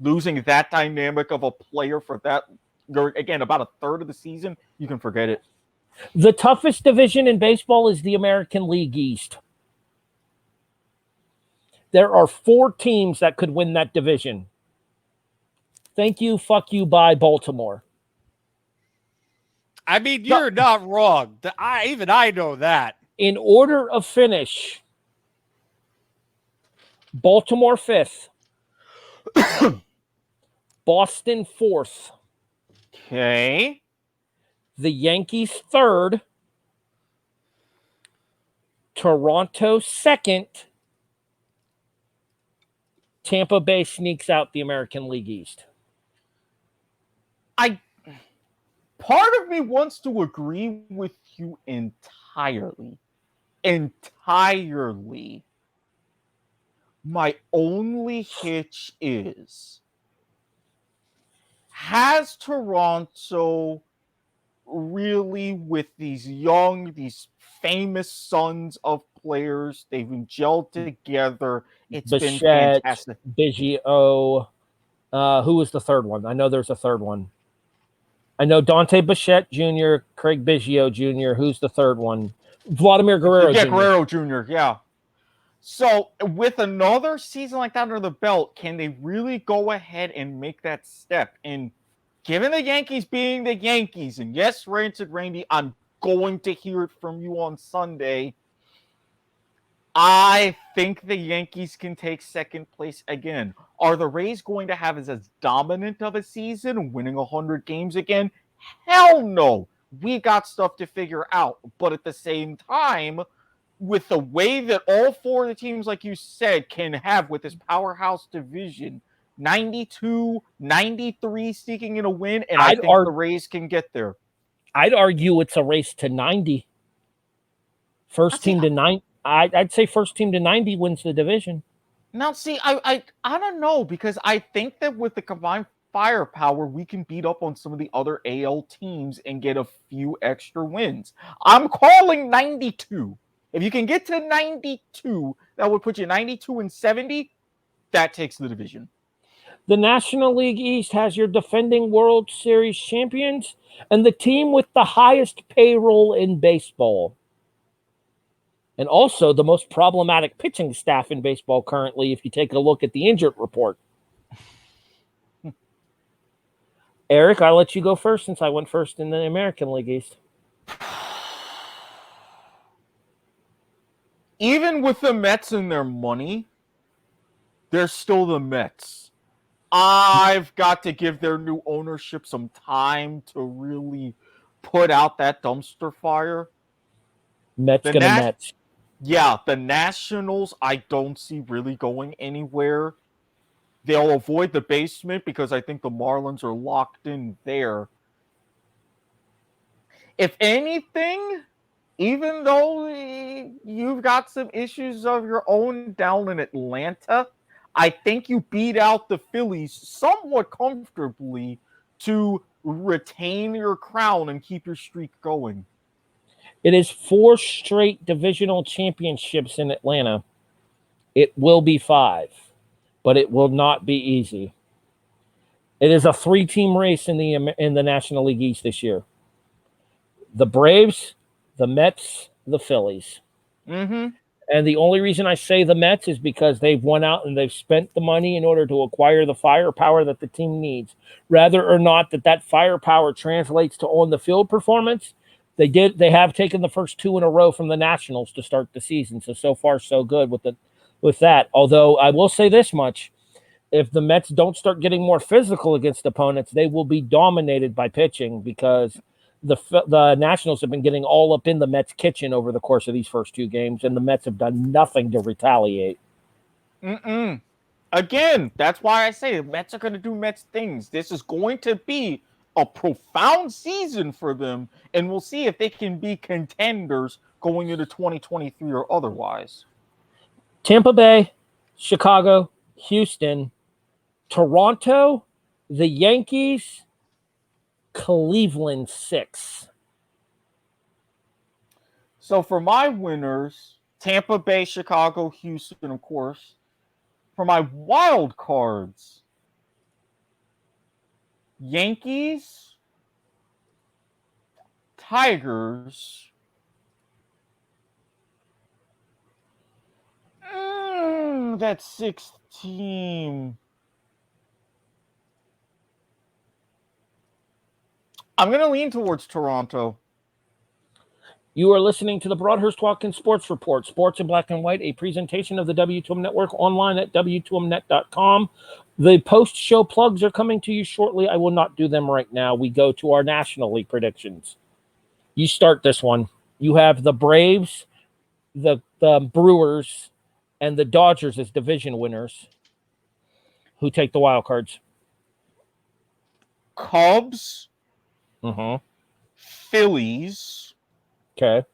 B: losing that dynamic of a player for that, again, about a third of the season, you can forget it.
A: The toughest division in baseball is the American League East. There are 4 teams that could win that division. Thank you, fuck you, bye, Baltimore.
C: I mean, you're not wrong. I know that.
A: In order of finish, Baltimore 5th. Boston 4th.
B: Okay.
A: The Yankees 3rd. Toronto 2nd. Tampa Bay sneaks out the American League East.
B: Part of me wants to agree with you entirely. Entirely. My only hitch is, has Toronto really, with these famous sons of players, they've been gelled together. It's been fantastic.
A: Biggio. Who was the third one? I know there's a third one. I know Dante Bichette Jr., Craig Biggio Jr. Who's the third one? Vladimir Guerrero Jr.
B: Guerrero Jr., yeah. So with another season like that under the belt, can they really go ahead and make that step? And given the Yankees being the Yankees, and yes, Randy, I'm going to hear it from you on Sunday. I think the Yankees can take second place again. Are the Rays going to have as dominant of a season, winning 100 games again? Hell no. We got stuff to figure out. But at the same time, with the way that all 4 of the teams, like you said, can have with this powerhouse division, 92, 93 sneaking in a win, and I think the Rays can get there.
A: I'd argue it's a race to 90. First team to 90. I'd say first team to 90 wins the division.
B: Now, see, I don't know, because I think that with the combined firepower, we can beat up on some of the other AL teams and get a few extra wins. I'm calling 92. If you can get to 92, that would put you 92 and 70. That takes the division.
A: The National League East has your defending World Series champions and the team with the highest payroll in baseball. And also the most problematic pitching staff in baseball currently, if you take a look at the injured report. Eric, I'll let you go first since I went first in the American League East.
B: Even with the Mets and their money, they're still the Mets. I've got to give their new ownership some time to really put out that dumpster fire.
A: Mets gonna Mets.
B: Yeah, the Nationals, I don't see really going anywhere. They'll avoid the basement because I think the Marlins are locked in there. If anything, even though you've got some issues of your own down in Atlanta, I think you beat out the Phillies somewhat comfortably to retain your crown and keep your streak going.
A: It is 4 straight divisional championships in Atlanta. It will be 5, but it will not be easy. It is a 3-team race in the National League East this year. The Braves, the Mets, the Phillies.
B: Mm-hmm.
A: And the only reason I say the Mets is because they've went out and they've spent the money in order to acquire the firepower that the team needs. Rather or not that firepower translates to on-the-field performance, they have taken the first 2 in a row from the Nationals to start the season. So far, so good with that. Although I will say this much, if the Mets don't start getting more physical against opponents, they will be dominated by pitching because the Nationals have been getting all up in the Mets' kitchen over the course of these first 2 games, and the Mets have done nothing to retaliate.
B: Again, that's why I say the Mets are going to do Mets things. This is going to be a profound season for them, and we'll see if they can be contenders going into 2023 or otherwise.
A: Tampa Bay, Chicago, Houston, Toronto, the Yankees, Cleveland 6.
B: So for my winners, Tampa Bay, Chicago, Houston, of course. For my wild cards, Yankees, Tigers, that 6th team. I'm going to lean towards Toronto.
A: You are listening to the Broadhurst Watkins Sports Report, Sports in Black and White, a presentation of the W2M Network online at W2Mnet.com. The post-show plugs are coming to you shortly. I will not do them right now. We go to our National League predictions. You start this one. You have the Braves, the Brewers, and the Dodgers as division winners. Who take the wild cards?
B: Cubs,
A: Mm-hmm.
B: Phillies,
A: Okay.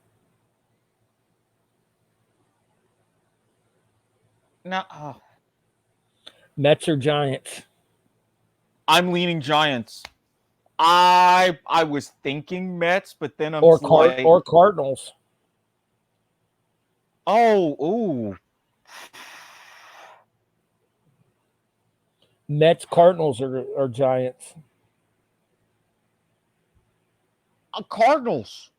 B: now
A: Mets or Giants?
B: I'm leaning Giants. I was thinking Mets, but then I'm
A: Or
B: like,
A: or Cardinals?
B: ooh.
A: Mets, Cardinals, or Giants?
B: Cardinals.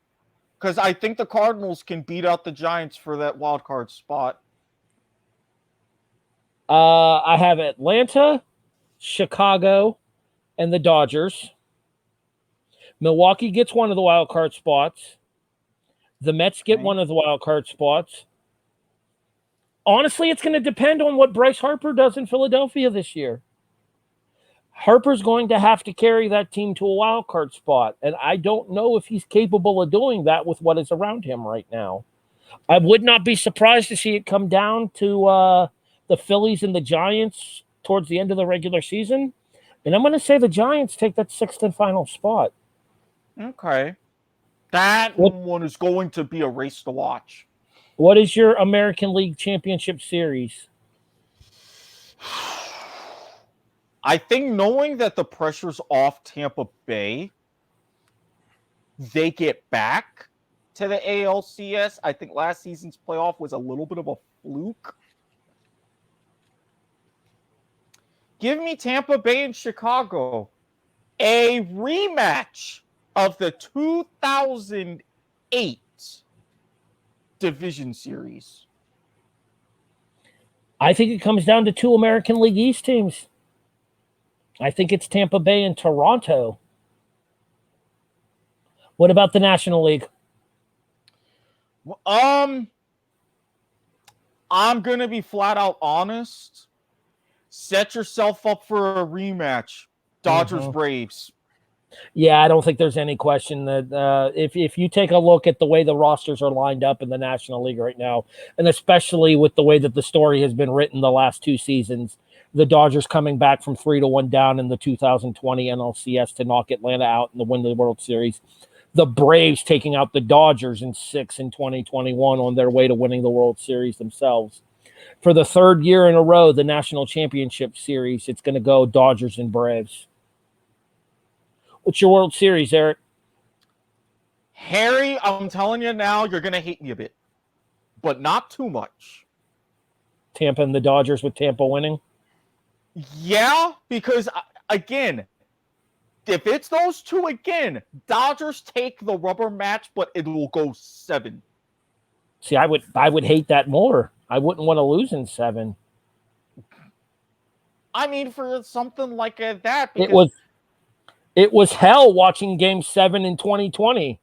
B: Because I think the Cardinals can beat out the Giants for that wild card spot.
A: I have Atlanta, Chicago, and the Dodgers. Milwaukee gets one of the wild card spots. The Mets get one of the wild card spots. Honestly, it's going to depend on what Bryce Harper does in Philadelphia this year. Harper's going to have to carry that team to a wild card spot, and I don't know if he's capable of doing that with what is around him right now. I would not be surprised to see it come down to the Phillies and the Giants towards the end of the regular season, and I'm going to say the Giants take that 6th and final spot.
B: Okay. That one is going to be a race to watch.
A: What is your American League Championship Series?
B: I think knowing that the pressure's off Tampa Bay, they get back to the ALCS. I think last season's playoff was a little bit of a fluke. Give me Tampa Bay and Chicago. A rematch of the 2008 division series.
A: I think it comes down to 2 American League East teams. I think it's Tampa Bay and Toronto. What about the National League?
B: I'm going to be flat out honest. Set yourself up for a rematch. Dodgers Braves.
A: Yeah, I don't think there's any question that if you take a look at the way the rosters are lined up in the National League right now, and especially with the way that the story has been written the last 2 seasons, the Dodgers coming back from 3-1 down in the 2020 NLCS to knock Atlanta out and to win the World Series. The Braves taking out the Dodgers in 6 in 2021 on their way to winning the World Series themselves. For the 3rd year in a row, the National Championship Series, it's going to go Dodgers and Braves. What's your World Series, Erik?
B: Harry, I'm telling you now, you're going to hate me a bit, but not too much.
A: Tampa and the Dodgers with Tampa winning?
B: Yeah, because, again, if it's those two again, Dodgers take the rubber match, but it will go 7.
A: See, I would hate that more. I wouldn't want to lose in 7.
B: I mean, for something like that, because
A: it was hell watching Game 7 in 2020.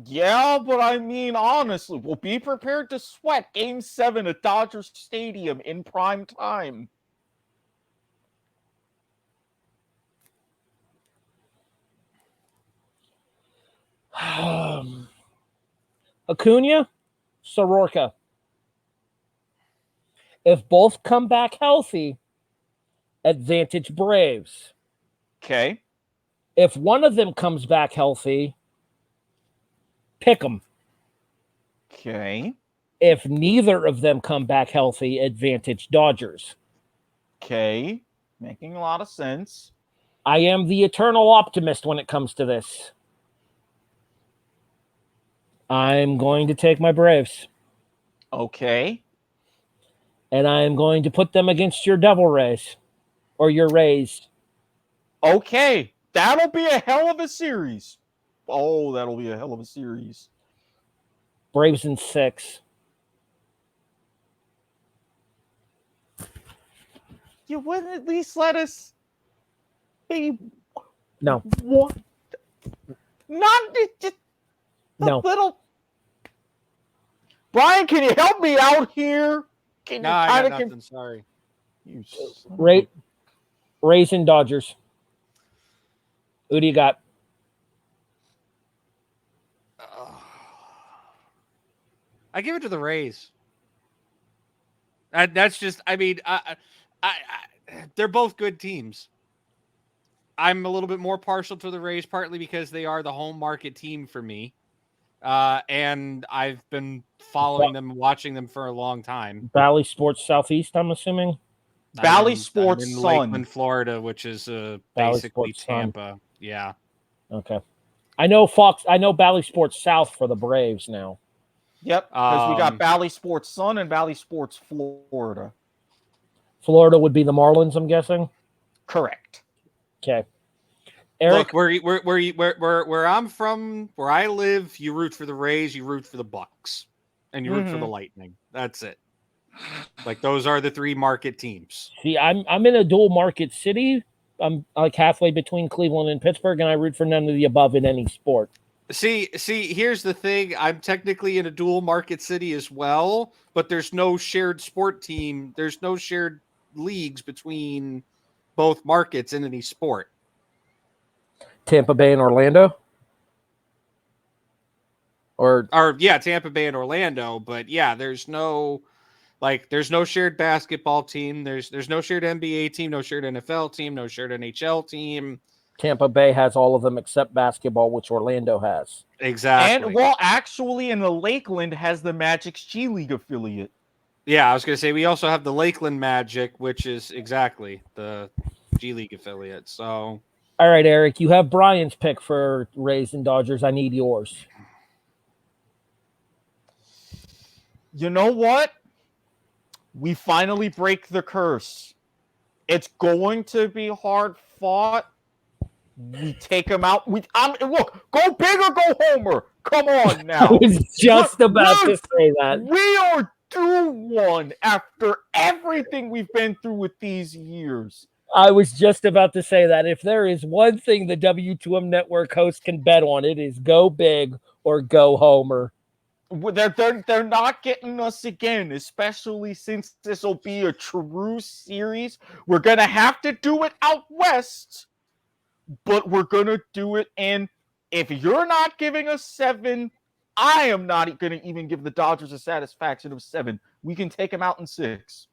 B: yeah, but I mean, honestly, we'll be prepared to sweat Game 7 at Dodgers Stadium in prime time.
A: Acuna, Soroka. If both come back healthy, advantage Braves.
B: Okay.
A: If one of them comes back healthy, pick them.
B: Okay.
A: If neither of them come back healthy, advantage Dodgers.
B: Okay. Making a lot of sense.
A: I am the eternal optimist when it comes to this. I'm going to take my Braves.
B: Okay.
A: And I'm going to put them against your Devil Rays. Or your Rays.
B: Okay. That'll be a hell of a series. Oh, that'll be a hell of a series.
A: Braves in 6.
B: You wouldn't at least let us be
A: No.
B: what? Not just a
A: No.
B: little. Brian, can you help me out here? Can
C: No,
B: you
C: I got
B: kind
C: nothing. Sorry.
B: You
A: Rays and Dodgers. Who do you got?
C: I give it to the Rays. That's just, I mean, they're both good teams. I'm a little bit more partial to the Rays, partly because they are the home market team for me. And I've been following them, watching them for a long time.
A: Bally Sports Southeast, I'm assuming.
B: Valley Sports
C: I'm in
B: Sun.
C: Lakeland, Florida, which is basically
A: Sports Sun.
C: Tampa. Yeah.
A: Okay. I know Bally Sports South for the Braves now.
B: Yep, because we got Valley Sports Sun and Valley Sports Florida.
A: Florida would be the Marlins, I'm guessing.
B: Correct.
A: Okay. Erik,
C: Look, where I'm from, where I live, you root for the Rays, you root for the Bucks, and you root for the Lightning. That's it. Like, those are the 3 market teams.
A: see, I'm in a dual market city. I'm like halfway between Cleveland and Pittsburgh, and I root for none of the above in any sport.
C: See, here's the thing. I'm technically in a dual market city as well, but there's no shared sport team. There's no shared leagues between both markets in any sport.
A: Tampa Bay and Orlando? Or
C: yeah, Tampa Bay and Orlando, but yeah, there's no shared basketball team. There's no shared NBA team, no shared NFL team, no shared NHL team.
A: Tampa Bay has all of them except basketball, which Orlando has.
C: Exactly.
B: And, well, actually, in the Lakeland has the Magic's G League affiliate.
C: Yeah, I was going to say, we also have the Lakeland Magic, which is exactly the G League affiliate. So,
A: all right, Erik, you have Brian's pick for Rays and Dodgers. I need yours.
B: You know what? We finally break the curse. It's going to be hard fought. We take them out. Look, go big or go homer. Come on now.
A: I was just about to say that.
B: We are due one after everything we've been through with these years.
A: I was just about to say that. If there is one thing the W2M Network host can bet on, it is go big or go homer.
B: They're not getting us again, especially since this will be a true series. We're going to have to do it out west, but we're going to do it in. If you're not giving us 7, I am not going to even give the Dodgers a satisfaction of 7. We can take them out in 6.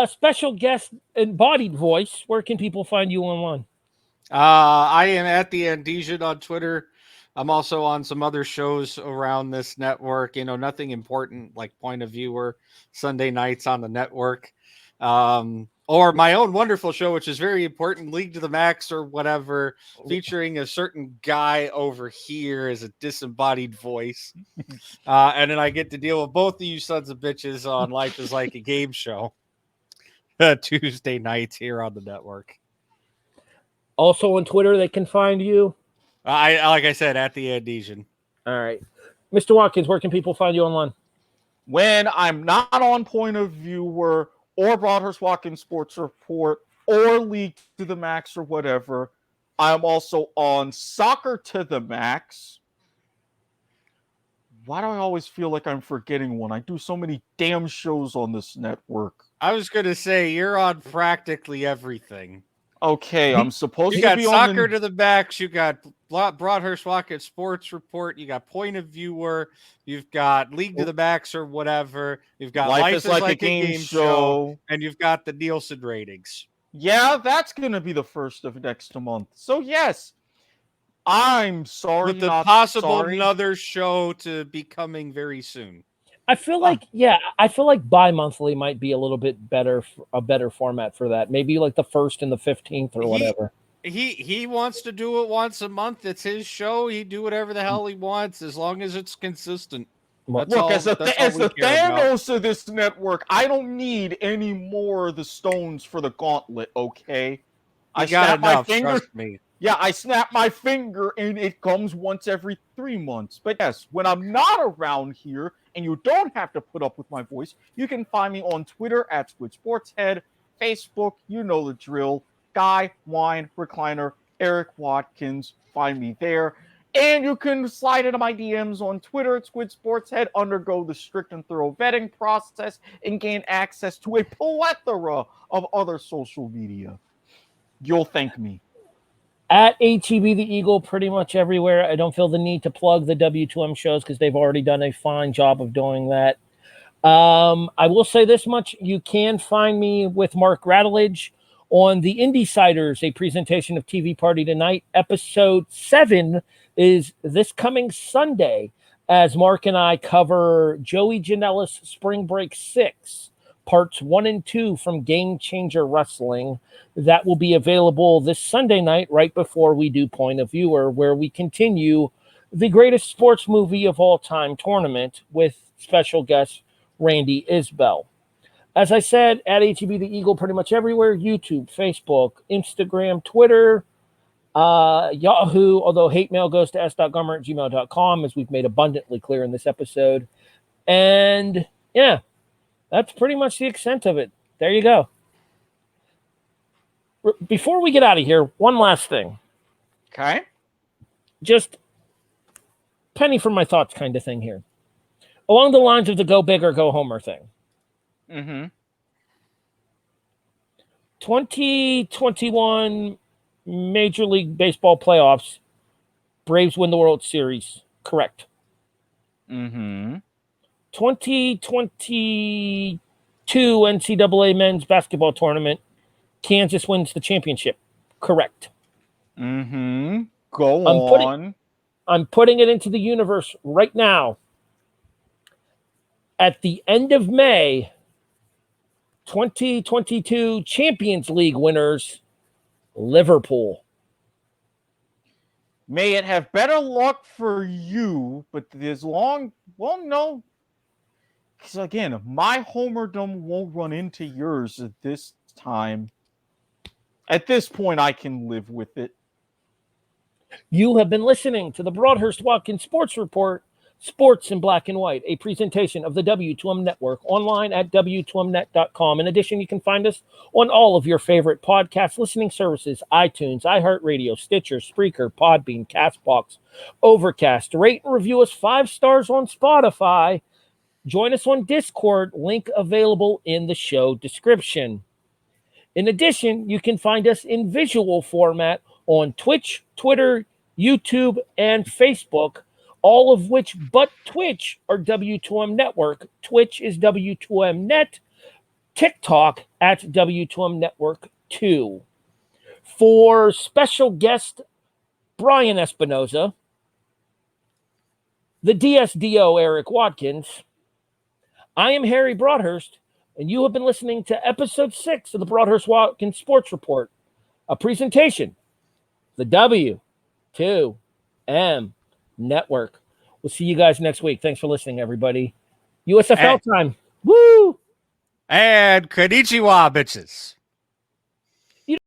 A: Special guest embodied voice. Where can people find you online?
C: I am at the Andesian on Twitter. I'm also on some other shows around this network. Nothing important like Point of Viewer Sunday nights on the network. Or my own wonderful show, which is very important, League to the Max or whatever, featuring a certain guy over here as a disembodied voice. And then I get to deal with both of you sons of bitches on Life is Like a Game show. Tuesday nights here on the network.
A: Also on Twitter, they can find you.
C: Like I said, at the Andesian.
A: All right. Mr. Watkins, where can people find you online?
B: When I'm not on Point of Viewer or Broadhurst Watkins Sports Report or League to the Max or whatever, I'm also on Soccer to the Max. Why do I always feel like I'm forgetting one? I do so many damn shows on this network.
C: I was going to say, you're on practically everything.
B: Okay, I'm supposed
C: You
B: to
C: got
B: be
C: Soccer
B: on
C: to the Max, you got Broadhurst Watkins Sports Report, you got Point of Viewer, you've got League to the Max or whatever, you've got Life is like a Game show, and you've got the Nielsen ratings.
B: Yeah, that's going to be the first of next month. So yes, I'm sorry.
C: With the
B: not
C: possible
B: sorry.
C: another show to be coming very soon.
A: I feel like, I feel like bi-monthly might be a little bit better, a better format for that. Maybe like the 1st and the 15th or whatever.
C: He wants to do it once a month. It's his show. He do whatever the hell he wants as long as it's consistent.
B: Look, as the Thanos of this network, I don't need any more of the stones for the gauntlet, okay? I snap my finger.
C: Trust me.
B: Yeah, I snap my finger and it comes once every 3 months. But yes, when I'm not around here and you don't have to put up with my voice, you can find me on Twitter at Squid Sportshead, Facebook, you know the drill, Guy, Wine, Recliner, Erik Watkins, find me there. And you can slide into my DMs on Twitter at Squid Sportshead, undergo the strict and thorough vetting process, and gain access to a plethora of other social media. You'll thank me.
A: At HEB the Eagle, pretty much everywhere. I don't feel the need to plug the W2M shows because they've already done a fine job of doing that. I will say this much. You can find me with Mark Rattledge on the Indiesiders, a presentation of TV Party Tonight. Episode 7 is this coming Sunday as Mark and I cover Joey Janela's Spring Break 6, parts 1 and 2 from Game Changer Wrestling. That will be available this Sunday night right before we do Point of Viewer, where we continue the greatest sports movie of all time tournament with special guest Randy Isbell. As I said, at HEB the Eagle pretty much everywhere, YouTube, Facebook, Instagram, Twitter, Yahoo, although hate mail goes to s.gummer@gmail.com, as we've made abundantly clear in this episode. And yeah, that's pretty much the extent of it. There you go. Before we get out of here, one last thing.
B: Okay.
A: Just penny for my thoughts kind of thing here. Along the lines of the go big or go homer thing. 2021 Major League Baseball playoffs, Braves win the World Series. Correct. 2022 NCAA men's basketball tournament, Kansas wins the championship. Correct.
B: Go on.
A: I'm putting it into the universe right now. At the end of May, 2022 Champions League winners, Liverpool.
B: May it have better luck for you, but no. Because again, my homerdom won't run into yours at this time. At this point, I can live with it.
A: You have been listening to the Broadhurst Watkins Sports Report, Sports in Black and White, a presentation of the W2M Network, online at W2Mnet.com. In addition, you can find us on all of your favorite podcast listening services, iTunes, iHeartRadio, Stitcher, Spreaker, Podbean, CastBox, Overcast. Rate and review us 5 stars on Spotify. Join us on Discord, link available in the show description. In addition, you can find us in visual format on Twitch, Twitter, YouTube, and Facebook, all of which but Twitch are W2M Network. Twitch is W2M Net. TikTok at W2M Network 2. For special guest Brian Espinoza, the DSDO Erik Watkins, I am Harry Broadhurst. and you have been listening to episode 6 of the Broadhurst Watkins Sports Report, a presentation, the W2M Network. We'll see you guys next week. Thanks for listening, everybody. USFL time. Woo!
C: And konnichiwa, bitches.